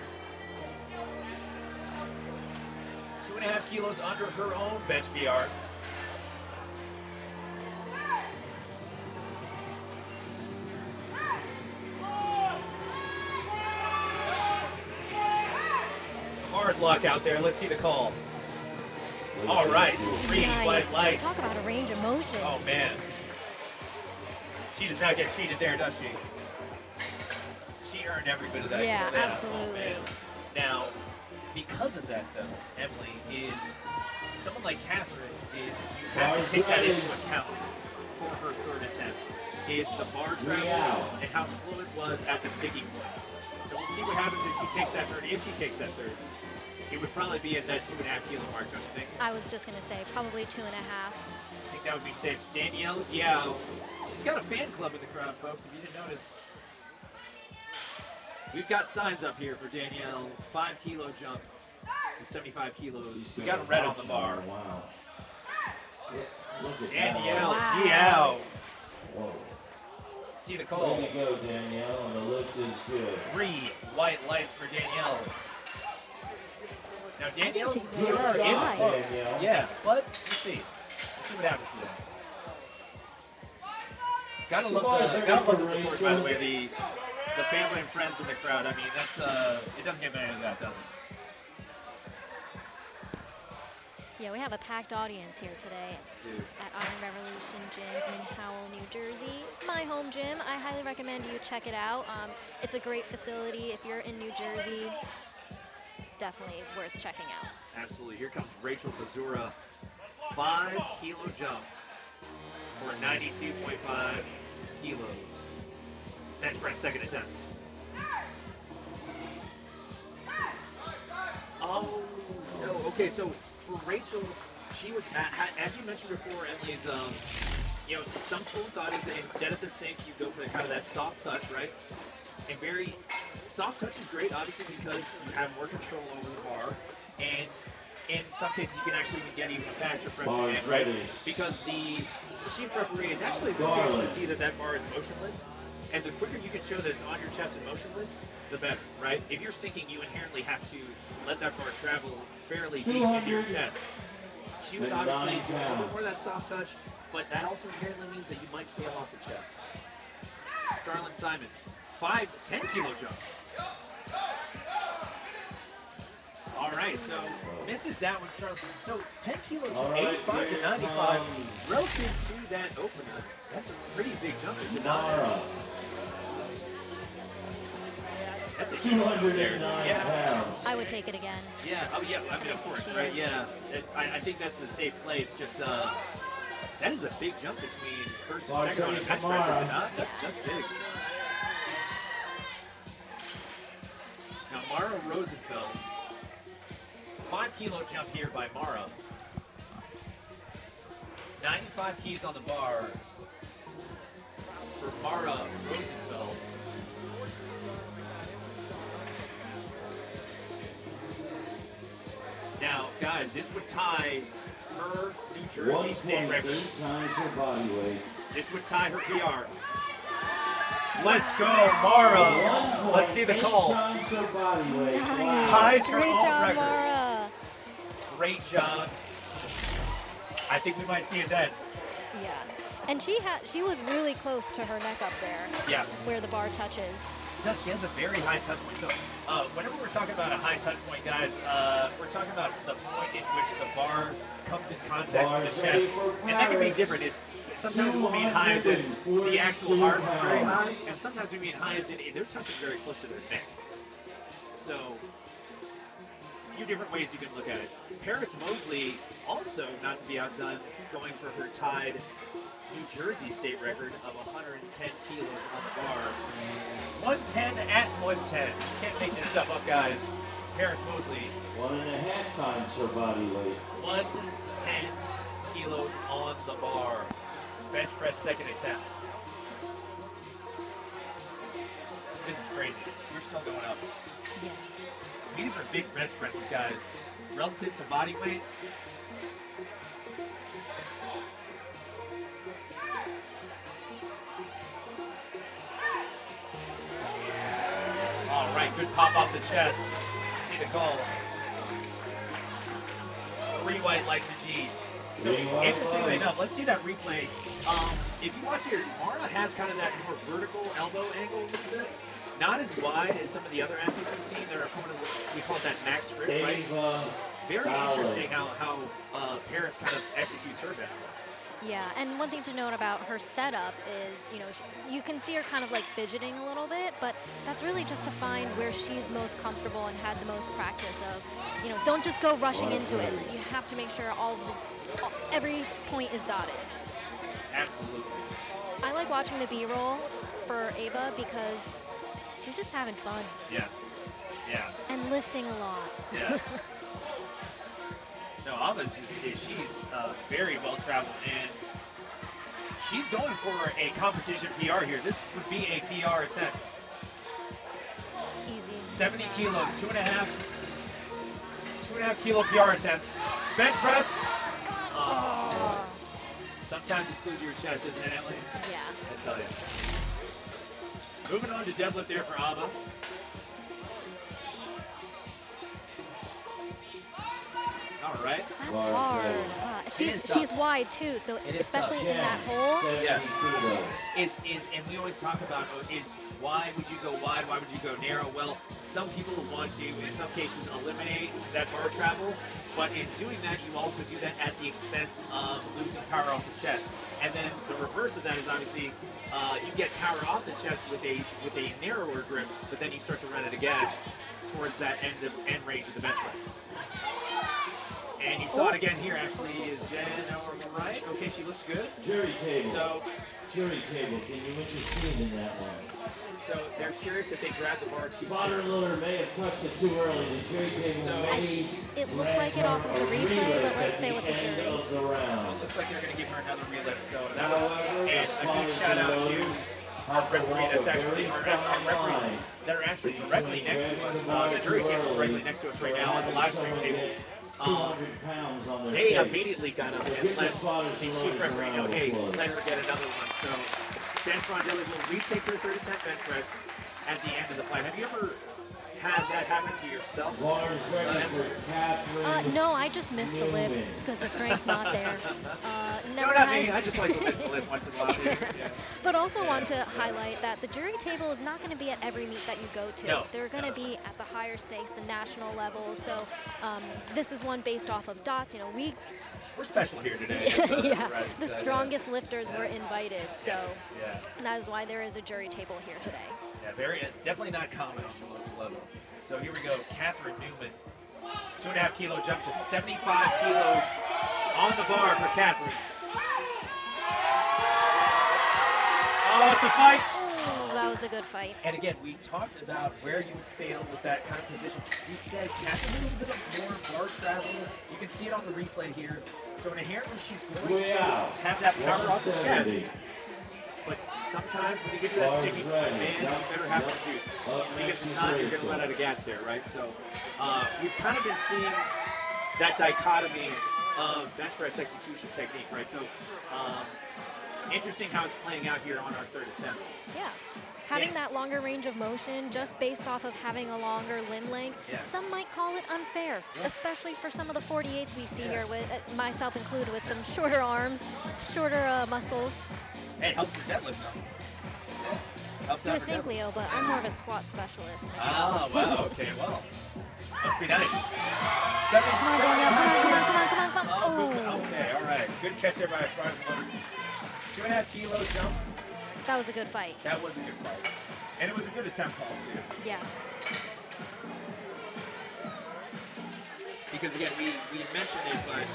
2.5 kilos under her own bench PR. Hard luck out there. Let's see the call. All right, 3 Nice. white lights. Talk about a range of motion. Oh man. She does not get cheated there, does she? She earned every bit of that. Yeah, kill. absolutely. Oh, man. Now, because of that though, Emily, is someone like Catherine is you have to take that into account for her third attempt. Is the bar travel and how slow it was at the sticky point. So we'll see what happens if she takes that third. If she takes that third, it would probably be at that 2.5 kilo mark, don't you think? I was just going to say probably 2.5. I think that would be safe. Danielle Yao. She's got a fan club in the crowd, folks, if you didn't notice. We've got signs up here for Danielle. 5 kilo jump to 75 kilos. We got a red on the bar. Wow. Look at Danielle Wow. Yao. Whoa. See the call. Way to go, Danielle, and the lift is good. 3 white lights for Danielle. Now Danielle's she's motor good. is Nice. close. Danielle. Yeah, but we'll see. We'll see what happens here. Gotta love the support, by the way. The family and friends in the crowd. I mean, that's it doesn't get better than that, does it? Yeah, we have a packed audience here today Dude. at Iron Revolution Gym in Howell, New Jersey. My home gym. I highly recommend you check it out. It's a great facility. If you're in New Jersey, definitely worth checking out. Absolutely. Here comes Rachel Bazura. 5 kilo jump for 92.5 kilos. Bench press second attempt. Oh, no. Okay, so for Rachel, she was, as you mentioned before, Emily's, you know, some school of thought is that instead of the sink, you go for the, kind of that soft touch, right? And soft touch is great, obviously, because you have more control over the bar, and in some cases, you can actually get even a faster press command, right? Because the chief referee is actually looking to see that that bar is motionless, and the quicker you can show that it's on your chest and motionless, the better, right? If you're sinking, you inherently have to let that bar travel fairly deep into your chest. She was obviously doing a little bit more of that soft touch, but that also inherently means that you might fail off the chest. Starlin Simon, 10 kilo jump. All right, so misses that one. So 10 kilos, from 85 to 95, relative to that opener. That's a pretty big jump, is it not? That's a huge jump there. Yeah. I would take it again. Yeah. Oh, yeah. I mean, of course, right? Yeah. I think that's a safe play. It's just that is a big jump between first and second on a bench press, is it not? That's big. Now Mara Rosenfeld. 5 kilo jump here by Mara. 95 keys on the bar for Mara Rosenfeld. Now, guys, this would tie her New Jersey state record. 1.8 times her body weight. This would tie her PR. Let's go, Mara. Let's see the call. Times her body weight. Nice. Ties her Great own job, record. Mara. Great job. I think we might see it then. Yeah. And she was really close to her neck up there. Yeah. Where the bar touches. She has a very high touch point. So whenever we're talking about a high touch point, guys, we're talking about the point in which the bar comes in contact with the chest. And that can be different. Sometimes we'll mean high as in the actual arch is very high, and sometimes we mean high as in they're touching very close to their neck. So a few different ways you can look at it. Paris Mosley, also not to be outdone, going for her tied New Jersey state record of 110 kilos on the bar. 110 at 110. Can't make this stuff up, guys. Paris Mosley. 1.5 times her body weight. 110 kilos on the bar. Bench press second attempt. This is crazy. We're still going up. Yeah. These are big bench presses, guys. Relative to body weight. All right, good pop off the chest. See the call. 3 white lights indeed. So interestingly enough, let's see that replay. If you watch here, Mara has kind of that more vertical elbow angle a little bit. Not as wide as some of the other athletes we've seen. Their opponent, we call that max grip, right? Very interesting how Paris kind of executes her bench press. Yeah, and one thing to note about her setup is, you can see her kind of like fidgeting a little bit, but that's really just to find where she's most comfortable and had the most practice of, don't just go rushing into it. You have to make sure every point is dotted. Absolutely. I like watching the B-roll for Ava because she's just having fun. Yeah. Yeah. And lifting a lot. Yeah. No, Ava's she's very well traveled, and she's going for a competition PR here. This would be a PR attempt. Easy. 70 kilos, 2.5 kilo PR attempt. Bench press. Oh. Sometimes it screws your chest, isn't it, Emily? Yeah. I tell you. Moving on to deadlift there for Ava. All right. That's hard. She's wide too, so especially in that hole. Yeah. And we always talk about why would you go wide? Why would you go narrow? Well, some people want to, in some cases, eliminate that bar travel, but in doing that, you also do that at the expense of losing power off the chest. And then the reverse of that is obviously you get power off the chest with a narrower grip, but then you start to run out of gas towards that end range of the bench press. And you saw it again here, actually, is Jen over right. Okay, she looks good. Jury table. So, jury table, can you intercede in that one? So they're curious if they grab the bar too Spotter soon. loader may have touched it too early. The jury table may it looks like it off of the replay, but let's say with the jury. So it looks like they're going to give her another relift. So that was a good shout out to our referee that's actually our referees that are actually directly next to us. The jury table is directly next to us right now on the live stream table. 200 pounds on their They face. immediately got up and let the chief referee know, hey, let her get another one. So Jen Frondelli will retake her third attempt bench press at the end of the fight. Have you ever had that happen to yourself? No, I just missed the lift because the strength's not there. No, not me. I just like to miss the lift once in a while. Yeah. But also want to highlight that the jury table is not going to be at every meet that you go to. No, They're going to be at the higher stakes, the national level. So this is one based off of dots. We're special here today. Yeah, the strongest lifters were invited. So yeah. that is why there is a jury table here today. Yeah, definitely not common on the local level. So here we go, Catherine Newman. 2.5 kilo jump to 75 kilos on the bar for Catherine. Oh, it's a fight. Ooh, that was a good fight. And again, we talked about where you would fail with that kind of position. We said Catherine a little bit of more bar travel. You can see it on the replay here. So inherently, she's going to have that power off the chest. But sometimes when you get to that sticky man, you better have some juice. Because if not, you're going to run out of gas there, right? So we've kind of been seeing that dichotomy of bench press execution technique, right? So interesting how it's playing out here on our third attempt. Yeah. Having that longer range of motion just based off of having a longer limb length, some might call it unfair, especially for some of the 48s we see here, with myself included, with some shorter arms, shorter muscles. It helps for deadlift, though. Helps You out would for think, deadlift. Leo, but I'm more of a squat specialist myself. Oh, wow, okay, well. Must be nice. Come on, Danielle, come on. Oh, okay, all right. Good catch there by our Spartans and Lotus. 2.5 kilo jump. That was a good fight. That was a good fight. And it was a good attempt call, too. Yeah. Because, again, we mentioned it, but,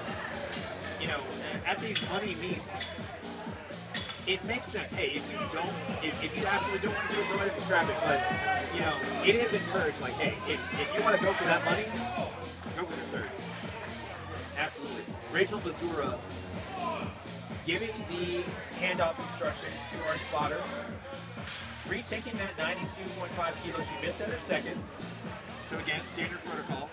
at these money meets, it makes sense. Hey, if you absolutely don't want to do it, go ahead and scrap it. But, it is encouraged. Like, hey, if you want to go for that money, go for the third. Absolutely. Rachel Mazura giving the handoff instructions to our spotter. Retaking that 92.5 kilos. She missed at her second. So, again, standard protocol.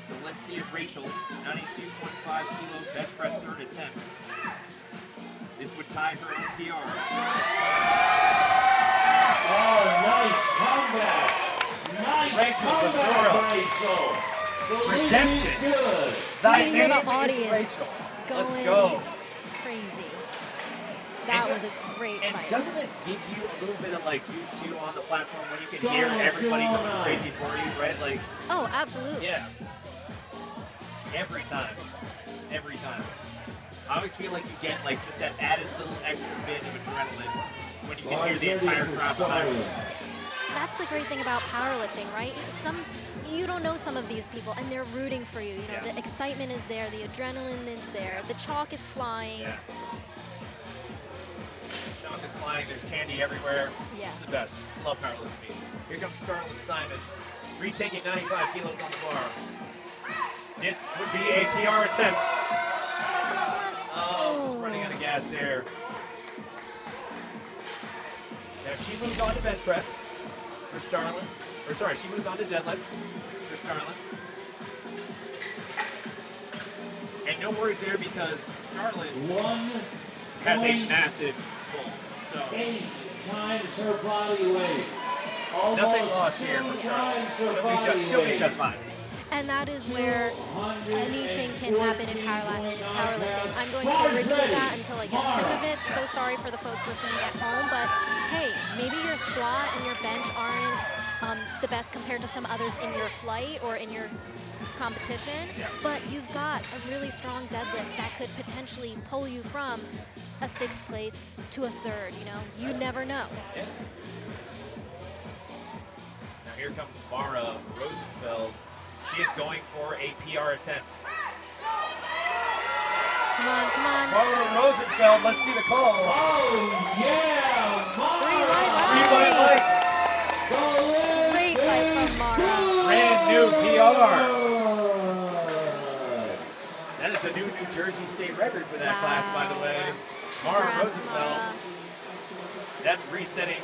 So let's see if Rachel, 92.5 kilo bench press third attempt. This would tie her own PR. Oh, nice comeback. Nice Rachel comeback, Mazura. Rachel. The Redemption. lead is good. Thy You can hear name the is audience Rachel. Let's going go. crazy. That was a great And fight. doesn't it give you a little bit of like juice too on the platform when you can hear everybody going crazy for you, right? Like, Oh, absolutely. yeah. Every time. Every time. I always feel like you get like just that added little extra bit of adrenaline when you can hear the entire crowd behind you. That's the great thing about powerlifting, right? You don't know some of these people, and they're rooting for you. You know, the excitement is there, the adrenaline is there, the chalk is flying. Yeah. Chalk is flying. There's candy everywhere. Yeah. It's the best. Love powerlifting meets. Here comes Starlin Simon, retaking 95 kilos on the bar. This would be a PR attempt. Oh, just running out of gas there. Now she moves on to bench press for Starlin. Or sorry, she moves on to deadlift for Starlin. And no worries there because Starlin has a massive pull. So 8 times her body weight. nothing lost here for Starlin. She'll be just fine. And that is where anything can happen in powerlifting. I'm going to repeat that until I get sick of it. So sorry for the folks listening at home, but hey, maybe your squat and your bench aren't the best compared to some others in your flight or in your competition, but you've got a really strong deadlift that could potentially pull you from a 6th place to a 3rd, you know? You never know. Yeah. Now here comes Mara Rosenfeld. She is going for a PR attempt. Come on, come on. Mara Rosenfeld, let's see the call. Oh, yeah! Three white lights. Great fight from Mara. Brand new PR. That is a new New Jersey state record for that class, by the way. Mara Rosenfeld. That's resetting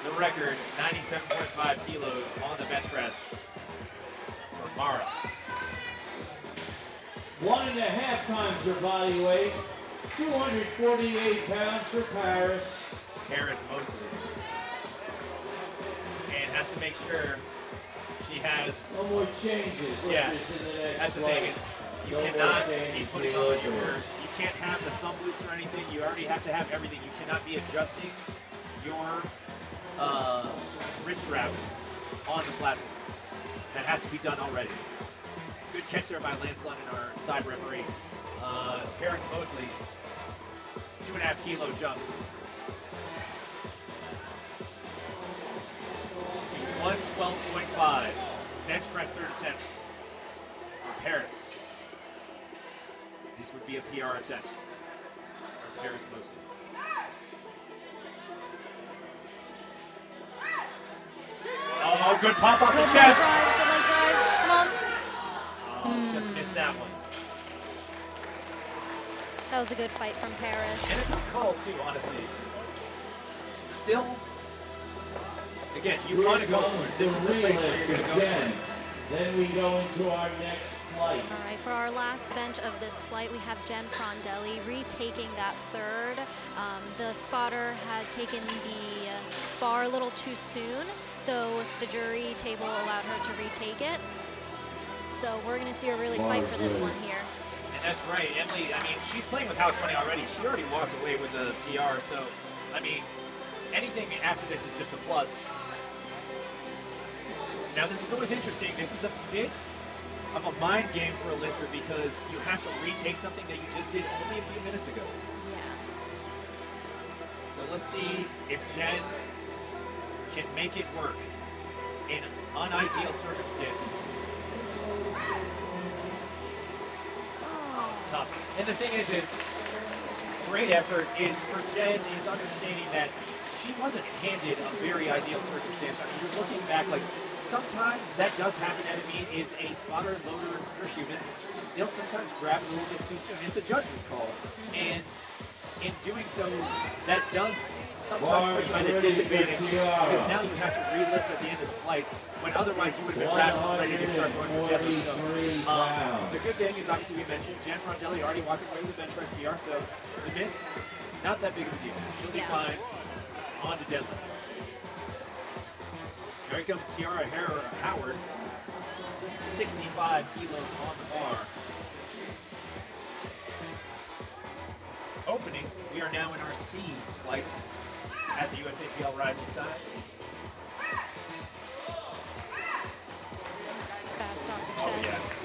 the record, 97.5 kilos on the bench press for Mara. 1.5 times her body weight. 248 pounds for Paris. Paris Mosley. And has to make sure she has. No more changes. Yeah, In the next that's the thing is you cannot be putting on you can't have the thumb loops or anything. You already have to have everything. You cannot be adjusting your wrist wraps on the platform. That has to be done already. Good catch there by Lance London, our side referee. Paris Mosley, 2.5 kilo jump. To 112.5. Bench press 3rd attempt for Paris. This would be a PR attempt for Paris Mosley. Oh, good pop off the chest. Good leg drive. Come on. Oh, just missed that one. That was a good fight from Paris. And a tough call too, honestly. Still, again, you want to go. This is the place where you're going to go. Then we go into our next flight. All right, for our last bench of this flight, we have Jen Frondelli retaking that 3rd. The spotter had taken the bar a little too soon, so the jury table allowed her to retake it. So we're going to see her really fight for this one here. And that's right, Emily. I mean, she's playing with house money already. She already walked away with the PR. So, I mean, anything after this is just a plus. Now, this is always interesting. This is a bit of a mind game for a lifter because you have to retake something that you just did only a few minutes ago. Yeah. So let's see if Jen can make it work in unideal circumstances. Tough. And the thing is great effort is for Jen is understanding that she wasn't handed a very ideal circumstance. I mean, you're looking back, like, sometimes that does happen at a meet is a spotter and loader are human. They'll sometimes grab it a little bit too soon. It's a judgment call. And in doing so, that does sometimes put you at a disadvantage because now you have to relift at the end of the flight when otherwise you would have been wrapped and ready to start going for deadlift. So, the good thing is obviously we mentioned Jen Frondelli already walking away with the bench press PR, so the miss, not that big of a deal. She'll be fine on to deadlift. Here comes Tiara Howard, 65 kilos on the bar. Opening, we are now in our C flight at the USAPL Rising Tide. Fast off the Oh, chest. yes.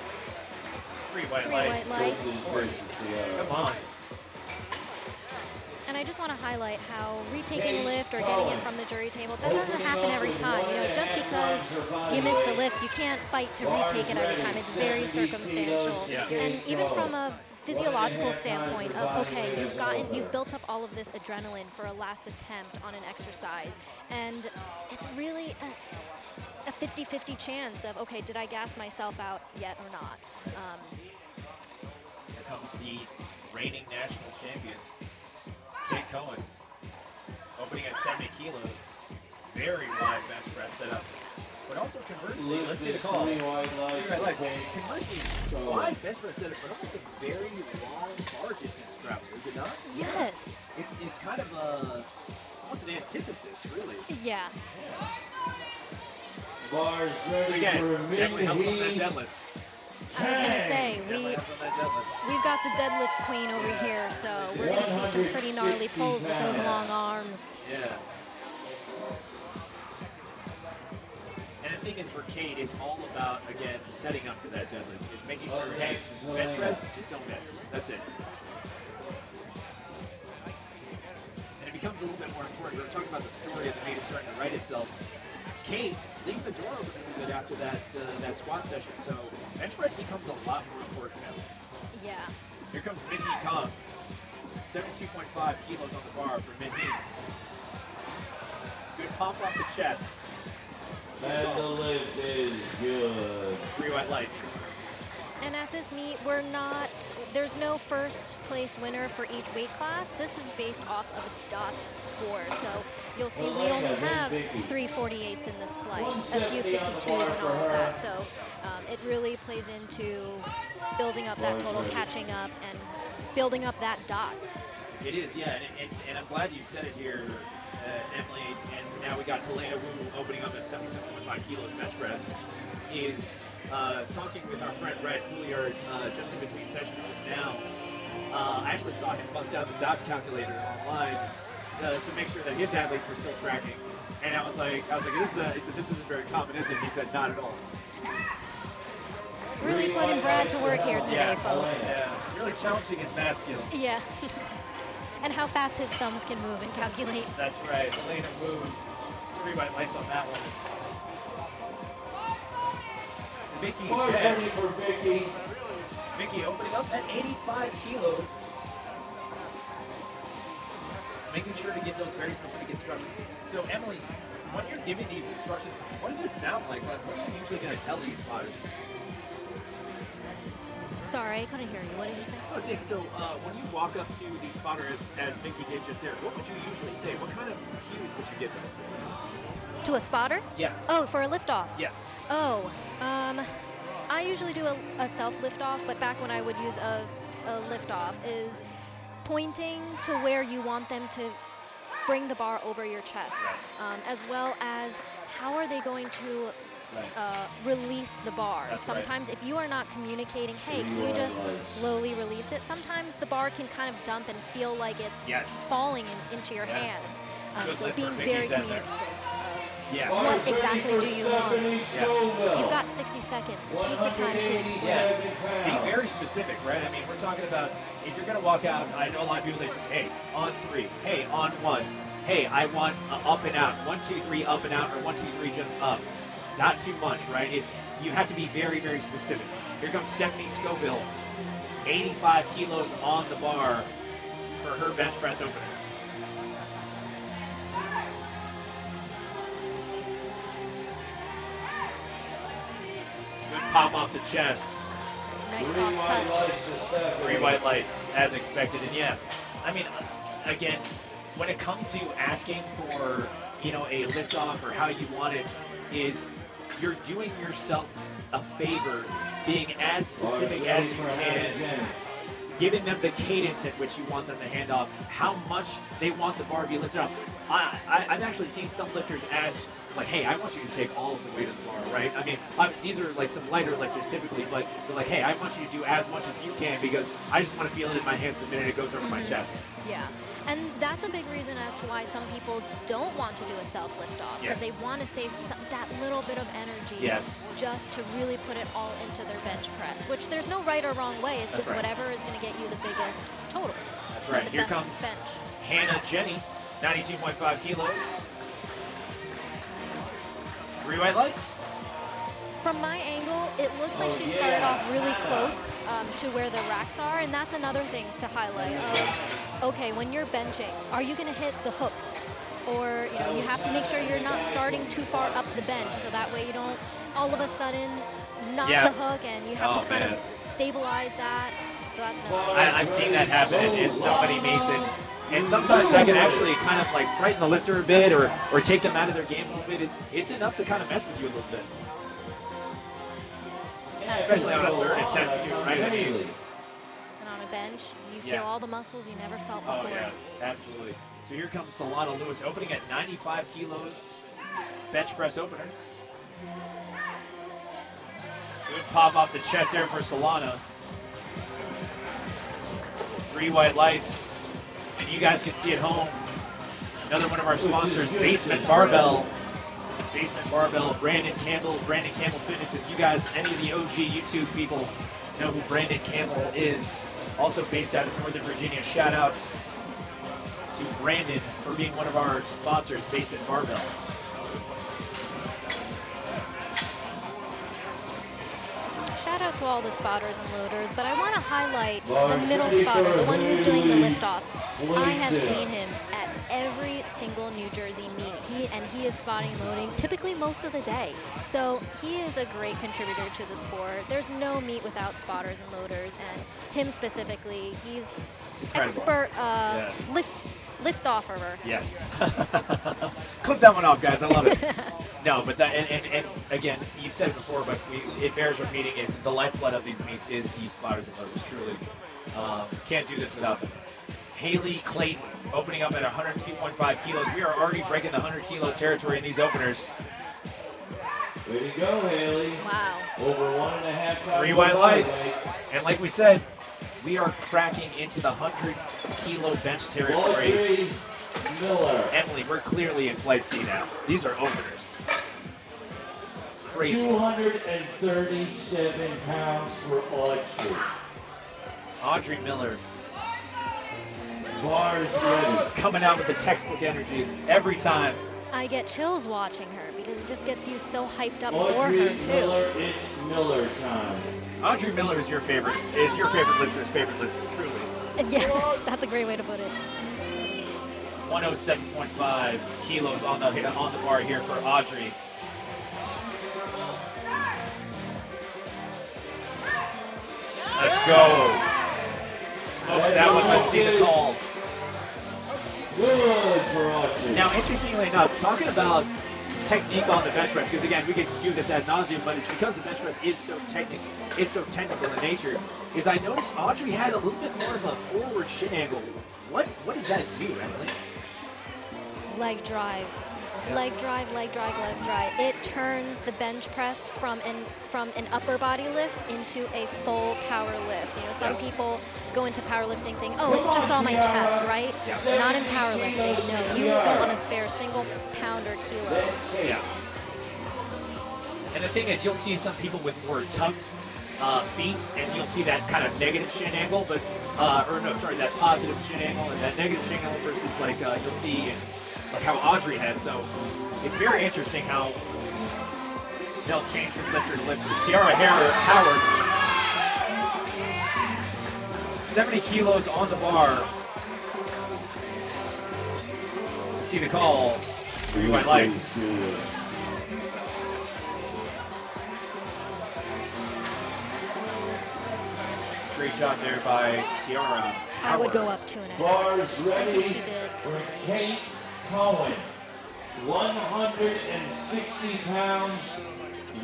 Three white Three lights. white lights. Of course. Come on. And I just want to highlight how retaking a lift or getting it from the jury table, that doesn't happen every time. You know, just because you missed a lift, you can't fight to retake it every time. It's very circumstantial. Yeah. And even from a physiological standpoint of, okay, you've built up all of this adrenaline for a last attempt on an exercise. And it's really a 50-50 chance of, okay, did I gas myself out yet or not? Here comes the reigning national champion, Kate Cohen, opening at 70 kilos. Very wide bench press setup. But also conversely, let's see the call. Three white lights. Conversely, wide bench press setup, but also a very long bar distance travel, is it not? Yes. It's kind of almost an antithesis, really. Yeah. Bars ready Again, for definitely helps on that mid-heat. deadlift. I was going to say, Definitely helps on that deadlift. we've got the deadlift queen over here, so we're going to see some pretty gnarly pulls with those 160 long arms. Yeah. And the thing is, for Kate, it's all about, again, setting up for that deadlift. Is making sure, hey, bench press, just don't miss. That's it. And it becomes a little bit more important. We were talking about the story of the meet is starting to write itself. Kate, leave the door open a little bit after that squat session, so bench press becomes a lot more important now. Yeah. Here comes mid-heat Kong. 72.5 kilos on the bar for mid-heat. Good pop off the chest. And the lift is good. Three white lights. And at this meet, there's no first place winner for each weight class. This is based off of a dots score. So you'll see we only have 348s in this flight, a few 52s and all of that. So it really plays into building up that total, catching up, and building up that dots. It is, yeah, and I'm glad you said it here, Emily, and now we got Helena Wu opening up at 77.5 kilos bench press, is talking with our friend Red Couliard just in between sessions just now. I actually saw him bust out the dots calculator online to make sure that his athletes were still tracking, and I was like, this isn't very common, is it? He said, not at all. Really putting Brad to work here today, folks. Yeah, really challenging his math skills. Yeah. And how fast his thumbs can move and calculate. That's right. Helena Wu, three white lights on that one. Vicky Jen. For Vicky. Vicky opening up at 85 kilos. Making sure to give those very specific instructions. So Emily, when you're giving these instructions, what does it sound like? Like, what are you usually going to tell these spotters? Sorry, I couldn't hear you. What did you say? I was saying, so when you walk up to these spotters, as Vicky did just there, what would you usually say? What kind of cues would you give them? To a spotter? Yeah. Oh, for a liftoff? Yes. Oh, I usually do a self liftoff, but back when I would use a liftoff is pointing to where you want them to bring the bar over your chest, as well as how are they going to release the bar. Sometimes if you are not communicating, hey, can you just slowly release it? Sometimes the bar can kind of dump and feel like it's falling into your hands. So being very communicative. What exactly do you want? You've got 60 seconds. Take the time to explain. Be very specific, right? I mean, we're talking about if you're going to walk out, I know a lot of people, they say, hey, on three, hey, on one, hey, I want up and out, 1, 2, 3, up and out, or 1, 2, 3, just up. Not too much, right? You have to be very, very specific. Here comes Stephanie Scoville, 85 kilos on the bar for her bench press opener. Good pop off the chest. Nice soft touch. 3 white lights, as expected. And yeah, I mean, again, when it comes to asking for, a liftoff or how you want it, is you're doing yourself a favor being as specific as you can, giving them the cadence at which you want them to hand off, how much they want the bar to be lifted up. I've actually seen some lifters ask like, hey, I want you to take all of the weight of the bar, right? I mean, these are like some lighter lifters typically, but they're like, hey, I want you to do as much as you can because I just want to feel it in my hands the minute it goes over my chest. Yeah, and that's a big reason as to why some people don't want to do a self lift off, because they want to save that little bit of energy just to really put it all into their bench press, which there's no right or wrong way. It's just whatever is going to get you the biggest total. That's right. Here comes bench. Hannah Jenny, 92.5 kilos. Nice. 3 white lights. From my angle, it looks like she started off really close to where the racks are, and that's another thing to highlight. Okay, when you're benching, are you going to hit the hooks? Or, you know, you have to make sure you're not starting too far up the bench, so that way you don't all of a sudden knock the hook, and you have to kind of stabilize that. So that's another. I've seen that happen in so many meets, and sometimes that can actually kind of like frighten the lifter a bit, or take them out of their game a little bit. It's enough to kind of mess with you a little bit. Especially on a third attempt too, right? I mean, and on a bench, you feel all the muscles you never felt before. Oh yeah, absolutely. So here comes Solana Lewis, opening at 95 kilos, bench press opener. Good pop off the chest there for Solana. 3 white lights, and you guys can see at home, another one of our sponsors, Basement Barbell. Basement Barbell, Brandon Campbell Fitness. If you guys, any of the OG YouTube people know who Brandon Campbell is, also based out of Northern Virginia, shout out to Brandon for being one of our sponsors, Basement Barbell. Shout out to all the spotters and loaders, but I want to highlight the middle spotter, the one who's doing the lift-offs. I have seen him at every single New Jersey meet. He is spotting and loading typically most of the day. So he is a great contributor to the sport. There's no meet without spotters and loaders, and him specifically, he's expert lift offerer. Yes. Clip that one off, guys. I love it. No, but that, and again, you've said it before, but it bears repeating, is the lifeblood of these meets is these spotters and loaders, truly. Can't do this without them. Haley Clayton, opening up at 102.5 kilos. We are already breaking the 100-kilo territory in these openers. Way to go, Haley. Wow. Over 1.5 times. 3 white lights. And like we said, we are cracking into the 100-kilo bench territory. Audrey Miller. Emily, we're clearly in flight C now. These are openers. Crazy. 237 pounds for Audrey. Audrey Miller. Bars ready. Coming out with the textbook energy every time. I get chills watching her because it just gets you so hyped up for Audrey her too. Miller, it's Miller time. Audrey Miller is your favorite lifter's favorite lifter, truly. Yeah, that's a great way to put it. 107.5 kilos on the bar here for Audrey. Let's go. Smokes that one. Let's see the call. Good for Audrey. Now, interestingly enough, talking about technique on the bench press, because again, we could do this ad nauseum, but it's because the bench press is so technical in nature, is I noticed Audrey had a little bit more of a forward shin angle. What does that do, Emily? Leg drive. Leg drive, leg drive, leg drive. It turns the bench press from an upper body lift into a full power lift. You know, some people go into powerlifting thinking, oh, it's just on my chest, right? Not in powerlifting. No, you don't want to spare a single pound or kilo. Yeah. And the thing is, you'll see some people with more tucked feet, and you'll see that kind of negative shin angle, but that positive shin angle and that negative shin angle versus like you'll see like how Audrey had. So it's very interesting how they'll change from lifter to lifter. Tiara Howard, 70 kilos on the bar. Let's see the call. 3 white lights. Great job there by Tiara Howard. I would go up 2.5. Bars ready. I think she did. For Kate Cohen. 160 pounds,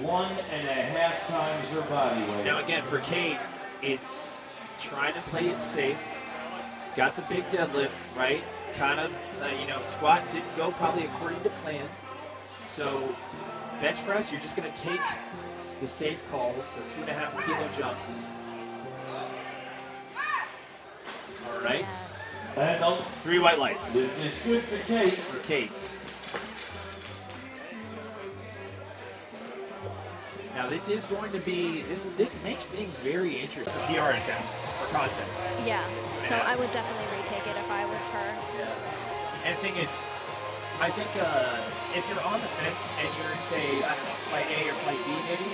1.5 times her body weight. Now again, for Kate, it's trying to play it safe. Got the big deadlift, right? Kind of, squat didn't go probably according to plan. So bench press, you're just going to take the safe calls, so 2.5 kilo jump. All right. Yes. And 3 white lights this is good for Kate. for Kate. Now this is going to be, this makes things very interesting. It's a PR attempt for context. Yeah. So I would definitely retake it if I was her. Yeah. And the thing is, I think if you're on the fence and you're in, say, I don't know, flight A or flight B maybe,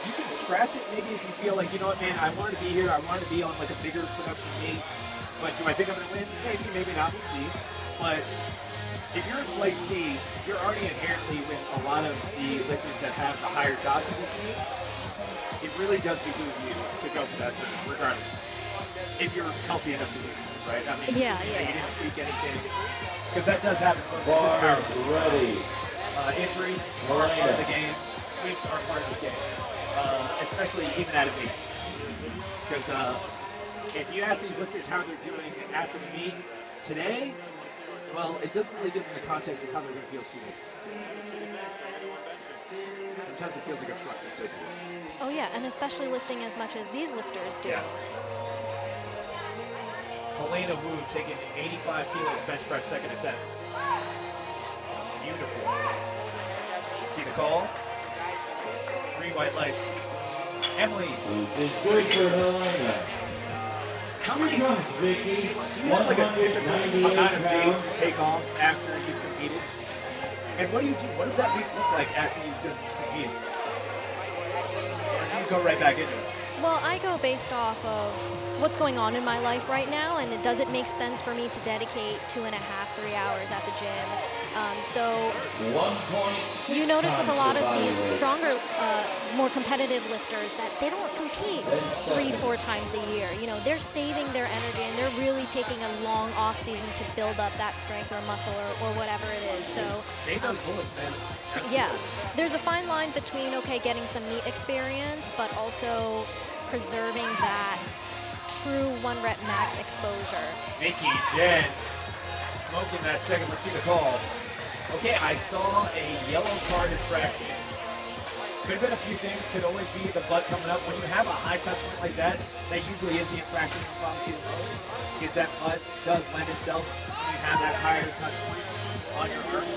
you can scratch it maybe if you feel like, you know what, man, I wanted to be here, I wanted to be on like a bigger production meet, but do I think I'm going to win? Maybe, maybe not, we'll see. But if you're in flight C, you're already inherently with a lot of the lifters that have the higher dots in this meet. It really does behoove you to go to that tournament, regardless. If you're healthy enough to do so, right? I mean, Yeah, assuming that yeah. you didn't tweak anything, because that does happen. This is Bars marathon. ready. Injuries are part of the game. Tweaks are part of this game, especially even at a meet. Because if you ask these lifters how they're doing after the meet today, well, it doesn't really give them the context of how they're going to feel 2 weeks. Sometimes it feels like a truck just taking it. Oh yeah, and especially lifting as much as these lifters do. Yeah. Helena Wu taking 85 kilos bench press second attempt. Beautiful. See the call? 3 white lights. Emily. This is good for Helena. How Here many comes Vicky. do you have like a typical 198 amount of days pounds. you take off after you've competed? And what do you do? What does that week look like after you've just competed? Or do you go right back into it? Well, I go based off of what's going on in my life right now, and does it make sense for me to dedicate 2.5, 3 hours at the gym? So 1.6 you notice with a lot of times the these body weight. stronger, more competitive lifters that they don't compete 3, 4 times a year. You know, they're saving their energy and they're really taking a long off season to build up that strength or muscle or whatever it is. So Save those bullets, man. yeah, there's a fine line between, okay, getting some meet experience, but also preserving that true 1 rep max exposure. Vicky Jen smoking that second. Let's see the call. Okay, I saw a yellow card infraction. Could have been a few things. Could always be the butt coming up. When you have a high touch point like that, that usually is the infraction you probably see the most, is that butt does lend itself when you have that higher touch point on your arms.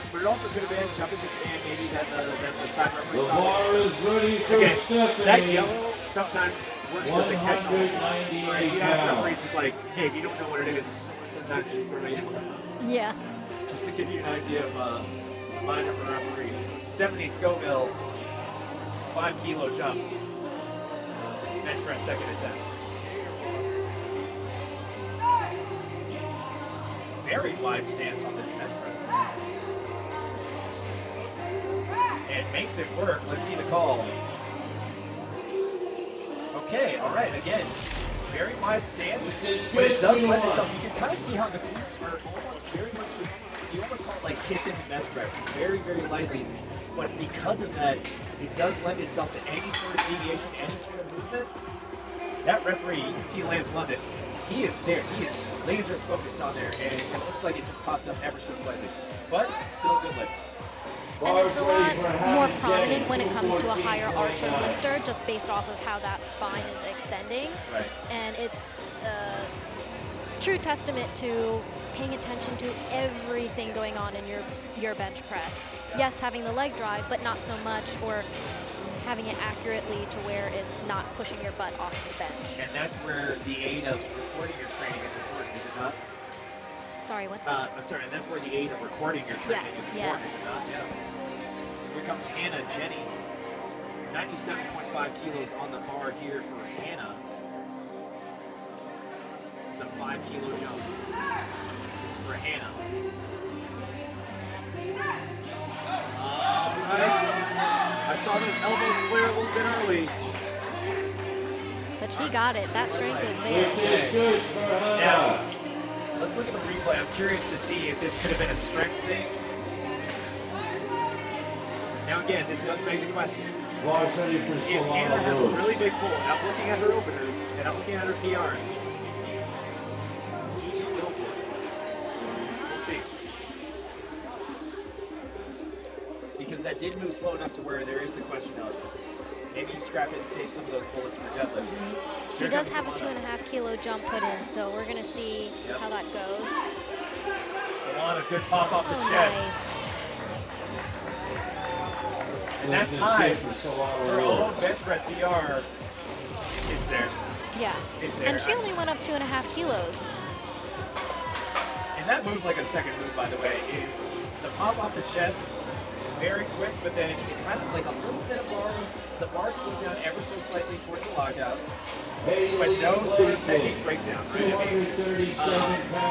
But it also could have been jumping the command, maybe that the side referee The saw. bar is ready for Again, Stephanie. that yellow sometimes works as the catch-all. 198 Right? You ask pounds. referees, it's like, hey, if you don't know what it is, sometimes just throw the yellow. Yeah. Just to give you an idea of mind of a referee. Stephanie Scoville, 5 kilo jump. Bench press second attempt. Very wide stance on this bench press. And makes it work. Let's see the call. Okay, all right, again, very wide stance, but it does lend itself. You can kind of see how the glutes are almost very much just, you almost call it like kissing the bench press. It's very, very lightly, but because of that, it does lend itself to any sort of deviation, any sort of movement. That referee, you can see Lance London, he is there. He is laser focused on there, and it looks like it just popped up ever so slightly, but still a good lift. And it's a lot more prominent when it comes to a 214.9. higher archer lifter, just based off of how that spine is extending. Right. And it's a true testament to paying attention to everything going on in your bench press. Yes, having the leg drive, but not so much, or having it accurately to where it's not pushing your butt off the bench. And that's where the aid of recording your training is important, is it not? Sorry, what? I'm sorry, and that's where the aid of recording your training Yes, is important, yes. is it not? Yeah. Here comes Hannah Jenny. 97.5 kilos on the bar here for Hannah. It's a 5 kilo jump for Hannah. All right. I saw those elbows flare a little bit early. But she got it. That strength is Which there. is good for her. Now, let's look at the replay. I'm curious to see if this could have been a strength thing. Now again, this does beg the question. Bar's ready for If Hannah has a Solana. really big pull, and I'm looking at her openers, and I'm looking at her PRs, do you go for it? We'll see. did move slow enough to where there is the question of maybe you scrap it and save some of those bullets for deadlift. She Here does comes have a Solana. 2.5 kilo jump put in, so we're gonna see Yep. how that goes. Solana, good pop off the Oh, chest. nice. And that ties her own bench press PR. It's there. Yeah. It's there. And she only went up 2.5 kilos. And that move, like a second move, by the way, is the pop off the chest, very quick, but then it kind of like a little bit of bar. The bar slowed down ever so slightly towards the lockout, but no sort of technique breakdown. Right? I mean,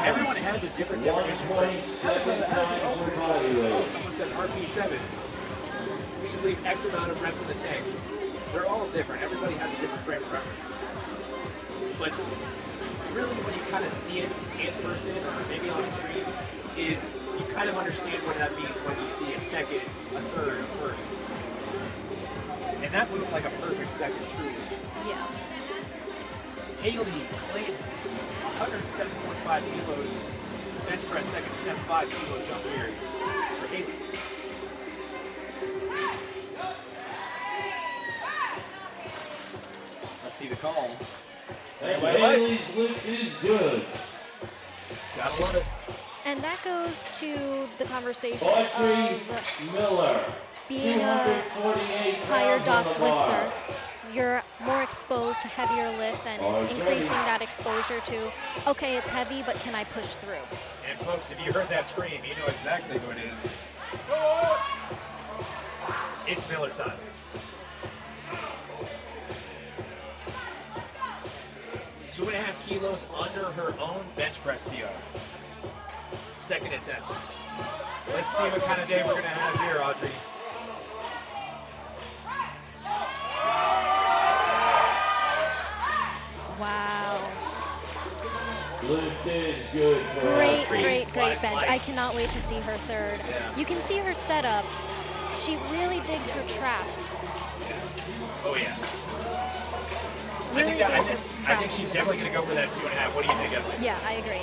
everyone has a different definition. How does it always oh, someone said RP7. You should leave X amount of reps in the tank. They're all different. Everybody has a different frame of reference. But really, when you kind of see it in person or maybe on a stream, is you kind of understand what that means when you see a second, a third, a first. And that moved like a perfect second, truly. Yeah. Haley Clayton, 107.5 kilos, bench press second attempt, 5 kilo jump here for Haley. Let's see the call. Haley's lift is good. Gotta love it. And that goes to the conversation Audrey of Miller, being a 248 higher pounds on dots the bar. lifter. You're more exposed to heavier lifts, and it's increasing that exposure to, okay, it's heavy, but can I push through? And folks, if you heard that scream, you know exactly who it is. It's Miller time. Two and a half kilos under her own bench press PR. Second attempt. Let's see what kind of day we're gonna have here, Audrey. Wow. Lift is good for Great, Audrey. great, great Black bench. I lights. cannot wait to see her third. Yeah. You can see her setup. She really digs her traps. Oh yeah. Really I digs think, her I think traps. she's definitely gonna go for that 2.5. What do you think, Emily? Yeah, I agree.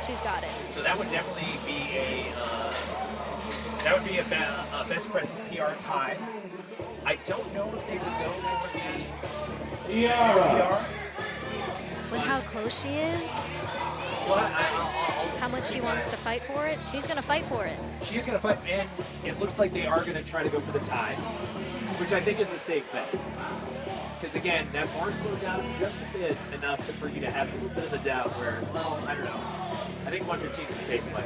She's got it. So that would definitely be a bench press PR tie. I don't know if they would go for the Tiara. PR. With how close she is, Well, how much she wants to fight for it, she's gonna fight for it. she's going to fight, and it looks like they are going to try to go for the tie, which I think is a safe bet. Because again, that bar slowed down just a bit enough for you to have a little bit of the doubt where, well, I don't know. I think 115 is a safe play.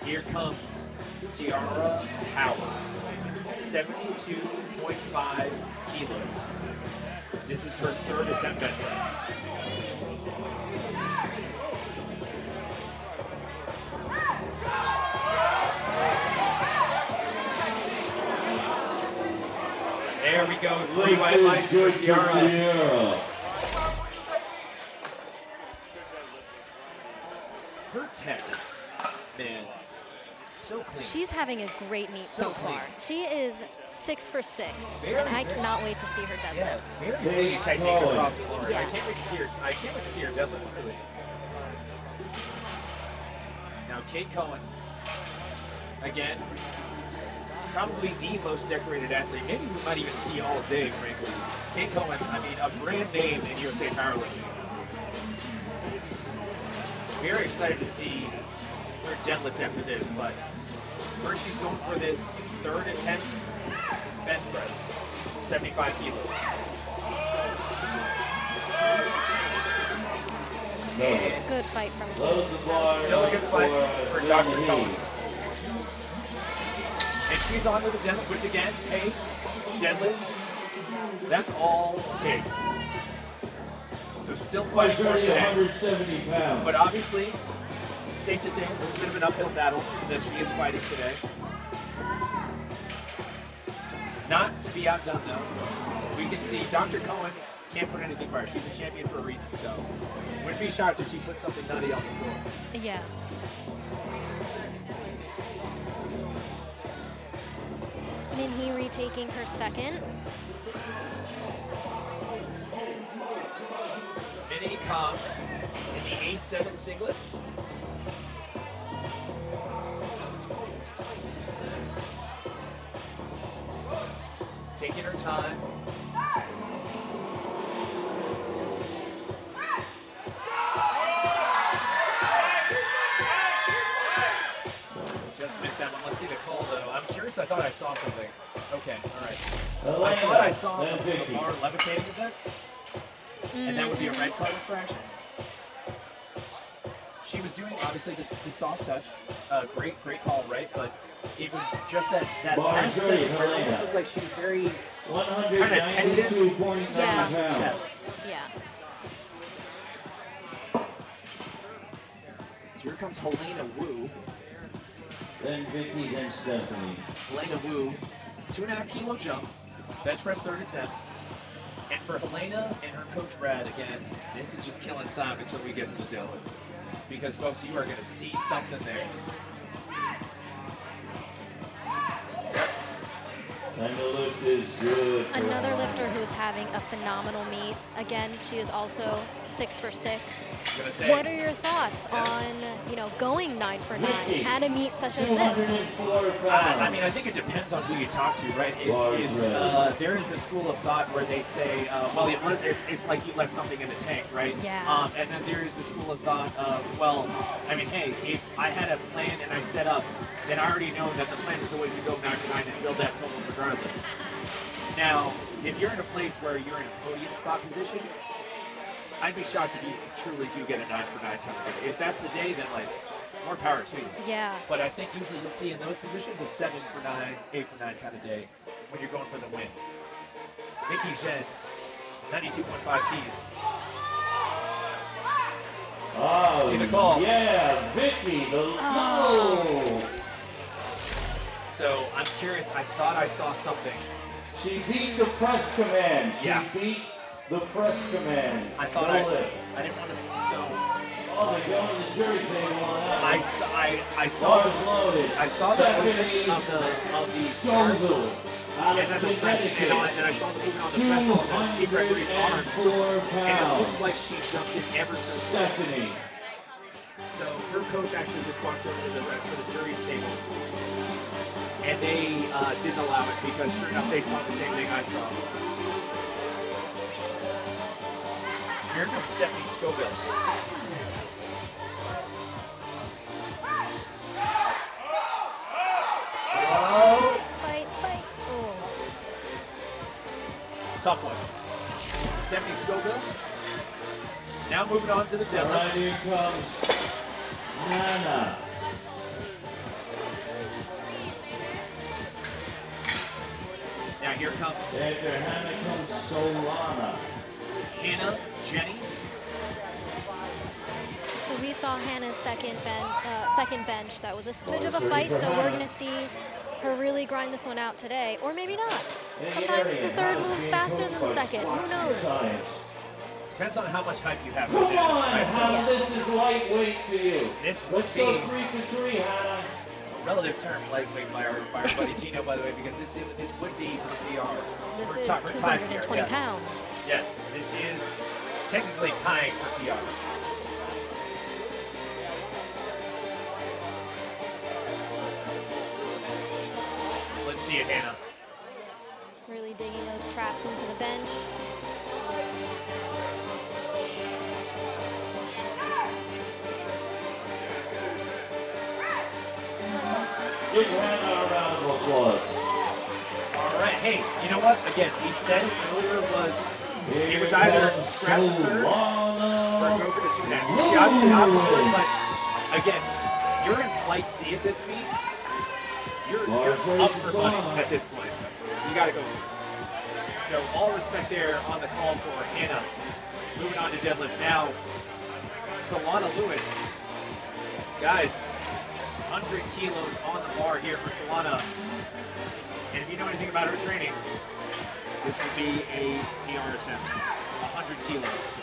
Here comes Tiara Howard, 72.5 kilos. This is her third attempt at press. There we go, 3 white lights for Tiara. Her tech, man, so clean. She's having a great meet so clean. far. She is 6 for 6, Very, and I very- cannot wait to see her deadlift. Yeah, very clean technique across the board. Yeah. I can't wait to see her. I can't wait to see her deadlift, really. Now Kate Cohen, again, probably the most decorated athlete. Maybe we might even see all day, frankly. Kate Cohen, I mean, a brand name in USA powerlifting. Very excited to see her deadlift after this, but first she's going for this third attempt bench press, 75 kilos. And Good fight from Loads of bar still a good fight for Dr. Debbie. Cohen. And she's on with the deadlift, which again, hey, deadlift, that's all cake. So still fighting for it today. 170 pounds. But obviously, safe to say, a little bit of an uphill battle that she is fighting today. Not to be outdone though. We can see Dr. Cohen can't put anything by her. She's a champion for a reason, so wouldn't be shocked if she put something nutty on the floor. Yeah. Minhee retaking her second. Minnie Kong in the A7 singlet. taking her time. Just missed that one. Let's see the call, though. I'm curious. I thought I saw something. Okay, all right. I thought I saw the bar levitating a bit, and that would be a red card infraction. She was doing, obviously, the soft touch. Great call, right? But it was just that last second where it almost looked like she was very kind of tentative to touch her chest. Yeah. So here comes Helena Wu. Then Vicky, then Stephanie. Helena Wu, 2.5 kilo jump, bench press third attempt. And for Helena and her coach Brad, again, this is just killing time until we get to the deadlift. Because folks, you are going to see something there. And the lift is good. Another lifter who's having a phenomenal meet. Again, she is also 6 for 6. What are your thoughts on, going 9 for 9 at a meet such as this? I mean, I think it depends on who you talk to, right? There is the school of thought where they say, well, it's like you left something in the tank, right? Yeah. And then there is the school of thought of, well, I mean, hey, if I had a plan and I set up, then I already know that the plan was always to go 9 for 9 and build that total regardless. Now, if you're in a place where you're in a podium spot position, I'd be shocked if you truly do get a 9 for 9 kind of thing. If that's the day, then more power to you. Yeah. But I think usually you'll see in those positions a 7 for 9, 8 for 9 kind of day when you're going for the win. Vicky Zhen, 92.5 keys. Oh, see the call. Yeah, Vicky, the low. So I'm curious. I thought I saw something. She beat the press command. She Yeah. beat the press command. I thought I didn't want to. So. Oh, they're going to the jury table on that. I saw. Bars loaded. I saw the movements of the stars. And then the press, and I saw the movement on the press of the chief referee's arms. And it looks like she jumped it ever so Stephanie. So her coach actually just walked over to the jury's table. And they didn't allow it because sure enough they saw the same thing I saw. Here comes Stephanie Scoville. Oh. Fight. Oh. Tough one. Stephanie Scoville. Now moving on to the deadlift. Right, here comes Nana. Now here comes. After Hannah comes Solana. Hannah, Jenny. So we saw Hannah's second bench. That was a smidge of a fight, so we're going to see her really grind this one out today. Or maybe not. Sometimes the third moves faster than the second. Who knows? Depends on how much hype you have. Come on, right? Hannah, this is lightweight for you. This would Let's be go 3 for 3, Hannah. a relative term, lightweight by our buddy Gino, by the way, because this would be her PR. This her is her time PR, 220 yeah. pounds. Yes, this is technically tying for PR. Let's see it, Hannah. Really digging those traps into the bench. Give Hannah a round of applause. All right, hey, you know what? Again, we said earlier it was either scrap the third or go for the 2.5. She obviously opted for it, but again, you're in flight C at this meet. You're up for money at this point. You got to go for it. So all respect there on the call for Hannah. Moving on to deadlift now. Solana Lewis. Guys, 100 kilos on the bar here for Solana. And if you know anything about her training, this would be a PR attempt. 100 kilos.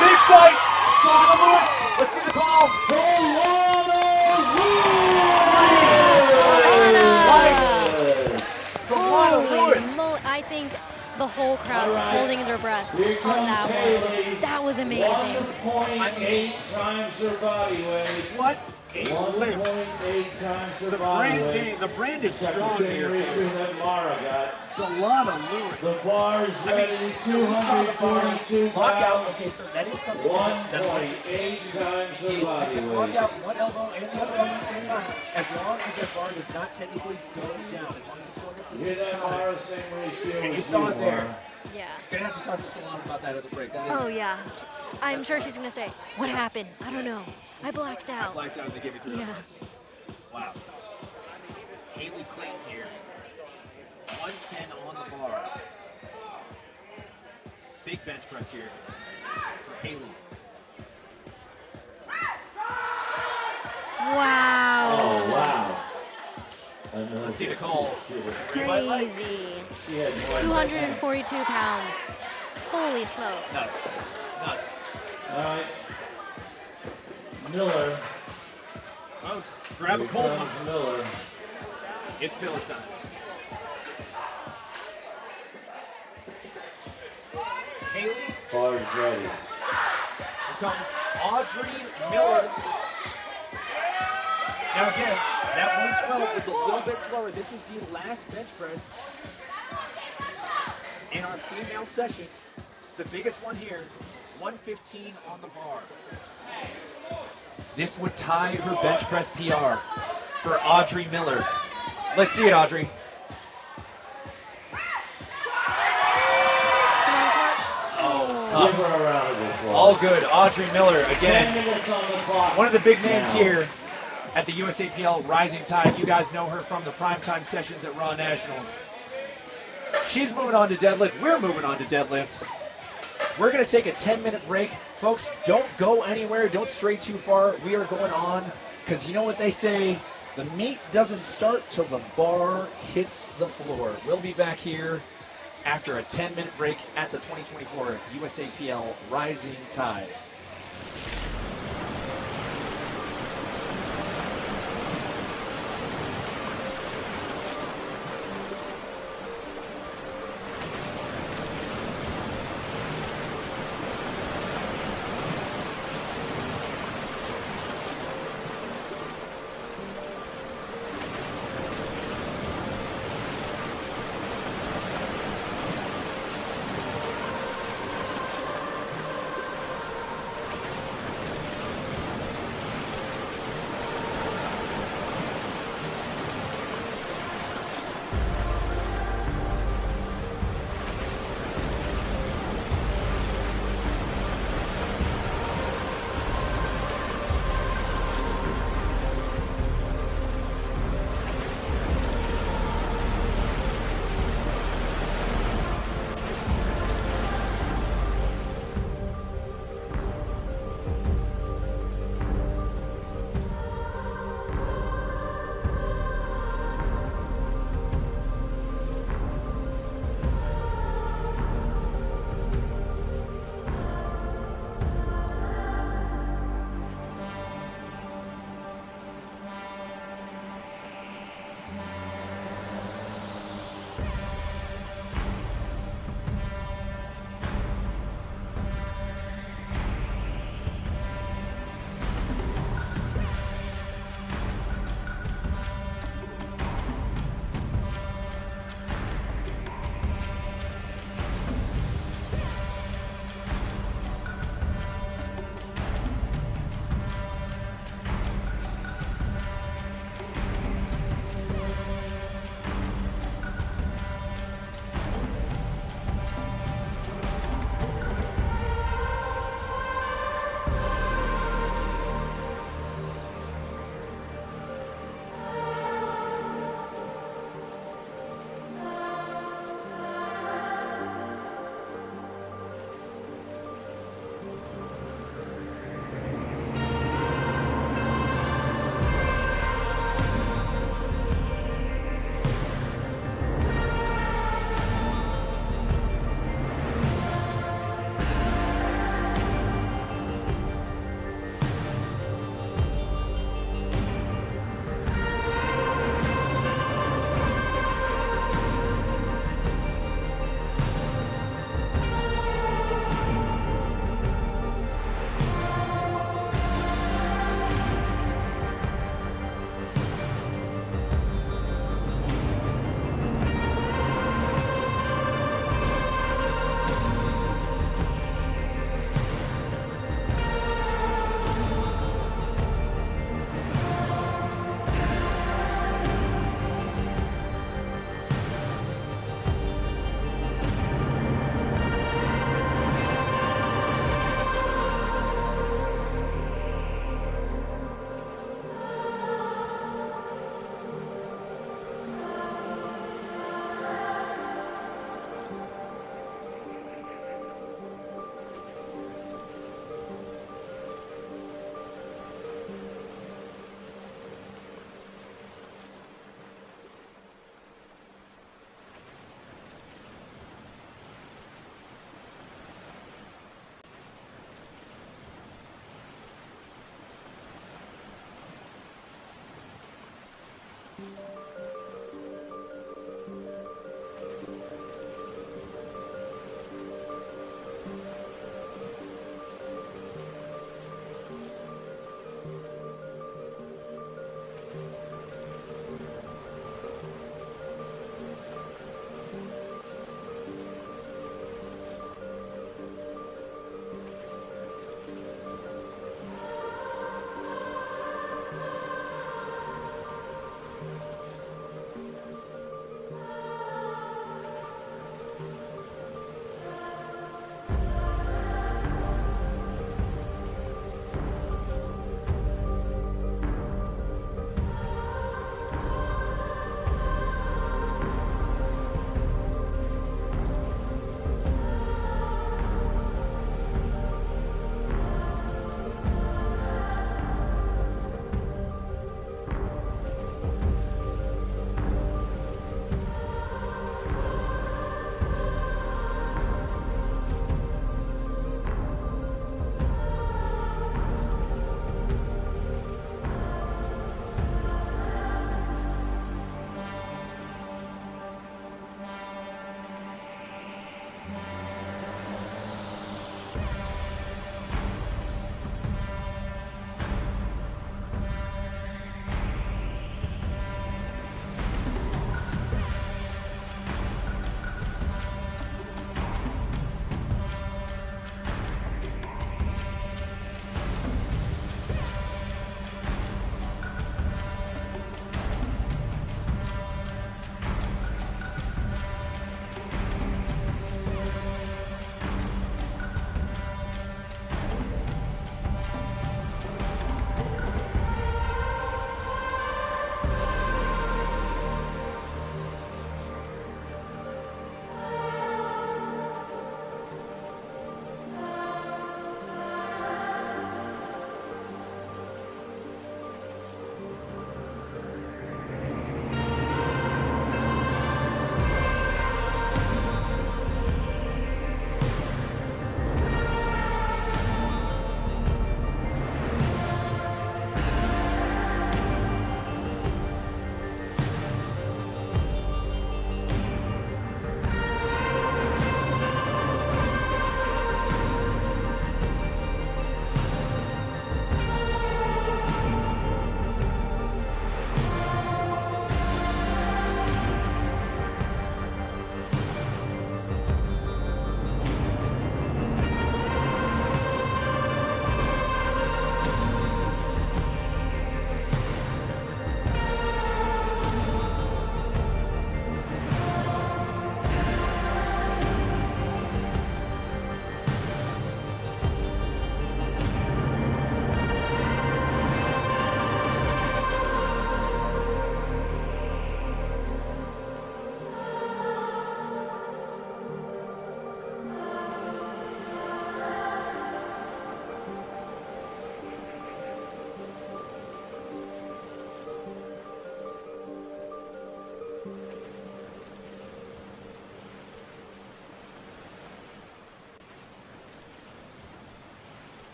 Big fight! Solana Lewis, let's see the call. Solana Lewis. I think The whole crowd was holding their breath Here on comes that Haley. one. That was amazing. 1.8 times her body weight. What a lift. 1.8 times her The body brand weight. name, the brand is She's got strong the same here, ratio folks. that Mara got. Solana Lewis. The bar's ready. so we saw the bar 242 lockout. pounds. Okay, so that is something that 1.8 times her is you body can lock weight. out one elbow and the other elbow at the same time, as long as that bar does not technically go down, as long as it's going up at the Hear same that, time. Mara? Same ratio And you as saw it there. Mara. Yeah. Gonna have to talk to Solana about that at the break. That is, Oh, yeah. I'm sure she's going to say, what happened? I don't know. I blacked I out. blacked out and they gave me 3 Yeah. rounds. Wow. Haley Clayton here. 110 on the bar. Big bench press here for Haley. Wow. Oh, wow. Let's see the call. Crazy. She had 242 pounds. Holy smokes. Nuts. Nuts. All right. Miller. Folks, grab a Here cold comes one. Miller. It's Bill time. Haley. Bar's ready. Here comes Audrey Miller. Now again, that 112 was a little bit slower. This is the last bench press in our female session. It's the biggest one here. 115 on the bar. This would tie her bench press PR for Audrey Miller. Let's see it, Audrey. Give her a round of applause. All good. Audrey Miller, 10 again, minutes on the clock. one of the big names now. here at the USAPL Rising Tide. You guys know her from the primetime sessions at Raw Nationals. She's moving on to deadlift. We're moving on to deadlift. We're going to take a 10-minute break. Folks, don't go anywhere. Don't stray too far. We are going on because you know what they say? The meat doesn't start till the bar hits the floor. We'll be back here after a 10-minute break at the 2024 USAPL Rising Tide.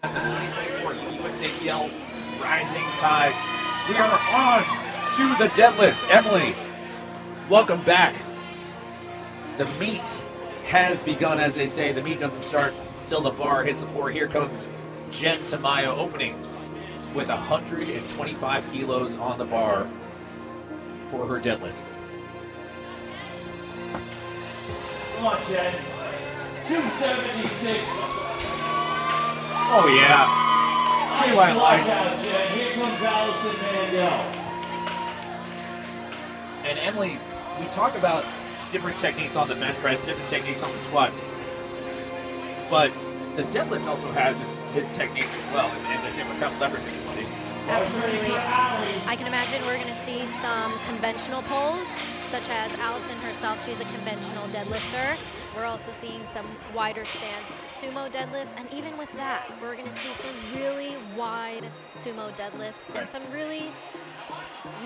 At the 2024 USAPL Rising Tide. We are on to the deadlifts. Emily, welcome back. The meet has begun, as they say. The meet doesn't start till the bar hits the floor. Here comes Jen Tamayo opening with 125 kilos on the bar for her deadlift. Come on, Jen. 276. Oh, yeah. Nice White lights. lockout, Jen. Here comes Allison Mandel. And Emily, we talk about different techniques on the bench press, different techniques on the squat. But the deadlift also has its techniques as well, and the different kind of leverage you can see. Absolutely. I can imagine we're going to see some conventional pulls, such as Allison herself. She's a conventional deadlifter. We're also seeing some wider stance sumo deadlifts, and even with that, we're going to see some really wide sumo deadlifts and some really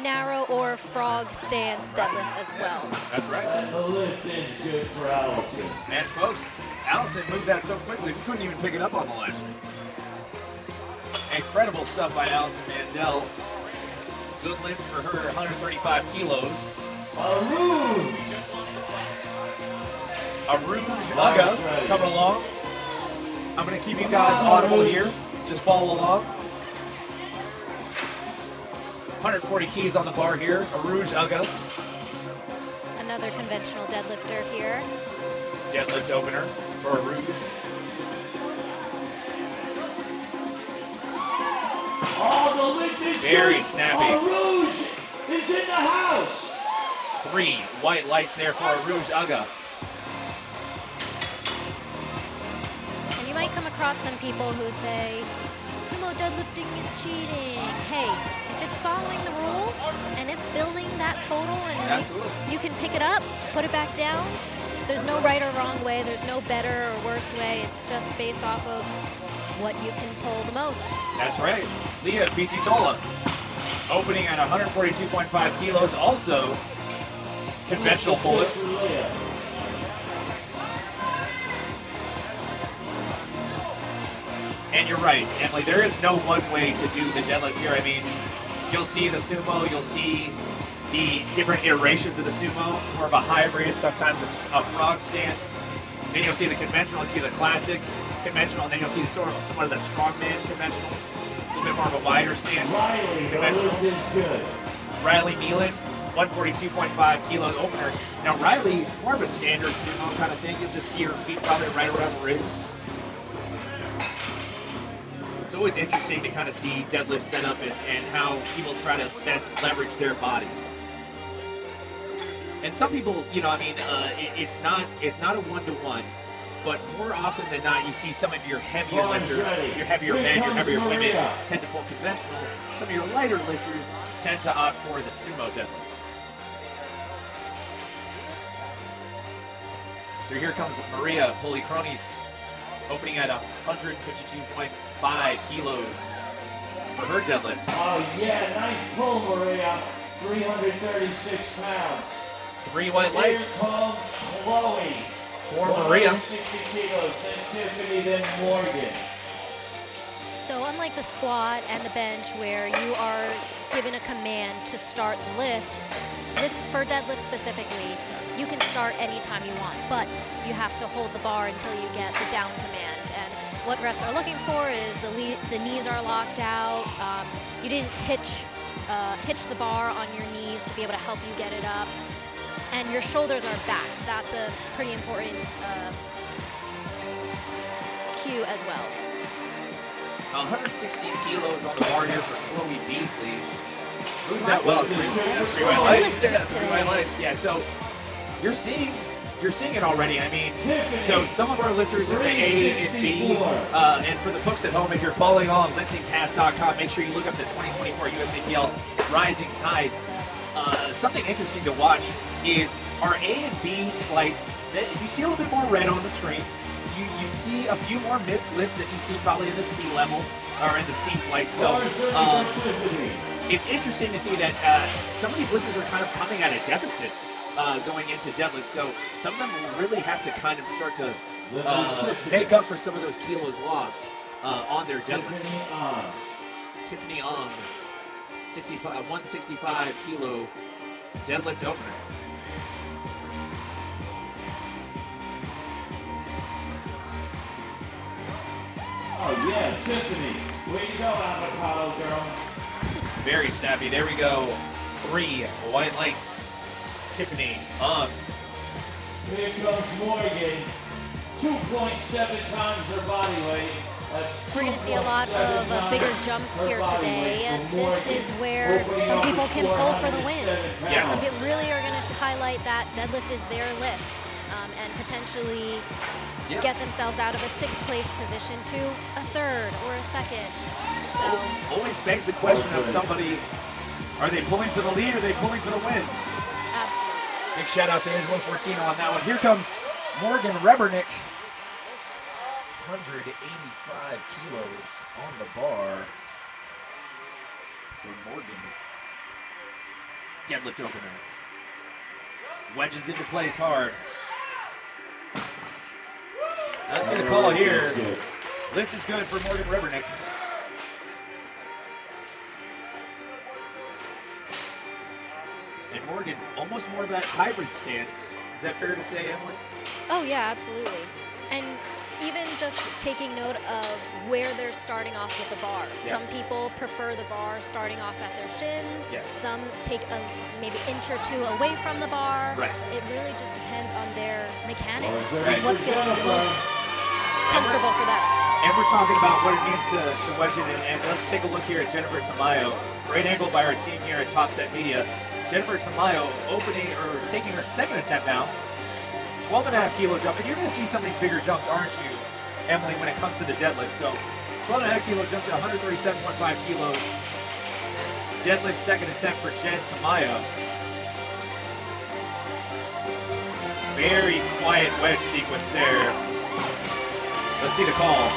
narrow or frog stance deadlifts as well. That's right. And the lift is good for Allison. And folks, Allison moved that so quickly, we couldn't even pick it up on the last one. Incredible stuff by Allison Mandel. Good lift for her, 135 kilos. Aruj Laga coming along. I'm going to keep you guys audible here. Just follow along. 140 keys on the bar here. Aruj Uga. Another conventional deadlifter here. Deadlift opener for Aruj. Oh, the lift is Very good. snappy. Rouge is in the house. 3 white lights there for Aruj Uga. And you might come across some people who say, sumo deadlifting is cheating. Hey, if it's following the rules and it's building that total and Absolutely. you can pick it up, put it back down, there's no right or wrong way, there's no better or worse way, it's just based off of what you can pull the most. That's right. Leah Pisitola opening at 142.5 kilos, also conventional pull lift. And you're right, Emily, there is no one way to do the deadlift here. I mean, you'll see the sumo, you'll see the different iterations of the sumo, more of a hybrid, sometimes a frog stance. Then you'll see the conventional, you'll see the classic conventional, and then you'll see somewhat of the strongman conventional. A little bit more of a wider stance. Riley, the Conventional. lift is good. Riley Nealon, 142.5 kilos opener. Now Riley, more of a standard sumo kind of thing. You'll just see her feet probably right around the ribs. It's always interesting to kind of see deadlift set up and how people try to best leverage their body. And some people, you know, I mean, it's not a one-to-one, but more often than not, you see some of your heavier lifters, your heavier men, your heavier women tend to pull conventional. Some of your lighter lifters tend to opt for the sumo deadlift. So here comes Maria Polikronis, opening at 152.5 kilos for her deadlift. Oh, yeah, nice pull, Maria. 336 pounds. 3 white lights. Here comes Chloe. For Maria. 160 kilos, then Tiffany, then Morgan. So unlike the squat and the bench where you are given a command to start the lift for deadlift specifically, you can start anytime you want, but you have to hold the bar until you get the down command. And what refs are looking for is the knees are locked out. You didn't hitch the bar on your knees to be able to help you get it up. And your shoulders are back. That's a pretty important cue as well. 116 kilos on the bar here for Chloe Beasley. Moves out well. Three white lights. Three white lights. Yeah, so you're seeing it already. I mean, so some of our lifters are A and B. And for the folks at home, if you're following on liftingcast.com, make sure you look up the 2024 USAPL Rising Tide. Something interesting to watch is our A and B flights. You see a little bit more red on the screen. You see a few more missed lifts that you see probably in the C level or in the C flight. So it's interesting to see that some of these lifters are kind of coming at a deficit going into deadlift. So some of them will really have to kind of start to make up for some of those kilos lost on their deadlifts. Tiffany Ong, 165 kilo deadlift opener. Oh yeah, Tiffany. Where you go, avocado girl? Very snappy. There we go. 3 white lights. Tiffany on. Here comes Morgan. 2.7 times her body weight. That's We're going to see a lot of bigger jumps here today. This is where some people can pull for the win. Yes. Some people really are going to highlight that deadlift is their lift and potentially get themselves out of a 6th place position to a 3rd or a 2nd. So always begs the question of somebody, are they pulling for the lead or are they pulling for the win? Absolutely. Big shout out to Angelo Fortino on that one. Here comes Morgan Rebernick. 185 kilos on the bar for Morgan. Deadlift opener. Wedges into place hard. Let's see the call here. Lift is good for Morgan Rebernick. And Morgan, almost more of that hybrid stance. Is that fair to say, Emily? Oh yeah, absolutely. And even just taking note of where they're starting off with the bar. Yeah. Some people prefer the bar starting off at their shins. Yes. Some take a maybe inch or two away from the bar. Right. It really just depends on their mechanics Right. and what feels most comfortable for them. And we're talking about what it means to wedge it in. And let's take a look here at Jennifer Tamayo. Great angle by our team here at Top Set Media. Jennifer Tamayo taking her 2nd attempt now. 12.5 kilo jump. And you're going to see some of these bigger jumps, aren't you, Emily, when it comes to the deadlift? So 12.5 kilo jump to 137.5 kilos. Deadlift 2nd attempt for Jen Tamayo. Very quiet wedge sequence there. Let's see the call.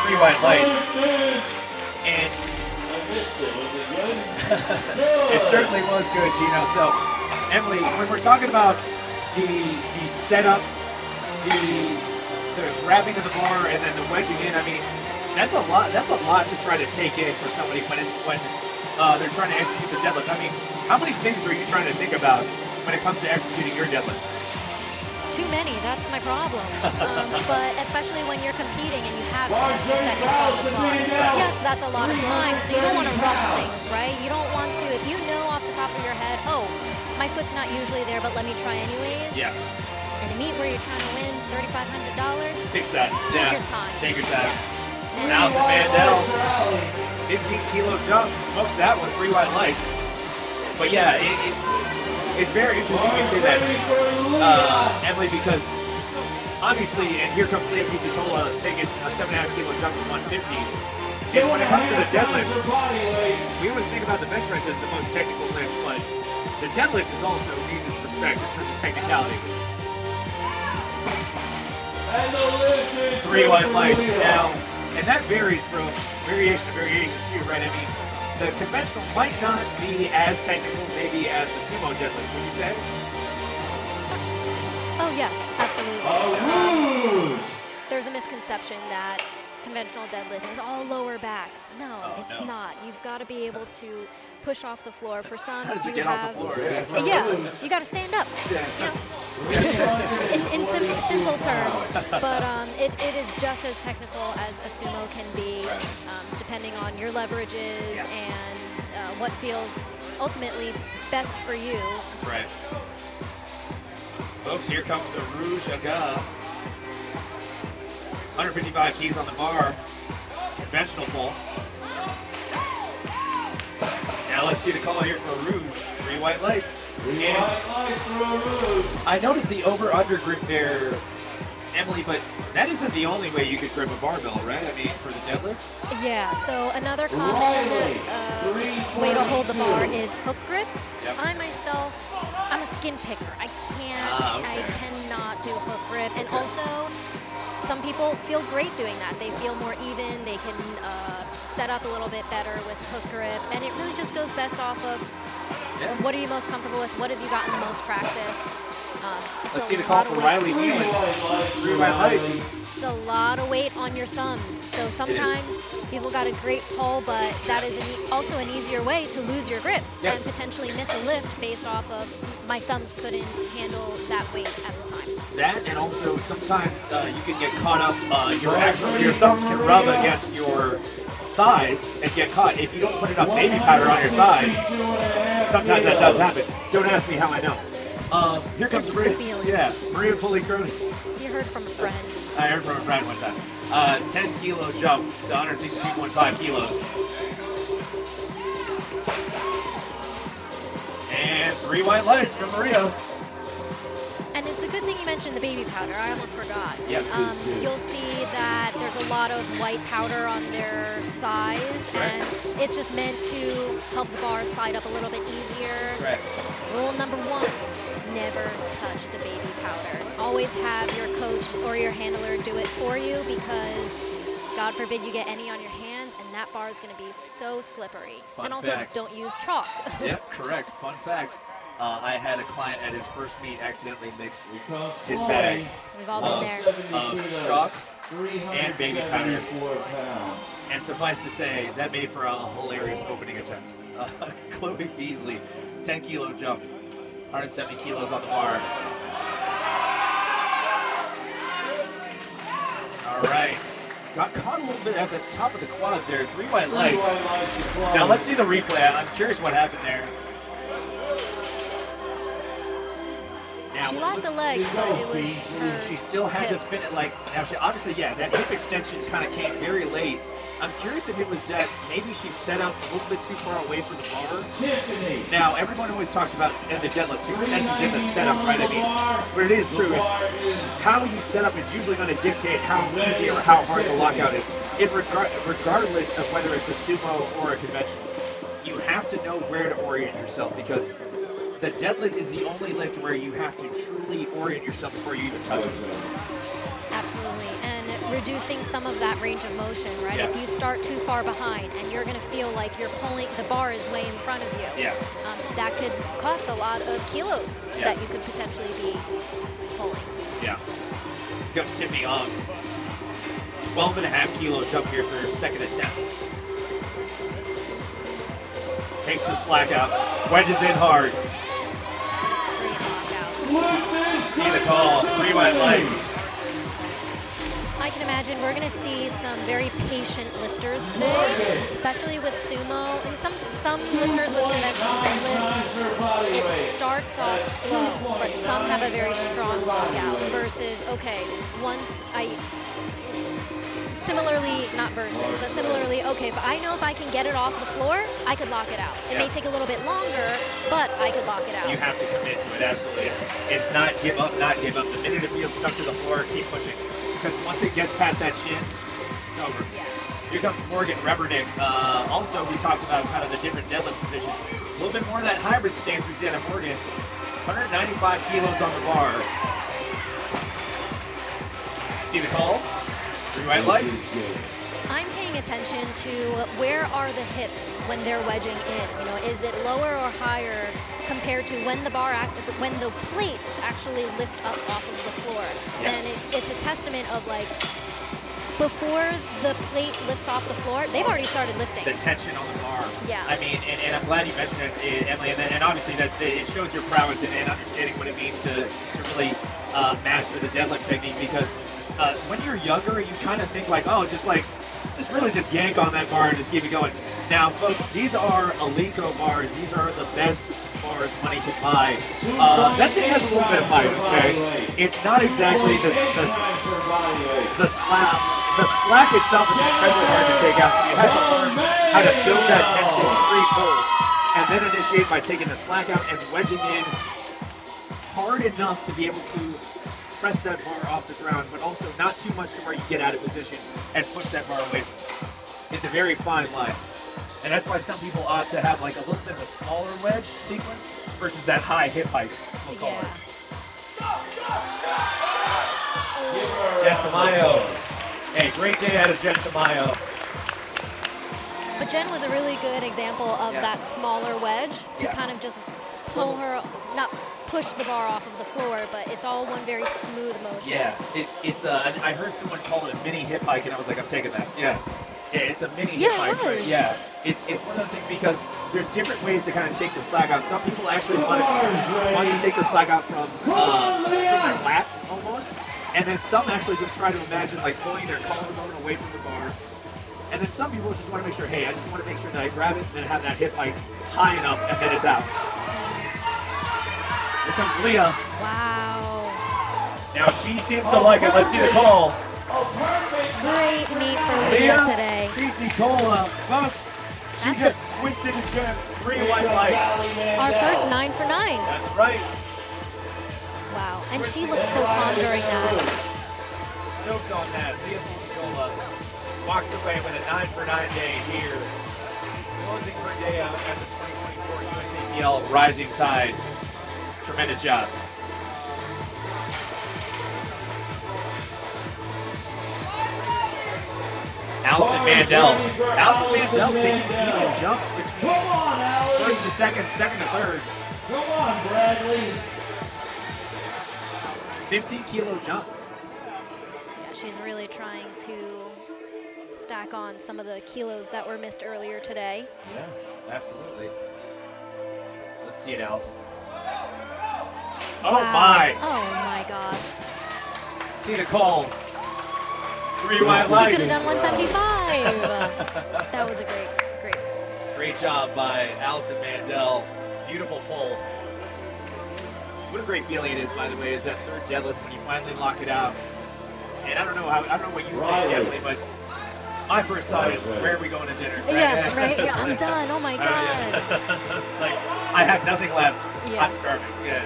3 white lights. And I missed it. Was it good? it certainly was good, Gino. So, Emily, when we're talking about the setup, the grabbing of the bar, and then the wedging in, I mean, that's a lot. That's a lot to try to take in for somebody when they're trying to execute the deadlift. I mean, how many things are you trying to think about when it comes to executing your deadlift? Too many, that's my problem. But especially when you're competing and you have 60 seconds on the clock. Yes, that's a lot of time, so you don't want to rush things, right? You don't want to, if you know off the top of your head, oh, my foot's not usually there, but let me try anyways. Yeah. In a meet where you're trying to win $3,500, Fix that. take your time. Take your time. And Allison Mandel, 15 kilo jump, smokes that with 3 white lights. But yeah, it's very interesting you say that, Emily, because obviously, and here comes Leah Pizzatola taking a 7.5 kilo jump to 150. And when it comes to the deadlift, we always think about the bench press as the most technical lift, but the deadlift is also needs its respect in terms of technicality. And the lift is 3 white lights now, and that varies from variation to variation too, right? I mean, the conventional might not be as technical maybe as the sumo deadlift, would you say? Oh, yes, absolutely. Rouge. There's a misconception that conventional deadlift is all lower back. No, Oh, it's no. not. You've got to be able to push off the floor. For some, How does it you get have. off the floor? Yeah. Yeah, you got to stand up. Yeah. You know, in simple terms. But it is just as technical as a sumo can be, depending on your leverages and what feels ultimately best for you. That's right. Folks, here comes a Rouge Aga. 155 keys on the bar. Conventional pull. Now let's see the call here for Rouge. 3 white lights. 3 white lights for Rouge. I noticed the over-under grip there, Emily, but that isn't the only way you could grip a barbell, right? I mean, for the deadlift? Yeah, so another common way to hold the bar is hook grip. Yep. I myself, I'm a skin picker. I cannot do hook grip. And also, some people feel great doing that. They feel more even. They can set up a little bit better with hook grip. And it really just goes best off of what are you most comfortable with? What have you gotten the most practice? Let's see the call for Riley Wheelan. 3 white lights. It's a lot of weight on your thumbs. So sometimes people got a great pull, but that is also an easier way to lose your grip and potentially miss a lift based off of my thumbs couldn't handle that weight at the time. That, and also sometimes you can get caught up. Your thumbs can rub against your thighs and get caught. If you don't put enough baby powder on your thighs, sometimes that does happen. Don't ask me how I know. Here comes It's just a feeling. Maria Polikronis. You heard from a friend. I heard from a friend one time. 10 kilo jump to 162.5 kilos. And 3 white lights from Maria. And it's a good thing you mentioned the baby powder. I almost forgot. Yes. You'll see that there's a lot of white powder on their thighs, and it's just meant to help the bar slide up a little bit easier. That's right. Rule number 1, never touch the baby powder. Always have your coach or your handler do it for you, because God forbid you get any on your hands, and that bar is going to be so slippery. Fun and also, fact. don't use chalk. Yep, correct. Fun fact. I had a client at his first meet accidentally mix his bag We've all been there. of chalk and baby powder. And suffice to say, that made for a hilarious opening attempt. Chloe Beasley, 10 kilo jump, 170 kilos on the bar. All right. Got caught a little bit at the top of the quads there. 3 white lights. Now let's see the replay. I'm curious what happened there. Now, She locked the legs, but it was her she still had to hips. fit it like, now she obviously, that hip extension kind of came very late. I'm curious if it was that maybe she set up a little bit too far away from the bar. Now, everyone always talks about in the deadlift, success is in the setup, right? I mean, what it is true is how you set up is usually going to dictate how easy or how hard the lockout is. Regardless of whether it's a sumo or a conventional, you have to know where to orient yourself, because the deadlift is the only lift where you have to truly orient yourself before you even touch it. Absolutely, and reducing some of that range of motion, right? Yeah. If you start too far behind and you're going to feel like you're pulling, the bar is way in front of you. Yeah. That could cost a lot of kilos that you could potentially be pulling. Yeah. Here comes Tiffany on. 12.5 kilo jump here for her second attempt. Takes the slack out, wedges in hard. See the call, 3 white lights. I can imagine we're going to see some very patient lifters today, especially with sumo, and some lifters with conventional deadlift. It starts off slow, but some have a very strong lockout versus, okay, similarly, okay, if I know if I can get it off the floor, I could lock it out. It may take a little bit longer, but I could lock it out. You have to commit to it, absolutely. It's not give up, not give up. The minute it feels stuck to the floor, keep pushing. Because once it gets past that shin, it's over. Yeah. Here comes Morgan Rebernick. Also, we talked about kind of the different deadlift positions. A little bit more of that hybrid stance we see out of Morgan. 195 kilos on the bar. See the call? 3 white lights. I'm paying paying attention to where are the hips when they're wedging in. You know, is it lower or higher compared to when the when the plates actually lift up off of the floor? Yeah. And it's a testament of like, before the plate lifts off the floor, they've already started lifting. The tension on the bar. Yeah. I mean, and I'm glad you mentioned it, Emily, and obviously that it shows your prowess in understanding what it means to really master the deadlift technique, because when you're younger, you kind of think like, oh, just really just yank on that bar and just keep it going. Now, folks, these are Alico bars. These are the best bars money can buy. That thing has a little bit of bite, okay? It's not exactly the slap. The slack itself is incredibly hard to take out, so you have to learn how to build that tension pre-pull, and then initiate by taking the slack out and wedging in hard enough to be able to press that bar off the ground, but also not too much to where you get out of position and push that bar away from you. It's a very fine line. And that's why some people opt to have like a little bit of a smaller wedge sequence versus that high hip hike, we'll call it. Jen Tamayo. Hey, great day out of Jen Tamayo. But Jen was a really good example of that smaller wedge to kind of just pull her, not push the bar off of the floor, but it's all one very smooth motion. Yeah, it's I heard someone call it a mini hip hike, and I was like, I'm taking that. Yeah, it's a mini hip hike. Right? Yeah, it's one of those things because there's different ways to kind of take the slack out. Some people actually want to take the slack out from their lats almost, and then some actually just try to imagine like pulling their collarbone away from the bar. And then some people just want to make sure, hey, I just want to make sure that I grab it and then have that hip hike high enough, and then it's out. Here comes Leah. Wow. Now she seems to like it. Let's see the call. Great meet for Leah today. Tola. Folks, she just twisted his jab. 3 white lights. Our first 9 for 9. That's right. Wow. And she looked so calm during that. Stoked on that. Leah Tola walks away with a 9 for 9 day here. Closing her day out at the 2024 USAPL Rising Tide. Tremendous job. Allison Mandel. Allison Mandel taking even jumps between first to second, second to third. Come on, Bradley. 15-kilo jump. Yeah, she's really trying to stack on some of the kilos that were missed earlier today. Yeah, absolutely. Let's see it, Allison. Oh my! Oh my gosh. See the call. 3 white lights. She could have done 175. That was a Great job by Allison Mandel. Beautiful pull. What a great feeling it is, by the way, is that third deadlift when you finally lock it out. And I don't know what you think, Emily, but my first thought is, where are we going to dinner? Yeah, right. Yeah, I'm done. Oh my god. It's like I have nothing left. Yeah. I'm starving. Yeah.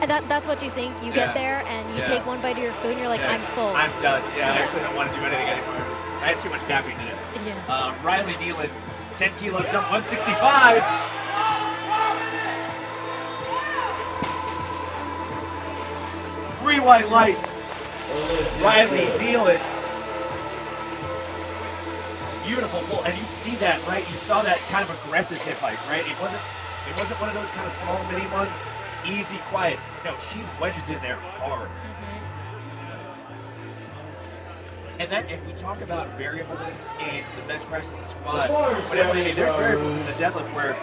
And that's what you think. You get there and you take one bite of your food and you're like, I'm full. I'm done. Yeah, I actually don't want to do anything anymore. I had too much caffeine in it. Yeah. Riley Nealon, 10-kilo jump, 165. Three white lights. Riley Nealon. Beautiful pull, and you see that, right? You saw that kind of aggressive hip hike, right? It wasn't one of those kind of small mini ones, easy, quiet. No, she wedges in there hard. And then if we talk about variables in the bench press and the squat, whatever they mean, there's variables in the deadlift where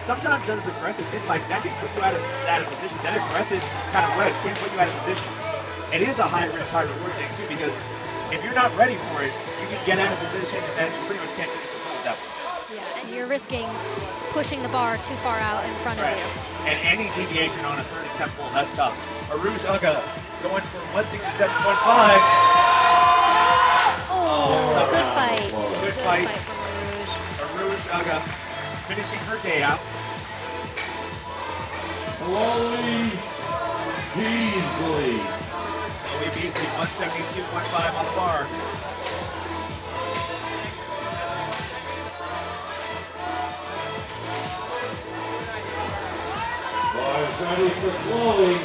sometimes those aggressive hip hike, that can put you out of position. That aggressive kind of wedge can put you out of position. It is a high risk, high reward thing too, because if you're not ready for it, you can get out of position and then you pretty much can't finish the pull at that point. Yeah, and you're risking pushing the bar too far out in front of you. And any deviation on a third attempt pull, that's tough. Aruj Uga going for 167.5. Oh, good fight. Good fight from Aruj Uga finishing her day out. Chloe Beasley. Chloe Beasley, 172.5 on the bar. Bars ready for Chloe.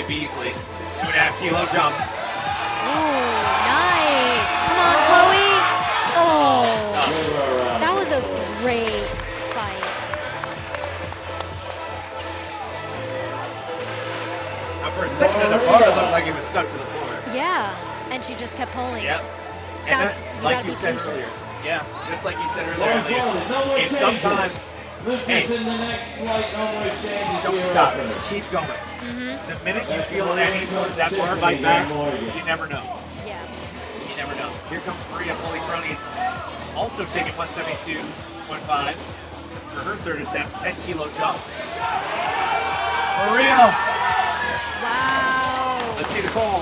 Chloe Beasley. 2.5 kilo jump. Ooh, nice. Come on, Chloe. Oh, Tough. that was a great fight. Now for a second, the bar looked like it was stuck to the floor. Yeah, and she just kept pulling. Yep. And That's, that, you like gotta you be said patient. earlier. Yeah, just like you said No earlier, more Elias, is changes. sometimes, Lucas hey, in the next flight, no more changes. don't Here stop. opener. Keep going. Mm-hmm. The minute you feel any sort of that bar bite back, you never know. Yeah. You never know. Here comes Maria Policronis, also taking 172.5 for her third attempt, 10 kilo jump. Maria, Wow. let's see the call.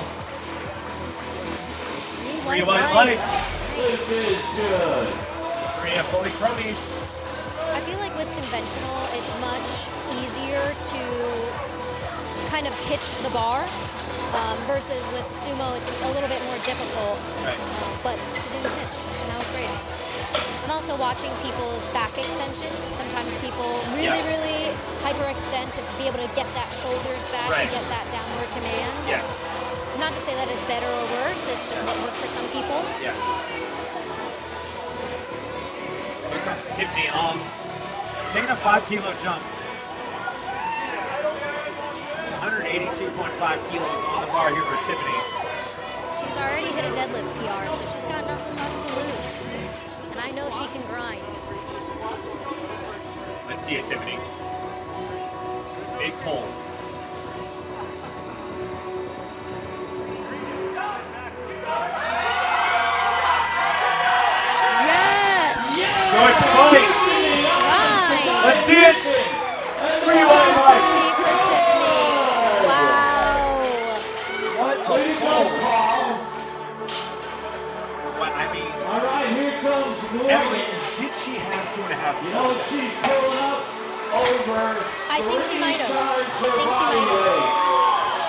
Three White white lights. This is good. Maria Policronis. I feel like with conventional, it's much easier to kind of pitch the bar versus with sumo, it's a little bit more difficult. Right. But she didn't pitch, and that was great. And also watching people's back extension. Sometimes people really hyperextend to be able to get that shoulders back, to get that downward command. Yes. Not to say that it's better or worse, it's just what works for some people. Yeah. Here comes Tiffany taking a 5 kilo jump. 182.5 kilos on the bar here for Tiffany. She's already hit a deadlift PR, so she's got nothing left to lose. And I know she can grind. Let's see it, Tiffany. Big pull. Yes! Good fight. Right! Let's see it. 3 white lights. Tiffany for Tiffany. Wow! What a pull. What, I mean, All right, here comes Emily, Morgan. did she have 2.5 You know what she's pulling up? Over. I think she might have. times I her think she body might have. weight.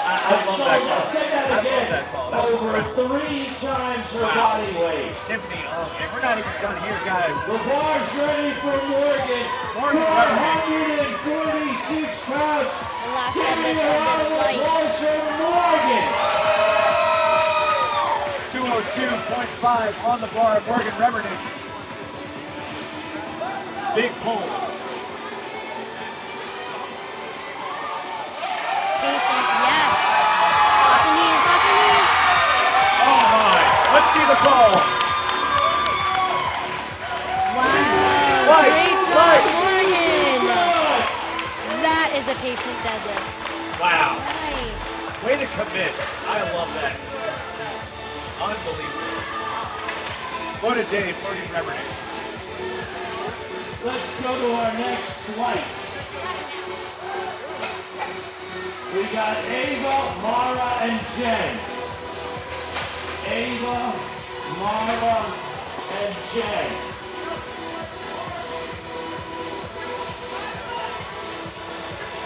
I love that I'll call. say that I again. love that call. That was Over incredible. 3 times her Wow. body weight. Tiffany, and we're not even done here, guys. The bar's ready for Morgan. Morgan Rubberman. 146 pounds. The last Give me deadlift a of this round of flight. applause for Morgan. 202.5 on the bar, Morgan Remmernick. Big pull. Patient, yes. Lots of knees, lots of knees. Oh my. Let's see the call. Wow, Right, great job, right. Morgan. That is a patient deadlift. Wow. Nice. Way to commit. I love that. Unbelievable. What a day, Morgan Remmernick. Let's go to our next flight. We got Ava, Mara, and Jen. Ava, Mara, and Jen.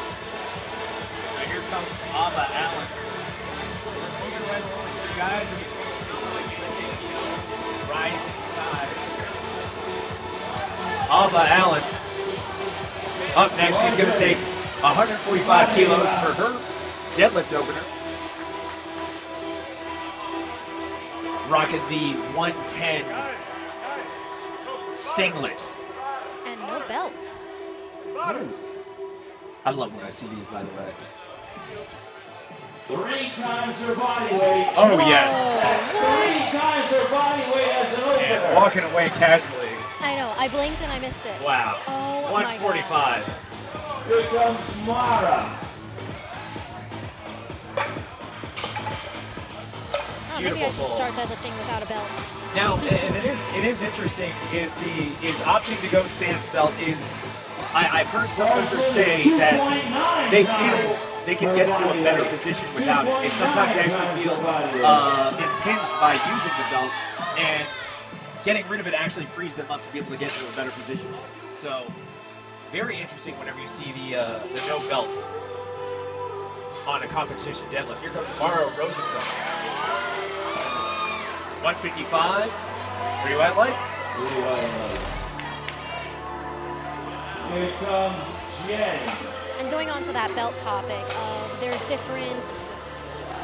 Now here comes Ava Allen. We're moving right along with you guys. And rising tide. Ava Allen. Up next, she's going to take 145 kilos for her deadlift opener. Rocking the 110 singlet. And no belt. I love when I see these, by the way. 3 times her body weight. Oh, yes. That's 3 times her body weight as an opener. And walking away casually. I know, I blinked and I missed it. Wow. Oh my God. 145. Here comes Mara. Oh, maybe I should Beautiful. start deadlifting without a belt. Now, and it is interesting. Is opting to go sans belt is I've heard some lifters say that they feel they can get into a better position without it. They sometimes actually feel impinged by using the belt, and getting rid of it actually frees them up to be able to get into a better position. So, very interesting whenever you see the no belt on a competition deadlift. Here comes Mara Rosenfeld. 155. 3 white lights. Here comes Jen. And going on to that belt topic, there's different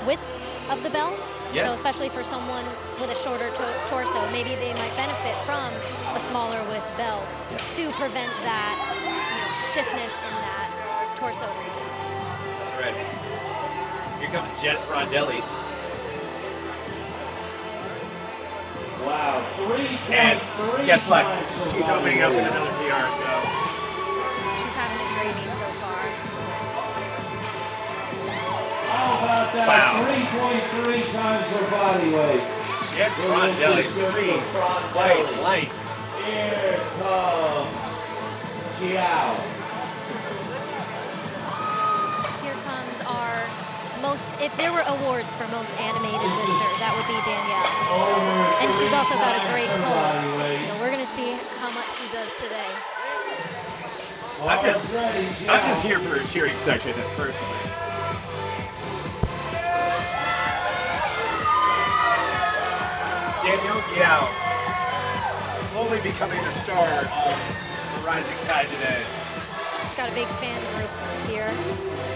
widths of the belt. Yes. So especially for someone with a shorter torso, maybe they might benefit from a smaller width belt to prevent that stiffness in that torso region. That's right. Here comes Jet Rondelli. Wow. And 3.3 guess what? times her She's body opening up with weight. another PR, so She's having a great meet so far. How about that? Wow. 3.3 times her body weight. Jet Rondelli, 3 white lights. Here comes Jiao. Here comes our most, if there were awards for most animated lifter, that would be Danielle. And she's also got a great pull. So we're going to see how much she does today. I'm just here for a cheering section, personally. Danielle Giao, slowly becoming the star of the Rising Tide today. She's got a big fan group here.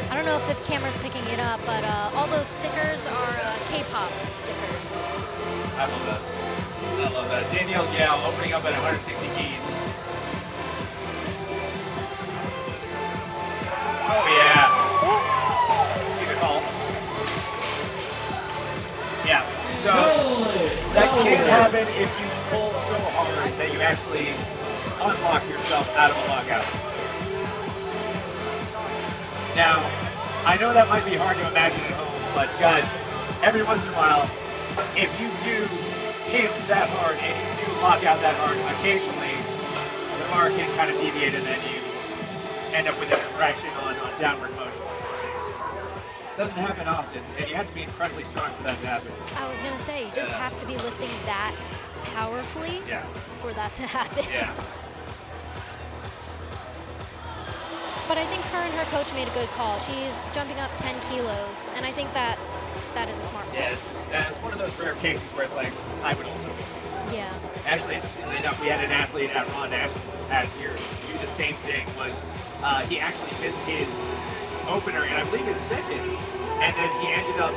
I don't know if the camera's picking it up, but all those stickers are K-pop stickers. I love that. I love that. Danielle Giao opening up at 160 keys. Oh yeah. See the call. Yeah. So that can't happen if you pull so hard that you actually unlock yourself out of a lockout. Now, I know that might be hard to imagine at home, but guys, every once in a while, if you do hinge that hard and you do lock out that hard, occasionally the bar can kind of deviate and then you end up with an infraction on downward motion. It doesn't happen often, and you have to be incredibly strong for that to happen. I was going to say, you just have to be lifting that powerfully for that to happen. Yeah. But I think her and her coach made a good call. She's jumping up 10 kilos, and I think that is a smart call. Yeah, it's one of those rare cases where it's like, I would also. Yeah. Actually, interestingly enough, we had an athlete at Raw Nationals this past year do the same thing. He actually missed his opener, and I believe his second, and then he ended up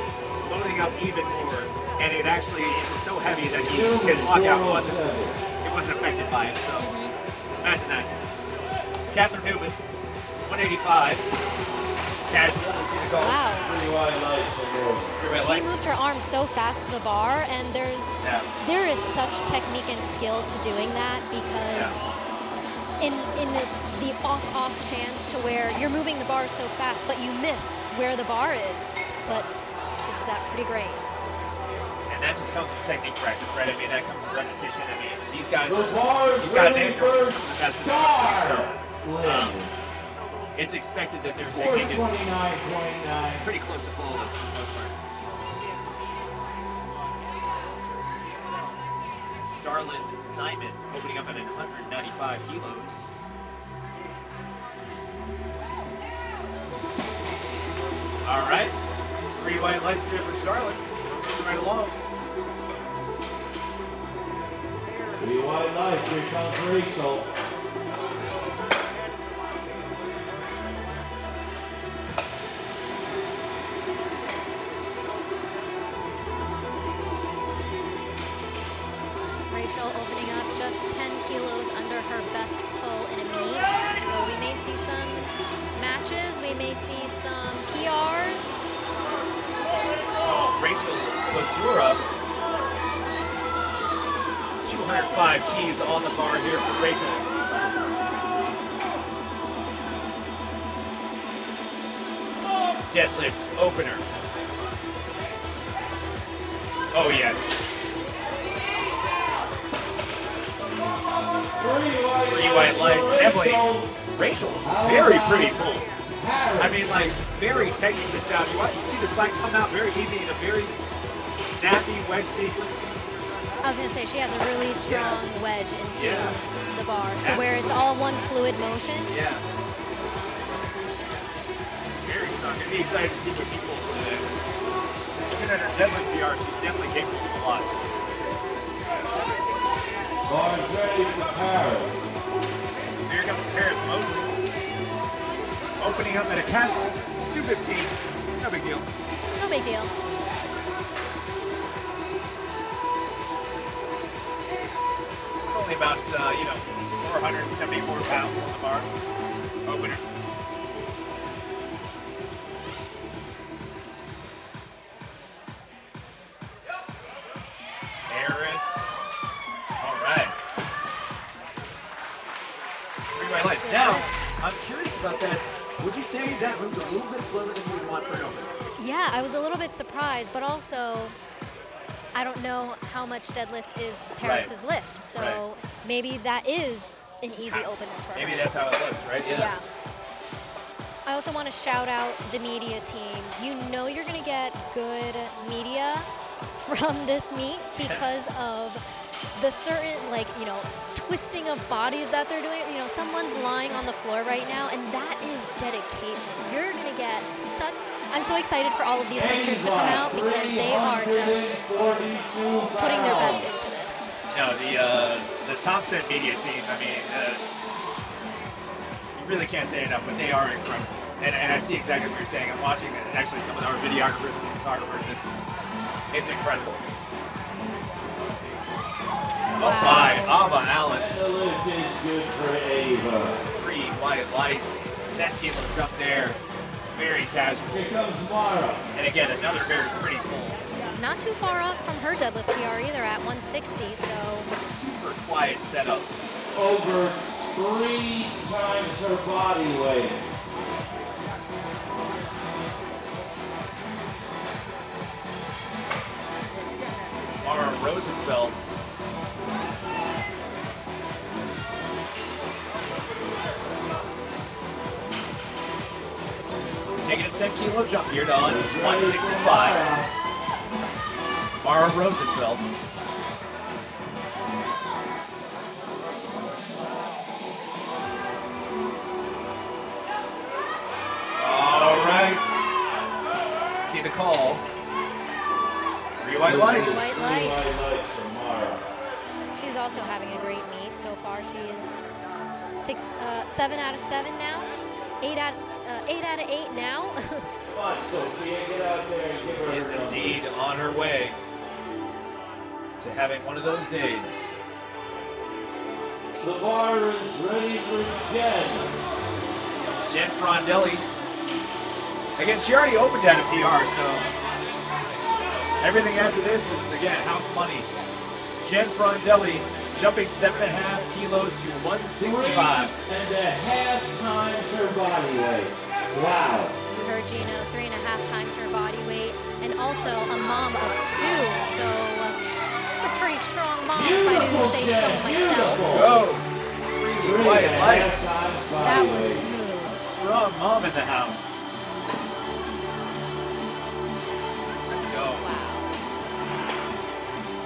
loading up even more, and it was so heavy that his lockout wasn't affected by it. So imagine that. Catherine Newman, 185, casual. Let's see the call. Wow. Pretty wide lights. She moved her arms so fast to the bar, and there is such technique and skill to doing that, because in the off chance to where you're moving the bar so fast, but you miss where the bar is. But she did that pretty great. And that just comes with technique practice, right? I mean, that comes with repetition. I mean, these guys and girls are some of the best in the country. So, it's expected that their technique is pretty close to flawless for the most part. Starlin Simon opening up at 195 kilos. All right, 3 white lights here for Starlin. Moving right along. 3 white lights. Here comes Rachel. Rachel opening up just 10 kilos under her best pull in a meet. So we may see some matches, we may see some PRs. Rachel Lazura, 205 keys on the bar here for Rachel. Deadlift opener. Oh yes. 3 white lights. Emily, Rachel, very pretty pull. I mean, like, very technically sound. You see the slide come out very easy in a very snappy wedge sequence. I was going to say, she has a really strong wedge into the bar. So where it's all one fluid motion. Yeah. Very strong. I'd be excited to see what she pulls today. Even at her deadlift PR, she's definitely capable of a lot. Bar's ready for Paris. So here comes Paris Mosley. Opening up at a casual 215. No big deal. No big deal. only about, 474 pounds on the bar. Opener. Harris. All right. 3 white lights. Now, I'm curious about that. Would you say that moved a little bit slower than you would want for an opener? Yeah, I was a little bit surprised, but also I don't know how much deadlift is Paris's lift. So maybe that is an easy opener for her. Maybe that's how it looks, right? Yeah. I also want to shout out the media team. You know you're going to get good media from this meet because of the certain, twisting of bodies that they're doing. Someone's lying on the floor right now, and that is dedication. You're going to get such... I'm so excited for all of these pictures to come out because they are just putting their best into this. No, the Thompson media team, I mean, you really can't say enough, but they are incredible. And I see exactly what you're saying. I'm watching actually some of our videographers and photographers. It's incredible. Wow. Oh my, Ava Allen. And the lift is good for Ava. 3 white lights, 10 kilo jump there. Very casual. Here comes Mara. And again, another very pretty pull. Not too far off from her deadlift PR either at 160, so... Super quiet setup. Over 3 times her body weight. Mara Rosenfeld. Taking a 10 kilo jump here to 165. Mara Rosenfeld. All right. See the call. 3 white lights. White lights. 3 white lights for Mara. She's also having a great meet so far. She is 7 out of 7 now. 8 out of 8 now. Come on, Sophia, get out there and give her Is a number. indeed on her way to having one of those days. The bar is ready for Jen. Jen Frondelli. Again, she already opened at a PR, so everything after this is, again, house money. Jen Frondelli jumping 7.5 kilos to 165. 3.5 times her body weight. Wow. You heard Gino, 3.5 times her body weight, and also a mom of 2. So she's a pretty strong mom, if I do say so myself. Go. 3 white lights. That was smooth. Strong mom in the house. Let's go. Wow.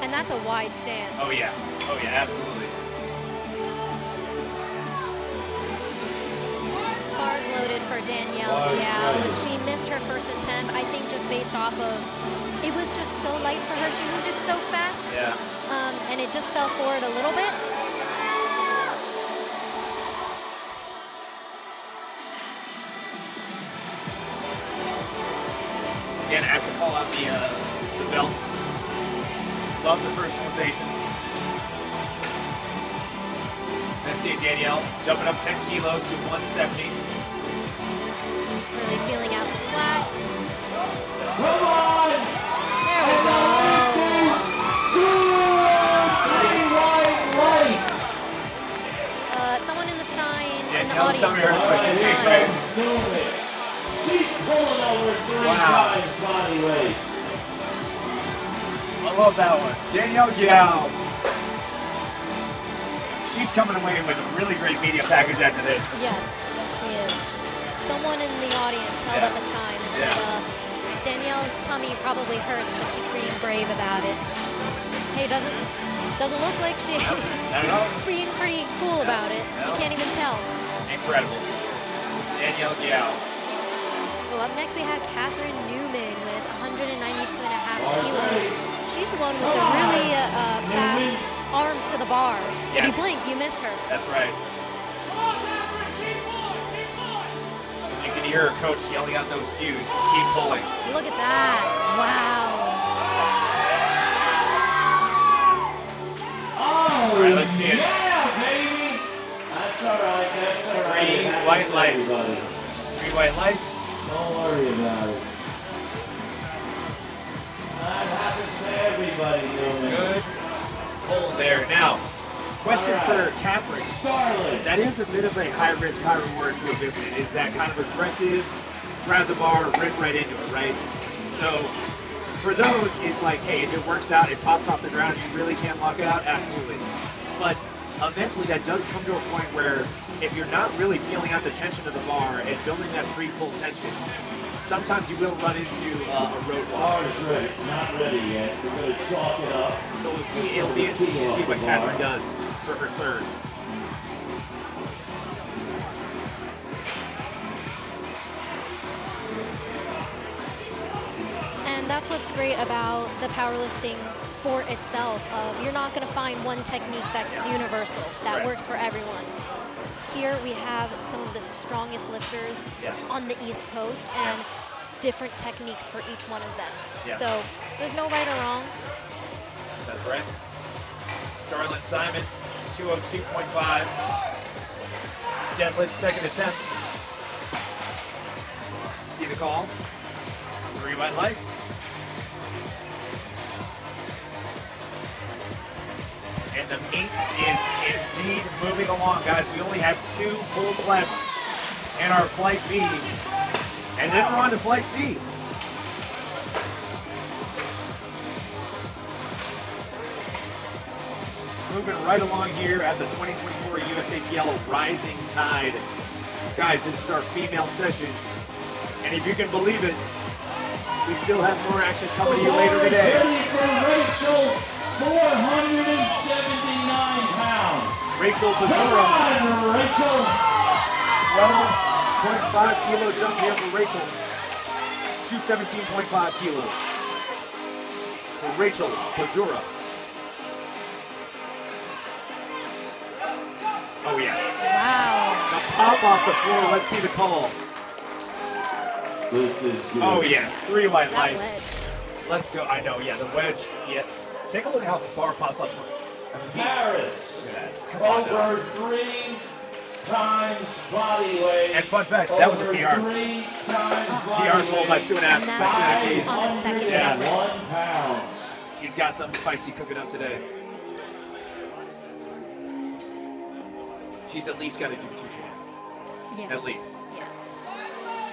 And that's a wide stance. Oh yeah, absolutely. Bars loaded for Danielle. Bars Yeah, loaded. she missed her first attempt. I think just based off of, it was just so light for her. She moved it so fast. Yeah. And it just fell forward a little bit. Again, I have to call out the belt. Love the personalization. Let's see Danielle jumping up 10 kilos to 170. Really feeling out the slack. Come on! There we go. 3 white lights. Someone in the sign, in the Danielle, audience. tell me her is question. holding a Here, sign. Greg. Newman. She's pulling over 3 Wow. times body weight. I love that one. Danielle Giao. She's coming away with a really great media package after this. Yes, she is. Someone in the audience held Yeah. up a sign and Yeah. said, Danielle's tummy probably hurts, but she's being brave about it. Hey, doesn't look like I don't she's know. being pretty cool about it. No. You can't even tell. Incredible. Danielle Giao. Well, up next we have Catherine Newman with 192.5 kilos. She's the one with the really fast arms to the bar. If you Yes. blink, you miss her. That's right. You can hear her coach yelling out those cues. Keep pulling. Look at that. Wow. Oh, Oh, right, let's see it. yeah, baby. That's all right. That's all right. Three It happens white to lights. everybody. 3 white lights. Don't worry about it. That happens to everybody, Newman. Good pull there. Now, question All right. for Catherine. Starling. That is a bit of a high risk, high reward for a biscuit. Is that kind of aggressive, grab the bar, rip right into it, right? So for those, it's like, hey, if it works out, it pops off the ground, you really can't lock out, absolutely. But eventually that does come to a point where if you're not really feeling out the tension of the bar and building that pre-pull tension, sometimes you will run into a road wall. Bar's ready. Not ready yet. We're going to chalk it up. So we'll see. It'll be interesting to see what Catherine does for her third. And that's what's great about the powerlifting sport itself. You're not going to find one technique that's universal, that Right. works for everyone. Here we have some of the strongest lifters Yeah. on the East Coast and different techniques for each one of them. Yeah. So there's no right or wrong. That's right. Starlin Simon, 202.5. Deadlift, second attempt. See the call? 3 white lights. And the meat is indeed moving along, guys. We only have 2 pulls left in our flight B. And then we're on to flight C. Moving right along here at the 2024 USAPL Rising Tide. Guys, this is our female session. And if you can believe it, we still have more action coming to you later today. Ready for Rachel, 479 pounds. Rachel Come Basura, on, Rachel. 12.5 kilo jump here for Rachel. 217.5 kilos for Rachel Basura. Oh yes. Wow. The pop off the floor. Let's see the call. This is good. Oh yes, 3 white That lights. Let's go. I know, yeah, the wedge. Yeah. Take a look at how the bar pops up. I mean, Harris, look at that. Come on now. over 3 times body weight. And fun fact, that was a Over PR. 3 times body PR pulled by weight. 2.5. And By that's 2.5 Ks. on a second 101 deadlift. pounds. She's got something spicy cooking up today. She's at least got to do 220. Yeah. At least. Yeah.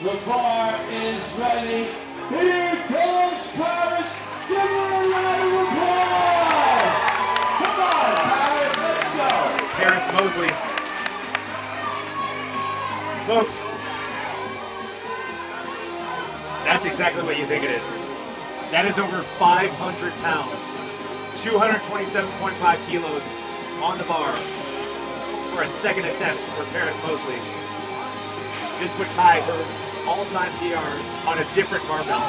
The bar is ready. Here comes Paris. Give her a round of applause. Come on, Paris, let's go. Paris Mosley. Folks, that's exactly what you think it is. That is over 500 pounds. 227.5 kilos on the bar for a second attempt for Paris Mosley. This would tie her all-time PR on a different barbell.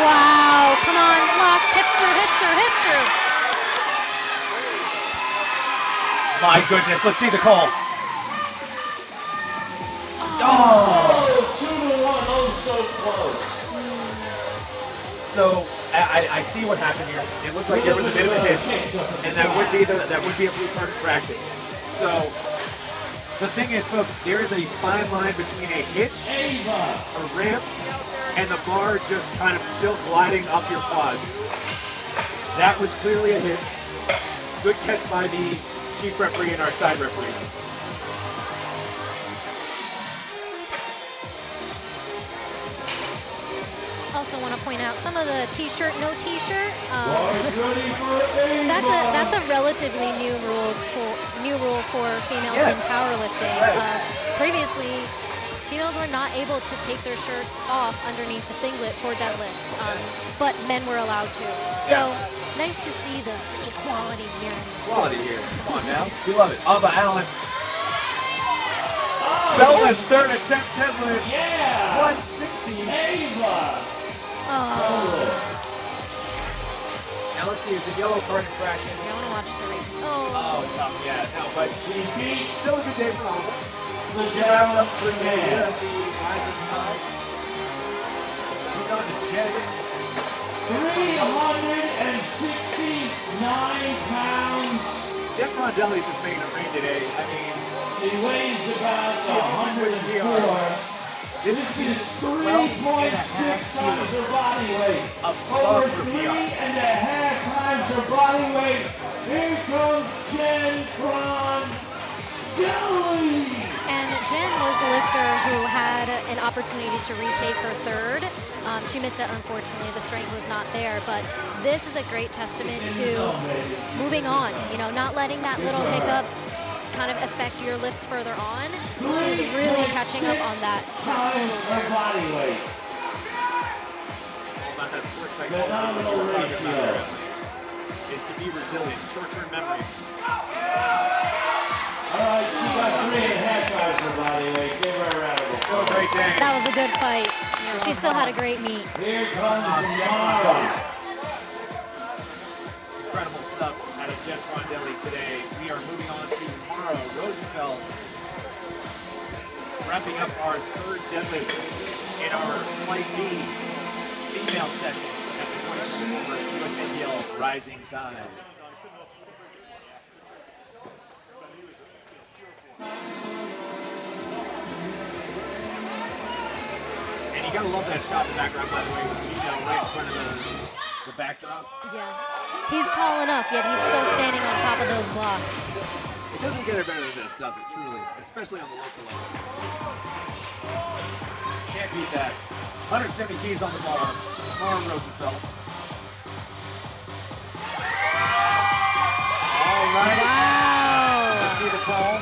Wow. Come on. Lock. Hips through, hips through, hips through. My goodness, let's see the call. Oh! Oh, 2-1. Oh, so close. So I see what happened here. It looked like there was a bit of a hitch, and that would be a blue card infraction. So the thing is, folks, there is a fine line between a hitch, Ava. a ramp, and the bar just kind of still gliding up your quads. That was clearly a hitch. Good catch by the chief referee and our side referees. Also want to point out some of the t-shirt, no t-shirt. Bar's ready for Ava. That's a relatively new rule for females Yes, in powerlifting. that's right. Previously, females were not able to take their shirts off underneath the singlet for deadlifts, but men were allowed to. So nice to see the equality here. In this Quality here. Come on now. We love it. Abba Allen. Bella's third attempt deadlift. Yeah. 160. Ava. Oh, Now let's see, is it yellow card infraction? I want to watch the replay. Oh, tough, yeah. No, but She beat still a good day for Alba. the She wraps down up for the man. Rising Tide. Moving on to Jed. 369 pounds. Jeff Rondelli's just making it rain today. I mean, She weighs about See, if you can put it here, 104. This is 3.6 times her body weight. Over above her 3.5 PR. times her body weight. Here comes Jen Rondelli. And Jen was the lifter who had an opportunity to retake her third. She missed it, unfortunately. The strength was not there. But this is a great testament to moving on. You know, not letting that little hiccup kind of affect your lifts further on. She's really catching up on that. Times her body weight. It's all about that sports psychology that you were talking about earlier. Is to be resilient, short-term memory. All right, she got 3.5 times her body weight. Give her a round of applause. Still a great day. That was a good fight. She still had a great meet. Here comes Mara. Incredible stuff out of Jeff Rondelli today. We are moving on to Mara Rosenfeld, wrapping up our third deadlift in our Flight B female session at the 2024 USAPL Rising Tide. And you gotta love that shot in the background, by the way, with Gino right in front of the backdrop. Yeah. He's tall enough, yet he's still standing on top of those blocks. It doesn't get any better than this, does it? Truly, especially on the local level. Can't beat that. 170 keys on the bar. Mara Rosenfeld. All right. Wow. Let's see the call.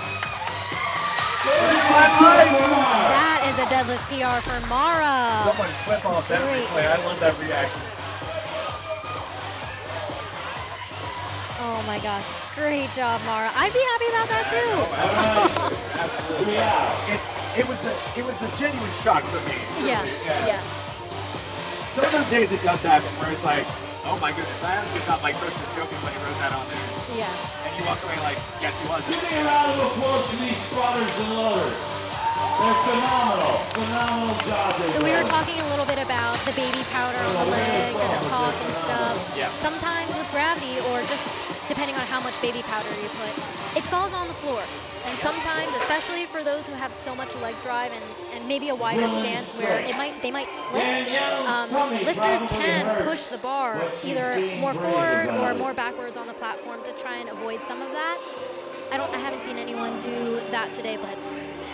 35 lights. That is a deadlift PR for Mara. Someone flip off that Great. replay. I love that reaction. Oh my gosh. Great job, Mara. I'd be happy about that too. Absolutely. It was the genuine shock for me. Yeah. Yeah. Some of those days it does happen where it's like, oh my goodness, I actually thought my coach was joking when he wrote that on there. Yeah. And you walk away like, yes, he wasn't. Give me a round of applause to these spotters and loaders. They're phenomenal. Phenomenal job they So we were do. talking a little bit about the baby powder on the leg and the chalk and stuff. Yeah. Sometimes with gravity, or just depending on how much baby powder you put, it falls on the floor. And sometimes, especially for those who have so much leg drive and maybe a wider stance where they might slip, lifters can push the bar either more forward or more backwards on the platform to try and avoid some of that. I haven't seen anyone do that today, but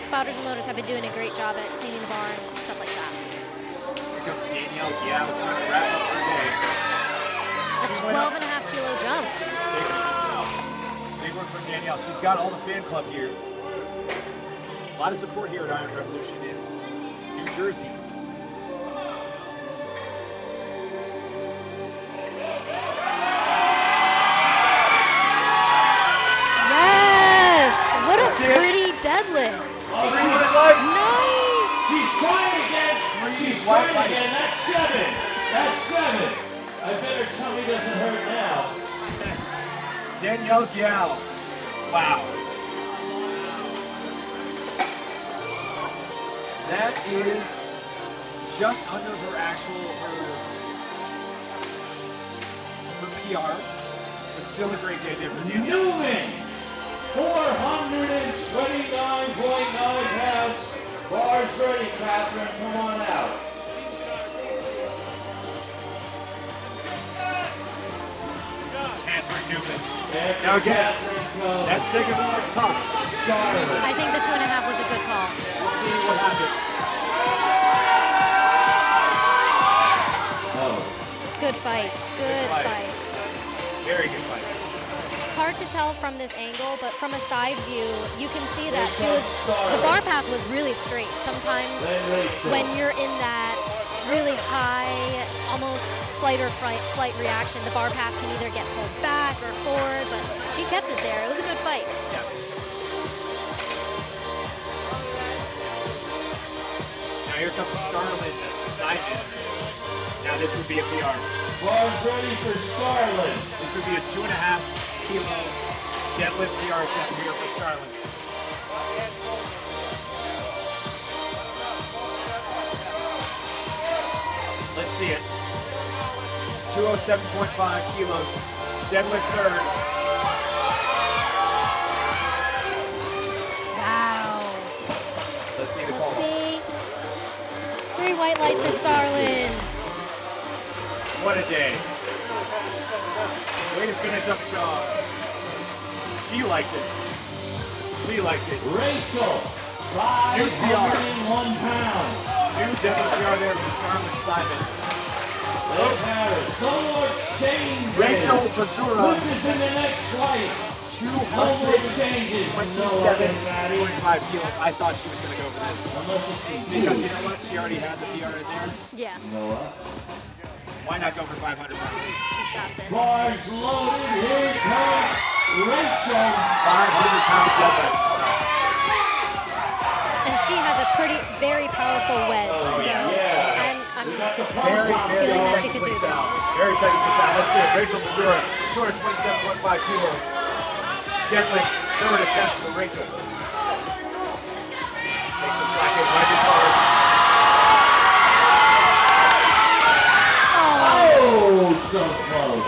spotters and loaders have been doing a great job at cleaning the bar and stuff like that. Here comes Danielle Giao trying to wrap up her day. A 12.5 kilo jump. Big work for Danielle. She's got all the fan club here. A lot of support here at Iron Revolution in New Jersey. Yes! What a pretty deadlift. Nice! She's trying again. She's trying again. That's 7. That's 7. I bet her tummy doesn't hurt now. Danielle Giao. Wow. That is just under her PR, but still a great day there for Danielle. Newman, 429.9 pounds. Bars ready, Catherine. Come on out. Catherine Newman. After Now again, Catherine comes that second one was tough. Scarlett. I think the 2.5 was a good call. We'll see what happens. Oh. Good fight. Good fight. Very good fight. Hard to tell from this angle, but from a side view, you can see that the bar path was really straight. Sometimes when you're in that really high, almost flight or flight reaction, the bar path can either get pulled back or forward, but she kept it there. It was a good fight. Yeah. Now here comes Starlin Simon. Now this would be a PR. Bars ready for Scarlett. This would be a 2.5 kilo deadlift PR attempt here for Starlin. Let's see it. 207.5 kilos. Deadlift third. Wow. Let's see the call. Let's see. 3 white lights for Starlin. What a day. Way to finish up strong. She liked it. We liked it. Rachel, 501 pounds. New deadlift PR there from Starlin Simon. Let's have it. No more changes. Rachel Basura. Put this in the next flight. No more changes. 27.5 kilos. I thought she was going to go for this. Unless it's Because you know what? She already had the PR in there. Yeah, You know what? Why not go for 500 pounds? she's got this. Bars loaded. Here comes Rachel. 500-pound deadlift. And she has a very powerful wedge. Oh, so yeah. I'm We got the Very, pom-pom very feeling that she technically could do sound. this. Very technically sound. Let's see it. Rachel Basura, 227.5 kilos. Deadlift, third attempt for Rachel. Takes a slack in, lunges hard. Oh, so close.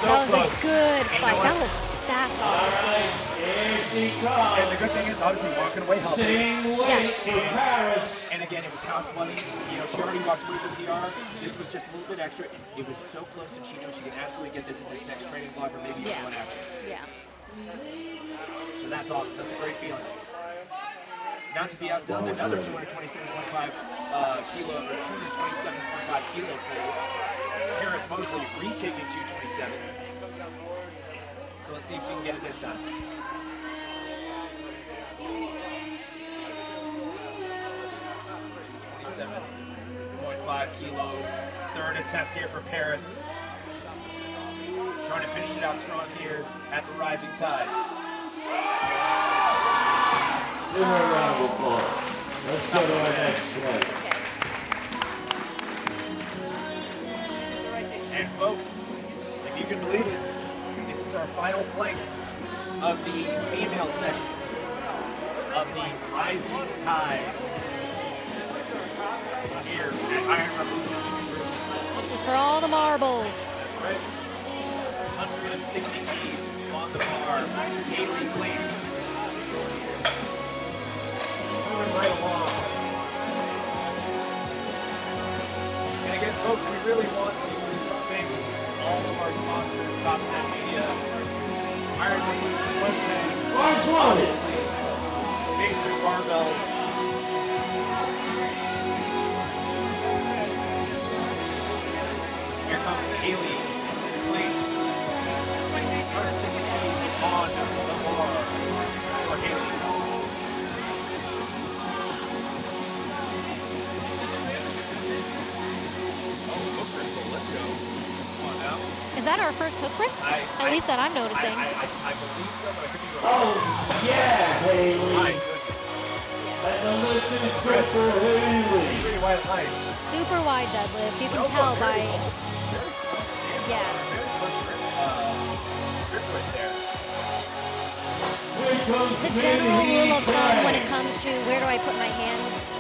So that was close. a good And you fight. know That what? was fast, All honestly. right, here she And comes. the good thing is, obviously, walking away healthy. Same weight Yes. for Paris. And again, it was house money. You know, she already walked away from PR. This was just a little bit extra. It was so close, and she knows she can absolutely get this in this next training block, or maybe even Yeah. one after. Yeah. So that's awesome. That's a great feeling. Not to be outdone, another 227.5 kilo, or 227.5 kilo for Paris Mosley, retaking 227. So let's see if she can get it this time. 227.5 kilos. Third attempt here for Paris. Trying to finish it out strong here at the Rising Tide. Give her a round of applause. Let's go to our next flight. And folks, if you can believe it, this is our final flight of the female session of the Rising Tide here at Iron Revolution in New Jersey. This is for all the marbles. That's right. 160 keys on the bar. Haley Clayton. Moving right along. And again, folks, we really want to thank all of our sponsors, Top Set Media, Iron Revolution, Webtang, Bars loaded. obviously, Big Street Barbell. Here comes Haley Clayton. 160 keys on the bar for Haley. Oh, hook ripple, let's go. Come on now. Is that our first hook grip? At least that I'm noticing. I believe so, but I could be wrong. Oh, yeah, My Haley. goodness. That's a lifted strip for Haley. Pretty white lights. Super wide deadlift. You can Those tell are by, very close stance. Yeah. Very close grip width there. Here comes the general Minnie rule of thumb when Gray. it comes to where do I put my hands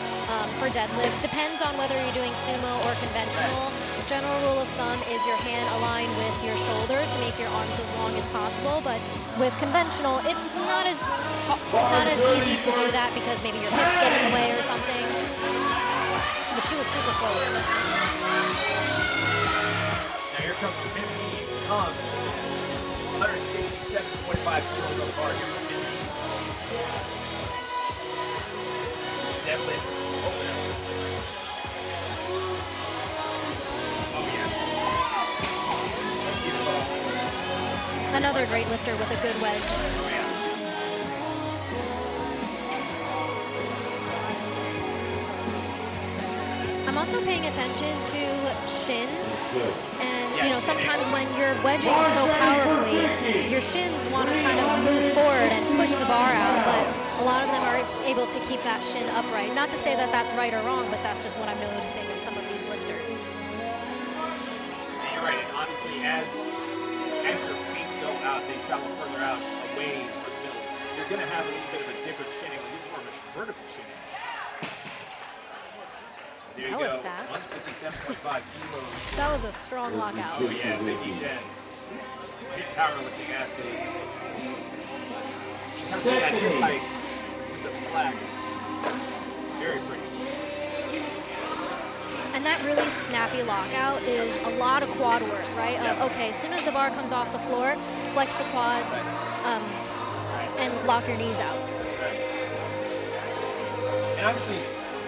for deadlift depends on whether you're doing sumo or conventional. The general rule of thumb is your hand aligned with your shoulder to make your arms as long as possible. But with conventional, it's not as easy to do that because maybe your hips get in the way or something. But she was super close. Now here comes Minnie Kong. 167.5 kilos on the bar here from Minnie. Deadlift. Oh yes. Let's see the ball. Another great lifter with a good wedge. Oh yeah. I'm also paying attention to shin. Good. And Yes, you know, and sometimes ankle. when you're wedging so powerfully, your shins want to kind of move forward and push the bar out, but a lot of them are able to keep that shin upright. Not to say that that's right or wrong, but that's just what I'm noticing in some of these lifters. And you're right, and obviously as your feet go out, they travel further out away from the middle. You're going to have a little bit of a different shinning, a little more of a vertical shinning. There you That go. was fast. 167.5 kilos. That was a strong lockout. Oh yeah, Vicky Jen. Hip powerlifting athlete. She comes in that hip hike with the slack. Very pretty. And that really snappy lockout is a lot of quad work, right? Yep. Okay, as soon as the bar comes off the floor, flex the quads and lock your knees out. That's right. And obviously,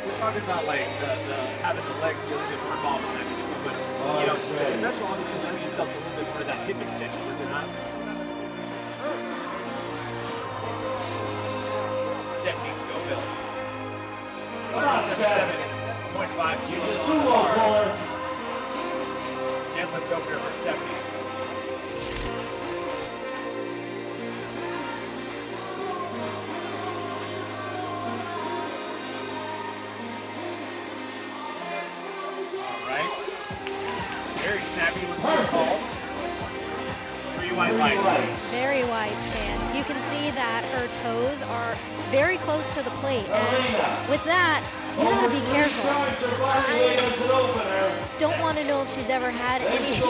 we're talking about like the having the legs be a little bit more involved in that too, but you know, the conventional obviously lends itself to a little bit more of that hip extension, does it not? Stephanie Scoville. 177.5 kilos on the bar. Deadlift opener for Stephanie. All right. Very snappy, let's see called. 3 white lights. Very wide stand. You can see that her toes are very close to the plate. And with that, you gotta be careful. I don't want to know if she's ever had any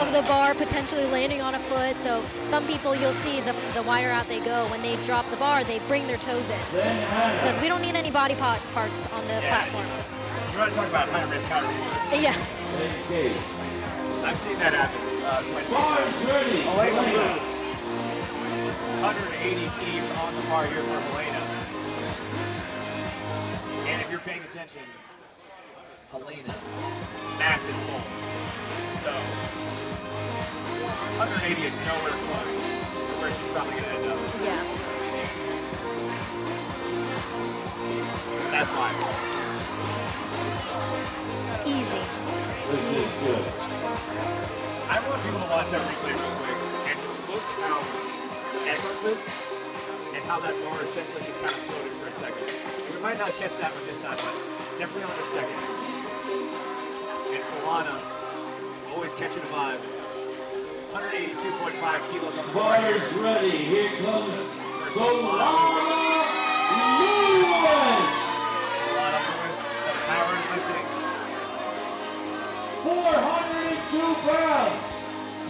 of the bar potentially landing on a foot. So some people, you'll see the wire out they go. When they drop the bar, they bring their toes in. Because we don't need any body parts on the platform. You want to talk about high risk, high reward? Yeah. I've seen that happen quite a few times. Helena, 180 keys on the bar here for Helena. And if you're paying attention, Helena, massive pull. So 180 is nowhere close to where she's probably going to end up. Yeah. That's why. Easy. This is good. I want people to watch that replay real quick and just look how effortless and how that bar essentially just kind of floated for a second. We might not catch that one this time, but definitely on the second. And Solana, always catching a vibe. 182.5 kilos on the bar Bar here. is ready. Here comes Solana Lewis. Solana Lewis, the power lifting. 402 pounds.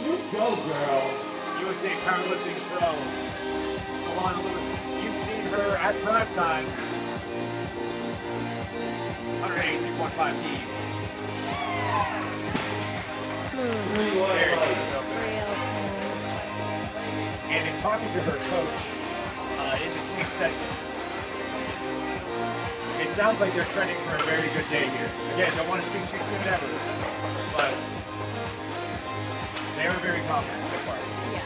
You go, girl. USA Powerlifting Pro. Solana Lewis, you've seen her at prime time. 182.5 keys. Smooth. Very smooth over there. Real smooth. And in talking to her coach in between sessions, it sounds like they're trending for a very good day here. Again, don't want to speak too soon ever, but they are very confident so far. Yeah.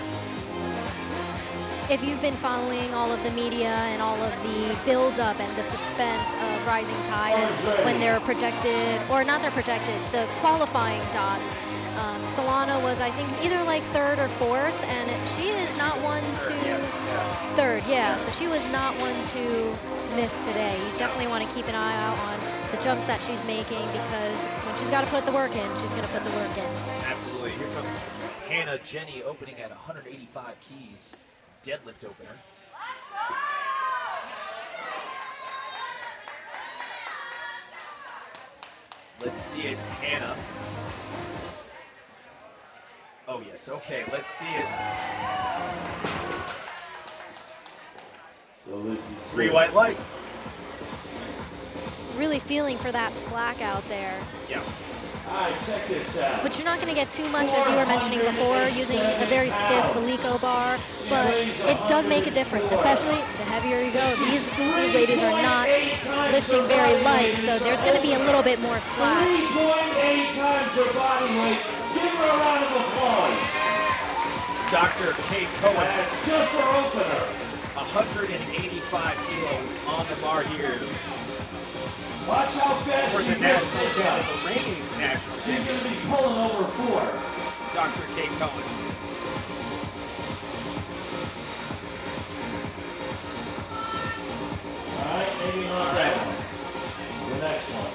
If you've been following all of the media and all of the build-up and the suspense of Rising Tide and when they're projected, or not they're projected, the qualifying dots, Solana was, I think, either like third or fourth, and she is not one to... Third, yeah. So she was not one to miss today. You definitely want to keep an eye out on the jumps that she's making, because when she's got to put the work in, she's going to put the work in. Absolutely. Here comes Hannah Jenny opening at 185 keys, deadlift opener. Let's see it, Hannah. Oh yes, okay, let's see it. 3 white lights. Really feeling for that slack out there. Yeah. All right, check this out. But you're not going to get too much, as you were mentioning before, using a very stiff helico bar. But it does make a difference, especially the heavier you go. These ladies are not lifting very light, so there's going to be a little bit more slack. 3.8 times her body weight. Give her a round of applause. Dr. Kate Cohen, That's just her opener. 185 kilos on the bar here Watch how fast for she the gets national this champion, up. the reigning national She's champion, going to be pulling over 4. Dr. Kate Cohen. All right, maybe not that one. The next one.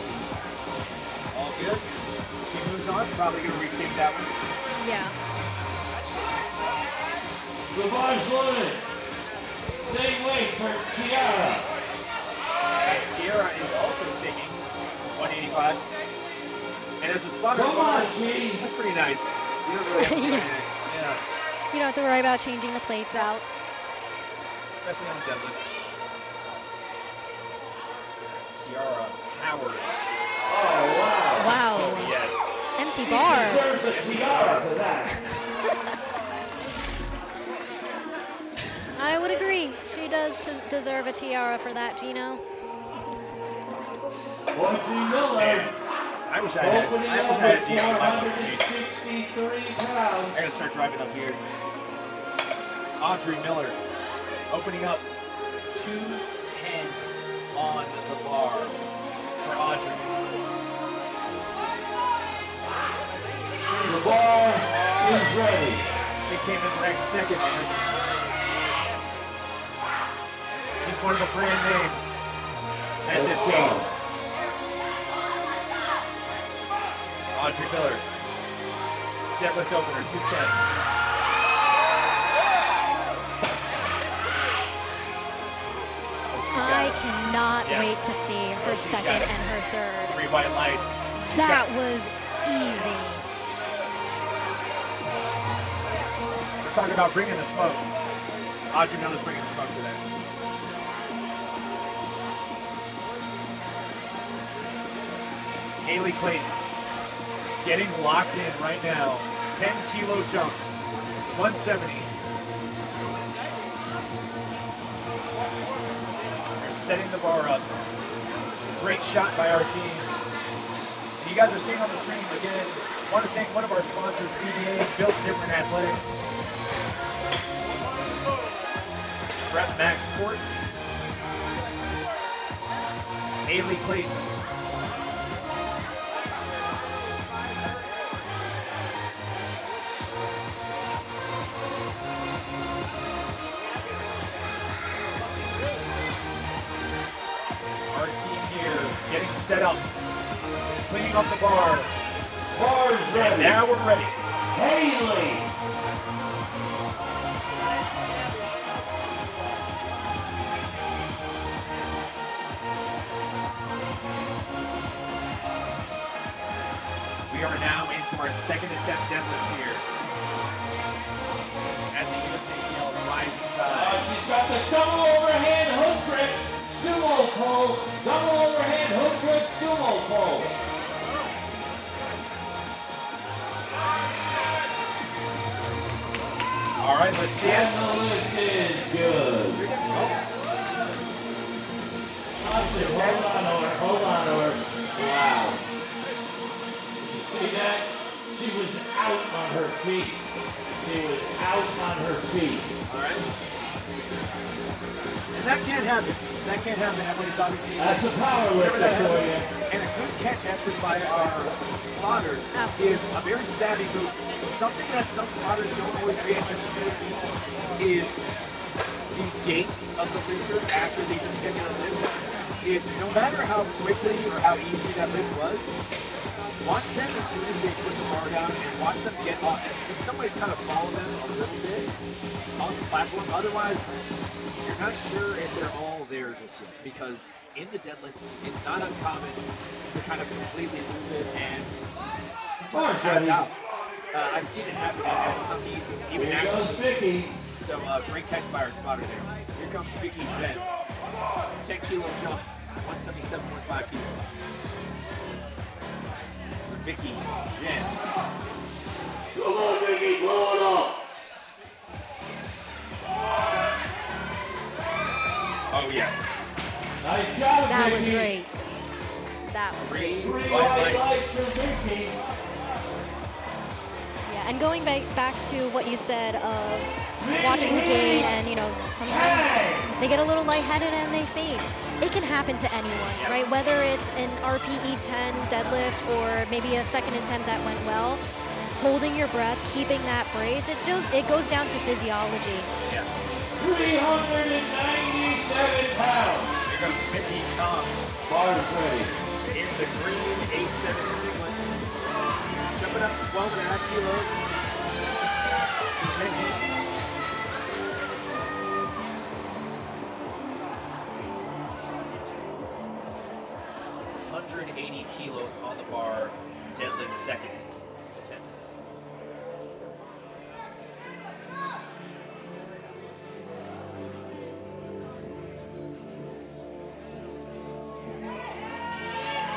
All good. She moves on, probably going to retake that one. Yeah. The bar's loaded. Same weight for Tiara. And Tiara is also taking 185 spot. And as a spotter, Come on, G. that's pretty nice. You don't really have to do Yeah. anything. Yeah. You don't have to worry about changing the plates out. Especially on deadlift. Tiara Howard. Oh, wow. Wow. Oh, yes. Empty She bar. deserves a tiara for that. I would agree. She does deserve a tiara for that, Gino. Boy, G. Miller. Man, I wish I had Opening a up with Tiara in my book, please. 463 pounds. I gotta start driving up here. Audrey Miller opening up 210 on the bar for Audrey. The bar is ready. She came in ranked second on this one. She's one of the brand names at this game. Audrey Miller, deadlift opener, 210. I cannot Yeah. wait to see her She's second got it. and her third. 3 white lights. She's That got- was easy. We're talking about bringing the smoke. Audrey Miller's bringing the smoke today. Haley Clayton getting locked in right now. 10-kilo jump, 170. They're setting the bar up. Great shot by our team. And you guys are seeing on the stream again. Want to thank one of our sponsors, BDA, Built Different Athletics. Prep Max Sports. Haley Clayton. Our team here getting set up, cleaning up the bar. Bar's And ready. now we're ready. Haley. We are now into our second attempt deadlifts here at the USAPL Rising Tide. She's got the double overhand hook grip sumo pull. Double overhand hook grip sumo pull. All right, let's see it. And the lift is good. Watch it. Hold on, Or. Hold on, Or. Wow. You see that? She was out on her feet. She was out on her feet. All right. And that can't happen. That can't happen. Everybody's obviously. That's a power Whenever lifter that for happens. you. And a good catch actually by our spotter is a very savvy move. So something that some spotters don't always pay attention to is the gait of the lifter after they just get their lift. Is no matter how quickly or how easy that lift was, watch them as soon as they put the bar down and watch them get off. And in some ways kind of follow them a little bit off the platform. Otherwise, you're not sure if they're all there just yet, because in the deadlift, it's not uncommon to kind of completely lose it and sometimes pass out. I've seen it happen at some meets, even Here national goes meets. Vicky. So great catch by our spotter there. Here comes Vicky Jen. 10-kilo jump, 177.5 kilos. Vicky Jen. Come on, Vicky, blow it up. Oh, yes. Nice job, That was Vicky. great. That was great. 3 Three white white lights. lights for Vicky. Yeah, and going back to what you said of watching the gate, and sometimes they get a little lightheaded and they faint. It can happen to anyone, right? Whether it's an RPE 10 deadlift or maybe a second attempt that went well, holding your breath, keeping that brace, it goes down to physiology. Yeah. 397 pounds. Here comes Vicky Kong Bar's ready. in the green A7 singlet. Jumping up 12.5 kilos. Vicky. 180 kilos on the bar, deadlift second attempt.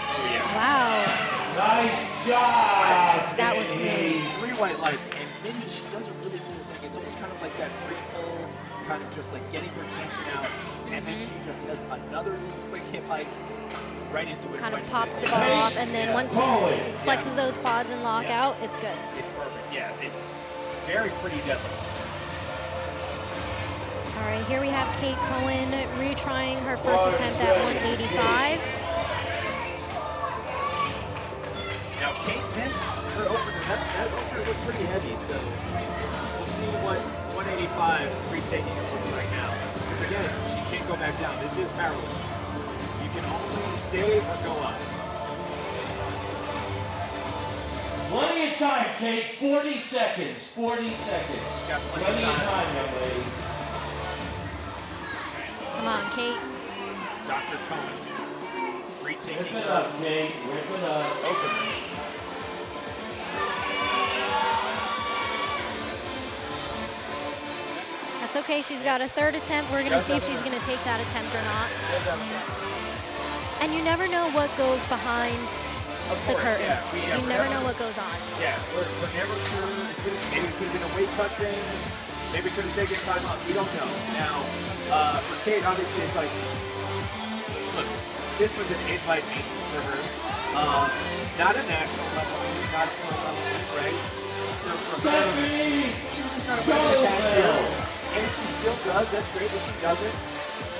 Oh yes. Wow. Nice job. That was smooth. 3 white lights, and Minnie, she does a really cool thing. It's almost kind of like that pre-pull, kind of just like getting her tension out, and then she just has another quick hip hike right into it. Kind of punches pops it. the ball off, and then once she Forward. flexes those quads and lock Yeah. out, it's good. It's perfect. Yeah, it's very pretty deadlift. All right, here we have Kate Cohen retrying her first attempt at 185. Now Kate missed her opener. That opener looked pretty heavy, so we'll see what 185 retaking it looks like now. Because again, she can't go back down. This is powerlifting. You can only stay or go up. Plenty of time, Kate. 40 seconds. 40 seconds. She's got plenty Plenty of of time. time, young lady. Come on, Kate. Dr. Cohen Rip retaking it her up, Kate. Rip it up. opener. That's okay. She's got a third attempt. We're going to see if she's going to take that attempt or not. And you never know what goes behind Of the course, curtains. yeah. You never know what goes on. Yeah, we're never sure. Maybe it could have been a weight cut thing. Maybe could have taken time off. We don't know. Now, for Kate, obviously, it's like, look, this was an 8-fight meet for her. Not a national level meet, not a pro level meet, right? So for her, she was just trying to win the past year. And if she still does, that's great. If she doesn't,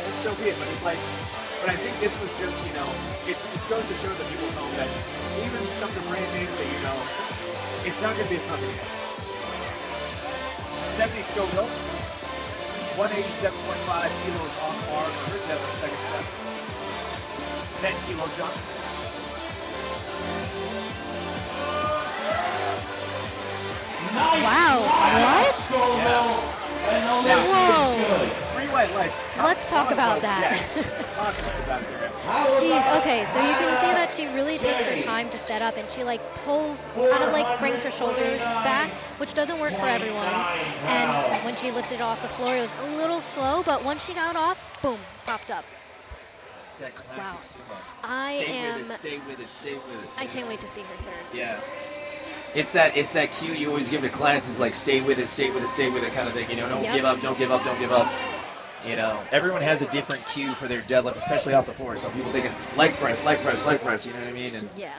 then so be it. But it's like, but I think this was just, you know, it goes to show the people know that even some of the brand names that you know, it's not going to be a company. 70 Scoville, 187.5 kilos on bar for her deadlift second attempt. 10 kilo jump. Nice. Wow, what? Scoville. And the lift Whoa. is good. 3 white lights. Let's talk about that. Talk to us about it. How Jeez, about okay, so you can see that she really takes her Jenny? time to set up, and she like pulls, kind of like brings her shoulders back, which doesn't work for everyone. And when she lifted off the floor, it was a little slow, but once she got off, boom, popped up. It's that classic sumo. I Stay am, with it, stay with it, stay with it. I can't wait to see her third. Yeah. It's that cue you always give to clients is like stay with it, stay with it, stay with it kind of thing. You know, don't Yep. give up, don't give up, don't give up. You know, everyone has a different cue for their deadlift, especially off the floor. Some people thinking leg press, leg press, leg press. You know what I mean? And Yeah.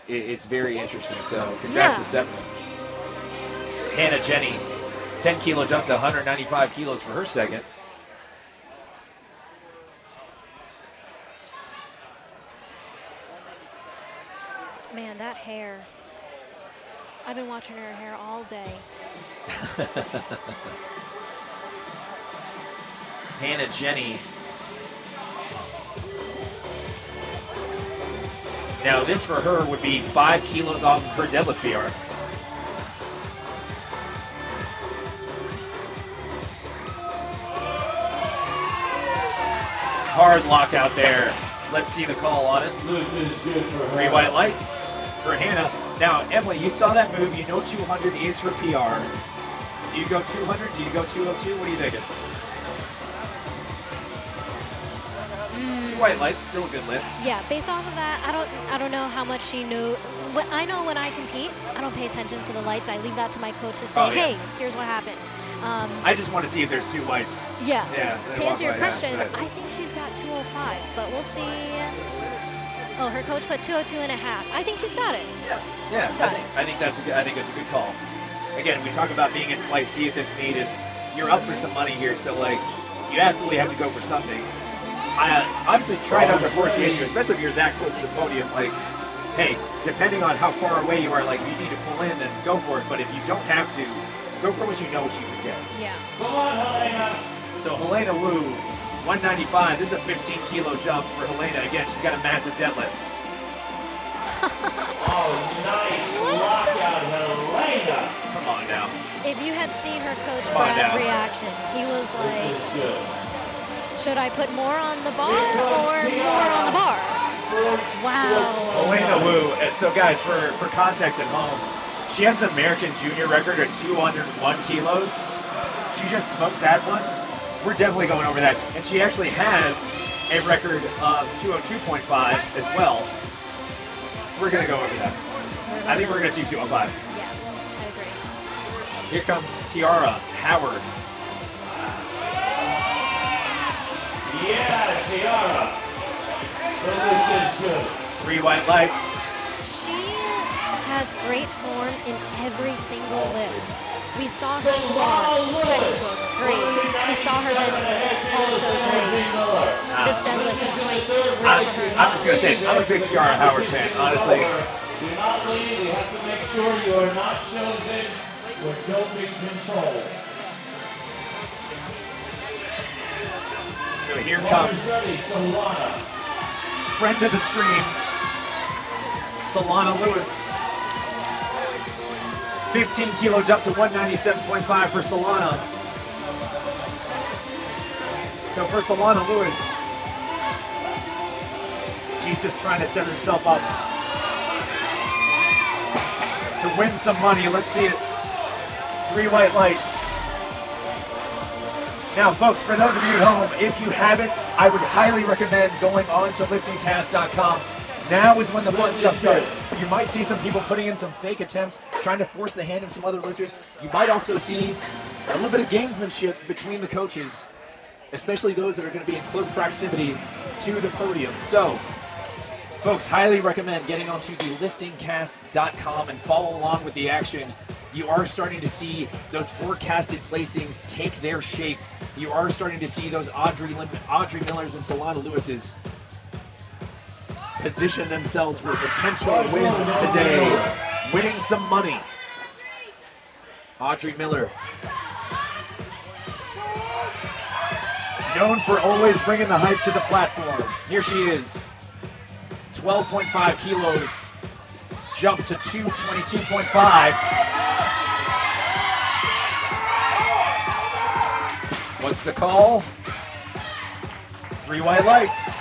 it's very interesting. So congrats Yeah. to Stephanie. Hannah Jenny, 10 kilo jump to 195 kilos for her second. Man, that hair. I've been watching her hair all day. Hannah Jenny. Now this for her would be 5 kilos off of her deadlift PR. Hard lockout there. Let's see the call on it. Lift is good for her. 3 white lights for Hannah. Now, Emily, you saw that move. You know 200 is her PR. Do you go 200? Do you go 202? What are you thinking? 2 white lights, still a good lift. Yeah, based off of that, I don't know how much she knew. I know when I compete, I don't pay attention to the lights. I leave that to my coach to say, Oh, yeah. hey, here's what happened. I just want to see if there's 2 whites. Yeah. Yeah, To they answer your walk by, yeah, question, right. I think she's got 205, but we'll see. Oh, her coach put 202 and a half. I think she's got it. Yeah, She's got I think that's a good call. Again, we talk about being in flight. See if this meet is you're up for some money here. So like, you absolutely have to go for something. I obviously try not to force the issue, especially if you're that close to the podium. Like, hey, depending on how far away you are, like you need to pull in, then go for it. But if you don't have to, go for what you know what you can get. Yeah. Come on, Helena. So Helena Wu, 195. This is a 15 kilo jump for Helena. Again, she's got a massive deadlift. Oh, nice lockout, Helena. Come on now. If you had seen her coach Come on Brad's now. reaction, he was This like, is good. should I put more on the bar or more on the bar? Wow. Elena Wu. So guys, for context at home, she has an American junior record at 201 kilos. She just smoked that one. We're definitely going over that. And she actually has a record of 202.5 as well. We're going to go over that. I think we're going to see 205. Yeah, I agree. Here comes Tiara Howard. Yeah, Tiara. The lift is good. 3 white lights. She has great form in every single lift. We saw her squat, textbook, great. We saw her bench lift, also great. This deadlift is going great for her. I'm just going to say, I'm a big Tiara Howard fan, honestly. Do not leave. We have to make sure you are not chosen for doping control. So here comes Ready, Solana. friend of the stream, Solana Lewis. 15 kilos up to 197.5 for Solana. So for Solana Lewis, she's just trying to set herself up to win some money. Let's see it. 3 white lights. Now, folks, for those of you at home, if you haven't, I would highly recommend going on to liftingcast.com. Now is when the fun stuff starts. You might see some people putting in some fake attempts, trying to force the hand of some other lifters. You might also see a little bit of gamesmanship between the coaches, especially those that are going to be in close proximity to the podium. So, folks, highly recommend getting onto the liftingcast.com and follow along with the action. You are starting to see those forecasted placings take their shape. You are starting to see those Audrey Millers and Solana Lewis's position themselves for potential wins today, winning some money. Audrey Miller, known for always bringing the hype to the platform. Here she is, 12.5 kilos, jump to 222.5. What's the call? 3 white lights.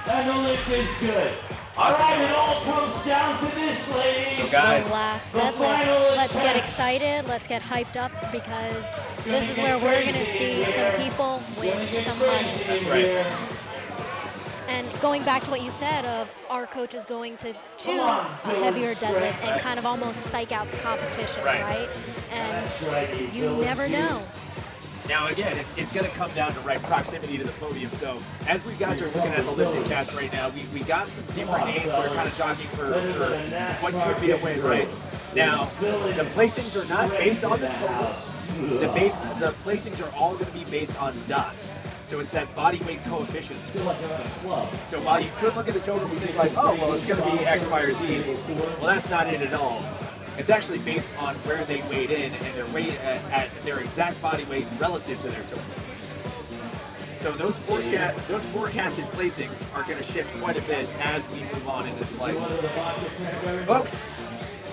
And the lift is good. All right, it all comes down to this, ladies. So guys, The last the final deadlift. Let's get attempt. excited. Let's get hyped up because this is where we're going to see some people win some money. That's right. And going back to what you said of our coaches going to choose a heavier deadlift and kind of almost psych out the competition, Right. right? And That's right, you never know. Now again, it's going to come down to right proximity to the podium. So as we guys are looking at the lifting cast right now, we got some different names that are kind of jockeying for what could be a win, right? Now the placings are not based on the total. The placings are all going to be based on dots. So it's that body weight coefficient score. So while you could look at the total and be like, oh well, it's going to be X, Y, or Z. Well, that's not it at all. It's actually based on where they weighed in and their weight at their exact body weight relative to their total. So those forecasted placings are going to shift quite a bit as we move on in this fight. Folks,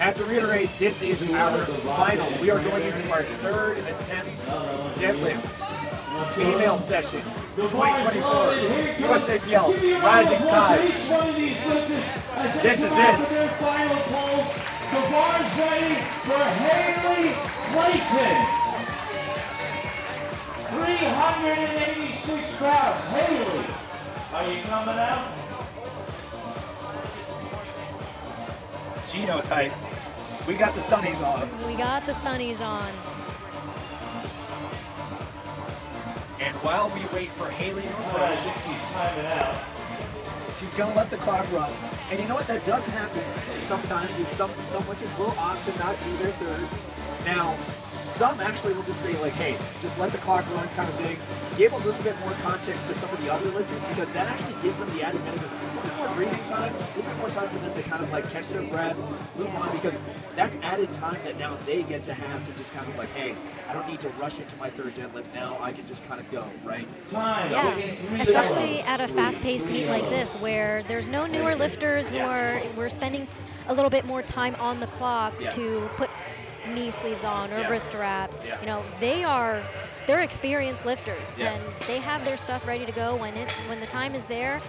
I have to reiterate, this is our final. We are going into our third attempt deadlifts. Female session, 2024, USAPL, Rising Tide. This is it. The bar's ready for Haley Blakeman. 386 crowds. Haley, are you coming out? She knows hype. We got the sunnies on. We got the sunnies on. And while we wait for Haley to I approach, think she's timing out. she's going to let the clock run. And you know what? That does happen sometimes. Some witches will opt to not do their third. Now, some actually will just be like, hey, just let the clock run kind of thing. Give a little bit more context to some of the other lifters because that actually gives them the added benefit. A little bit more breathing time, a little bit more time for them to kind of like catch their breath, move on, because that's added time that now they get to have to just kind of like, hey, I don't need to rush into my third deadlift now. I can just kind of go, right? Time. Yeah, especially at a fast-paced meet like this where there's no newer lifters who we're spending a little bit more time on the clock to put knee sleeves on or wrist wraps. You know, they're experienced lifters and they have their stuff ready to go when the time is there.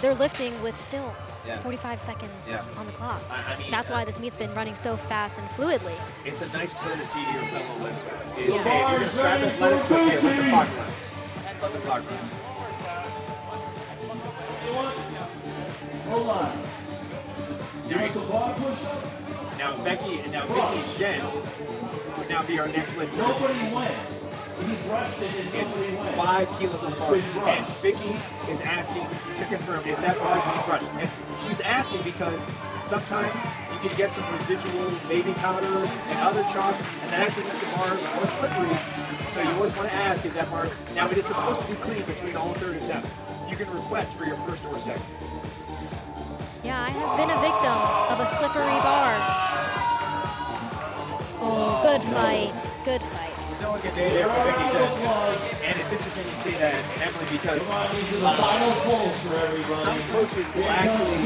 they're lifting with still Yeah. 45 seconds Yeah. on the clock. I mean, That's why this meet's been running so fast and fluidly. it's a nice courtesy to your fellow lifter. Is, Yeah. hey, if you're gonna scrap it, let it slip here. Let the clock run. Let the clock run. Hold on. You want the bar pushed up? Now Vicky Zhen would now be our next lifter. Nobody went. He brushed it and It's nobody went. 5 kilos on the bar. It's been brushed. And Vicky is asking to confirm if that bar is being brushed. And she's asking because sometimes you can get some residual baby powder and other chalk, and that actually makes the bar more slippery. So you always want to ask if that bar. Now it is supposed to be clean between all third attempts. You can request for your first or second. Yeah, I have been a victim of a slippery bar. Oh, good fight. Good fight. Still a good day there for Vicky Zhen. And it's interesting you say that, Emily, because Come on, these are the final pulls for everybody. some coaches will actually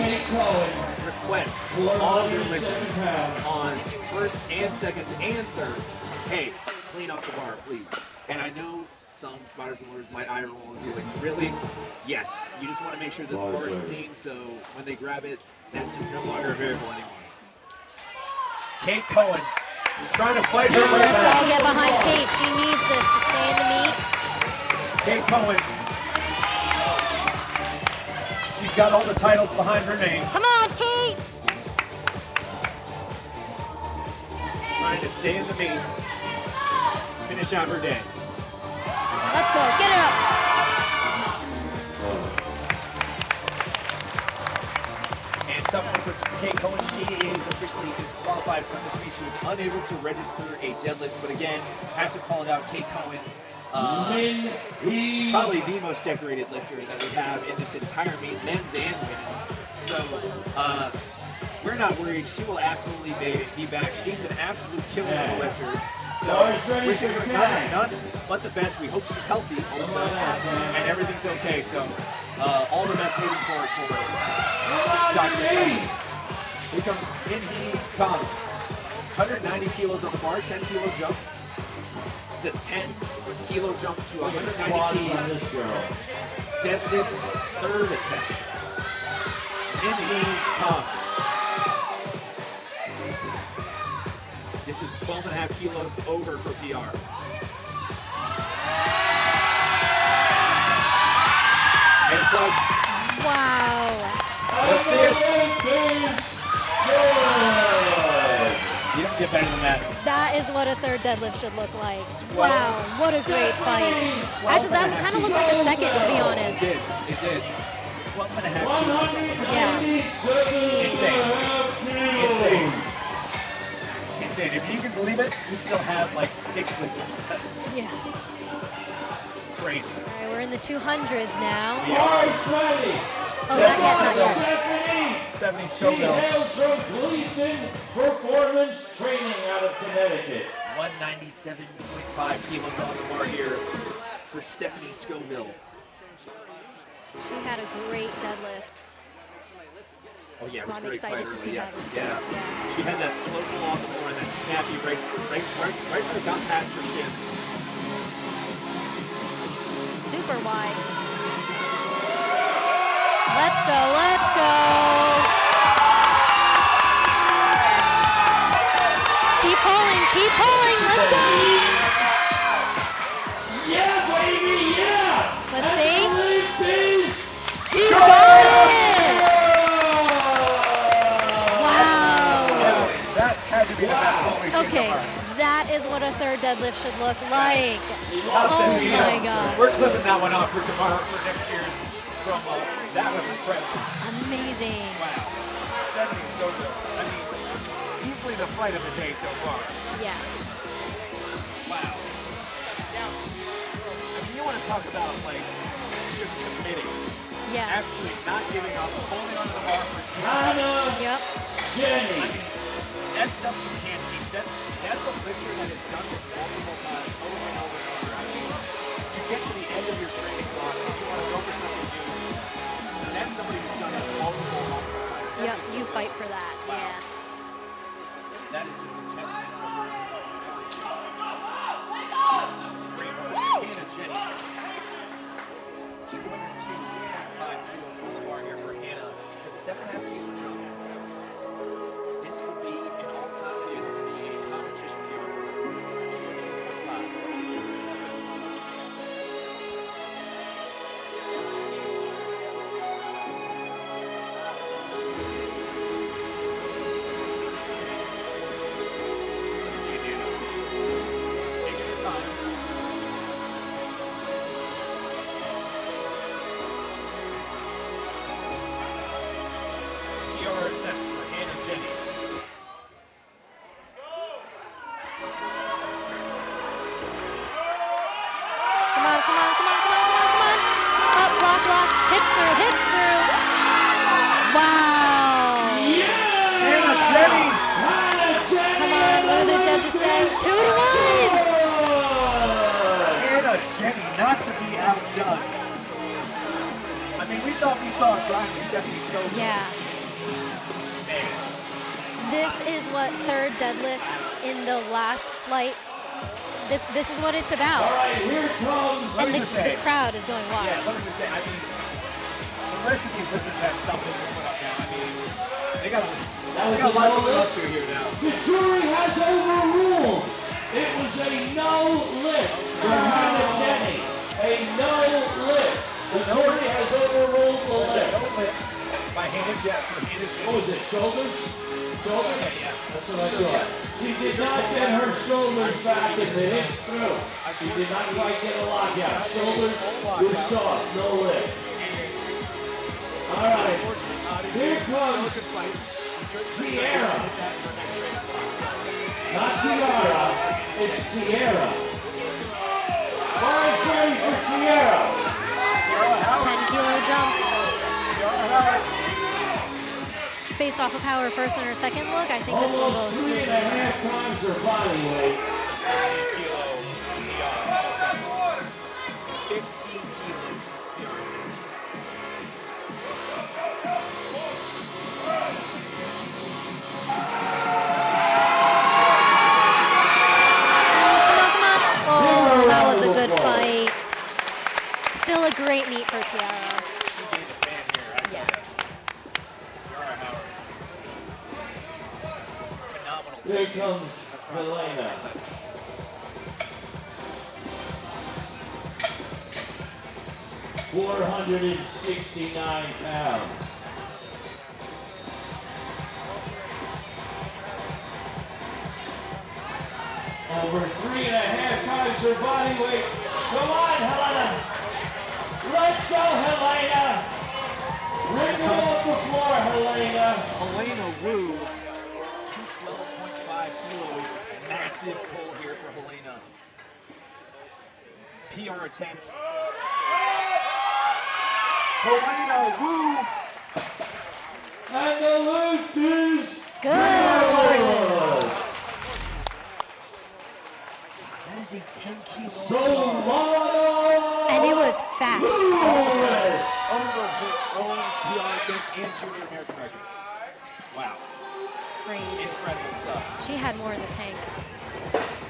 request all of their lifters on first and seconds and thirds, hey, clean up the bar, please. And I know some spotters and loaders might eye roll and be like, really? Yes. You just want to make sure that the bar is clean, so when they grab it, that's just no longer a variable anymore. Kate Cohen, trying to fight her way Let's all back. get behind Kate. She needs this to stay in the meet. Kate Cohen. She's got all the titles behind her name. Come on, Kate! Trying to stay in the meet. Finish out her day. Let's go. Get it up. And tough one for Kate Cohen. She is officially disqualified from this meet. She was unable to register a deadlift, but again, have to call it out. Kate Cohen, probably the most decorated lifter that we have in this entire meet, men's and women's. So we're not worried. She will absolutely be back. She's an absolute killer of a lifter. So wishing her none but the best. We hope she's healthy also, and everything's okay. So all the best moving forward for her. Dr. Cohen. Here comes In-Hee Kong. 190 kilos on the bar, 10 kilo jump. It's a 10 kilo jump to 190 keys. Deadlift, third attempt. In-Hee Kong. This is 12.5 kilos over for PR. And folks, Wow. let's see it. You don't get better than that. That is what a third deadlift should look like. Wow, what a great fight. Actually, that kind of looked like a second, to be honest. It did. 12.5 kilos. Yeah. Insane. If you can believe it, we still have like 6 lifters left. Yeah. Crazy. All right, we're in the 200s now. Oh, not yet. 70 She Scoville. hails from Gleason Performance Training out of Connecticut. 197.5 kilos on the bar here for Stephanie Scoville. She had a great deadlift. Oh yeah, it So was I'm great excited fight to early, see yes. how this Yeah. goes, yeah. She had that slow pull off the floor and that snappy right when it got past her shins. Super wide. Let's go, let's go. Keep pulling, let's go. Yeah, baby, yeah! Let's see. She got it! Wow. That had to be the best pull we've seen Okay, so far. that is what a third deadlift should look like. Top Oh 70. my God. We're clipping that one off for tomorrow for next year's promo. That was incredible. Amazing. Wow. 70 Scoville. I mean, easily the fight of the day so far. Yeah. Wow. Now, I mean, you want to talk about, like, just committing. Yeah. Absolutely not giving up, holding onto the bar for 10 Hannah Yep. Jenny. I mean, that's stuff you can't teach. That's a lifter that has done this multiple times, over and over and over. I mean, you get to the end of your training block and you want to go for something new. That's somebody who's done it multiple times. That Yep, is- you fight for that. Wow. Yeah. That is just a testament to her. Great work. Hannah Jenny. 202.5 kilos on the bar here for 7.5 kilo jump. This would be an all-time PR. This would be a competition PR. 202.5. What do you think? Let's see, Dana. Taking your time. PR attempt for Hannah Jenny. Come on, come on, come on, come on, come on, come on. Up, block, block. Hips through, hips through. Wow. Hannah Jenny. Come on, what do the judges say? 2 to 1. Hannah Jenny, not to be outdone. I mean, we thought we saw a grind with Stephanie Scoville. Yeah. Man. This is what third deadlifts in the last flight. This is what it's about. All right, here comes. Let me And just say. the crowd is going wild. Yeah, let me just say, I mean, the rest of these lifters have something to put up now. I mean, they got a lot to live up to here now. The jury has overruled. It was a no lift for Hannah Jenny. A no lift. The jury has overruled the lift. No lift by Hannah Jenny. What was it? Shoulders? Shoulders? Okay, yeah. That's what I thought. She did not get her shoulders back and the hips through. She did not quite get a lockout. Shoulders were soft. No lift. All right. Here comes Tiara. Not Tiara. It's Tiara. Boys ready for Tiara. 10-kilo jump. Based off of how her first and her second look, I think this will go Almost 3.5 smoothly. times her body weight. 15 kilo PR. 15 kilo PR attempt. Come on, come on. Oh, that was a good fight. Still a great meet for Tiara. She being a fan here, I tell you. Tiara Howard. Phenomenal. Here comes Helena. 469 pounds. Over 3.5 times her body weight. Come on, Helena. Let's go, Helena. Rip her off the floor, Helena. Helena Wu, 212.5 kilos. Massive pull here for Helena. PR attempt. Helena Wu. And the lift is Good. That is a 10 kilo. Solana. And it was fast. Lewis. Over her own PR attempt and junior American record. Wow. Crazy. Incredible stuff. She had more in the tank.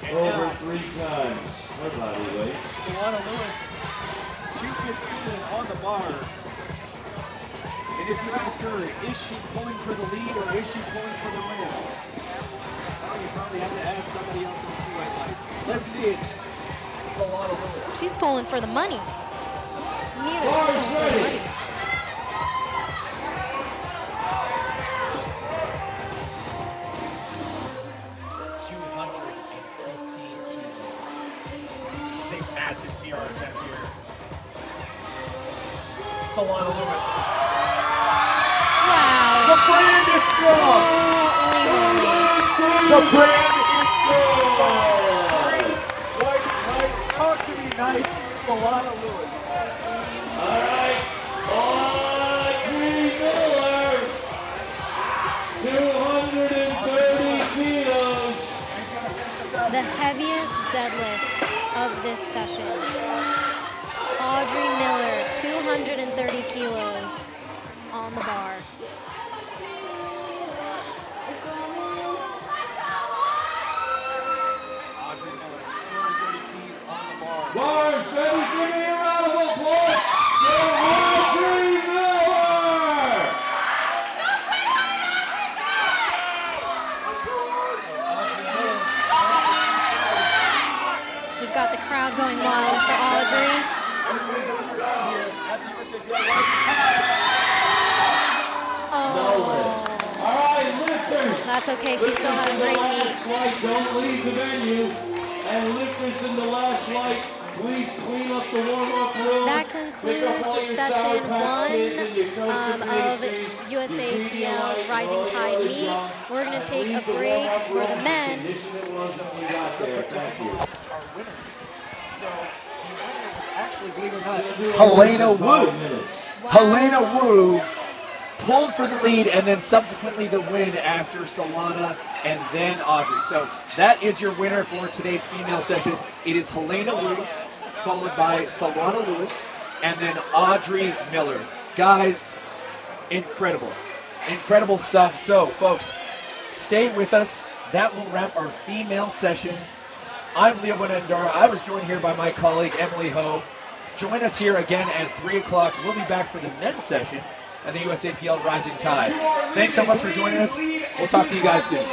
And Over now, 3 times her body weight. Solana Lewis, 215 on the bar. And if you ask her, is she pulling for the lead or is she pulling for the win? Well, you probably have to ask somebody else on 2 white lights. Let's see it. Solana Lewis. She's pulling for the money. Neither. She's pulling for the money. This is a massive PR attempt here. Solana Lewis. Wow. The brand is strong. Holy moly. The brand is strong. White lights. Talk to me nice. Solana Lewis. All right. Audrey Miller. 230 kilos. The heaviest deadlift of this session. Audrey Miller, 230 kilos on the bar. Audrey Miller, 230 keys on the bar. Bars ready, give me a round of applause for Audrey Miller. got the crowd going wild for Audrey. Oh. All right, lifters. That's okay. She still had a great meet. Light, don't leave the venue. And lifters in the last light, please clean up the warm-up room. That concludes session 1 of USAPL's Rising Tide meet. We're going to take a break for the men. Thank you. Our winners. So the winner was actually, believe it or not, Helena Wu. Wow. Helena Wu pulled for the lead and then subsequently the win after Solana and then Audrey. So that is your winner for today's female session. It is Helena Wu, followed by Solana Lewis, and then Audrey Miller. Guys, incredible. Incredible stuff. So, folks, stay with us. That will wrap our female session. I'm Leo Bonendara. I was joined here by my colleague, Emily Ho. Join us here again at 3 o'clock. We'll be back for the men's session at the USAPL Rising Tide. Thanks so much for joining us. We'll talk to you guys soon.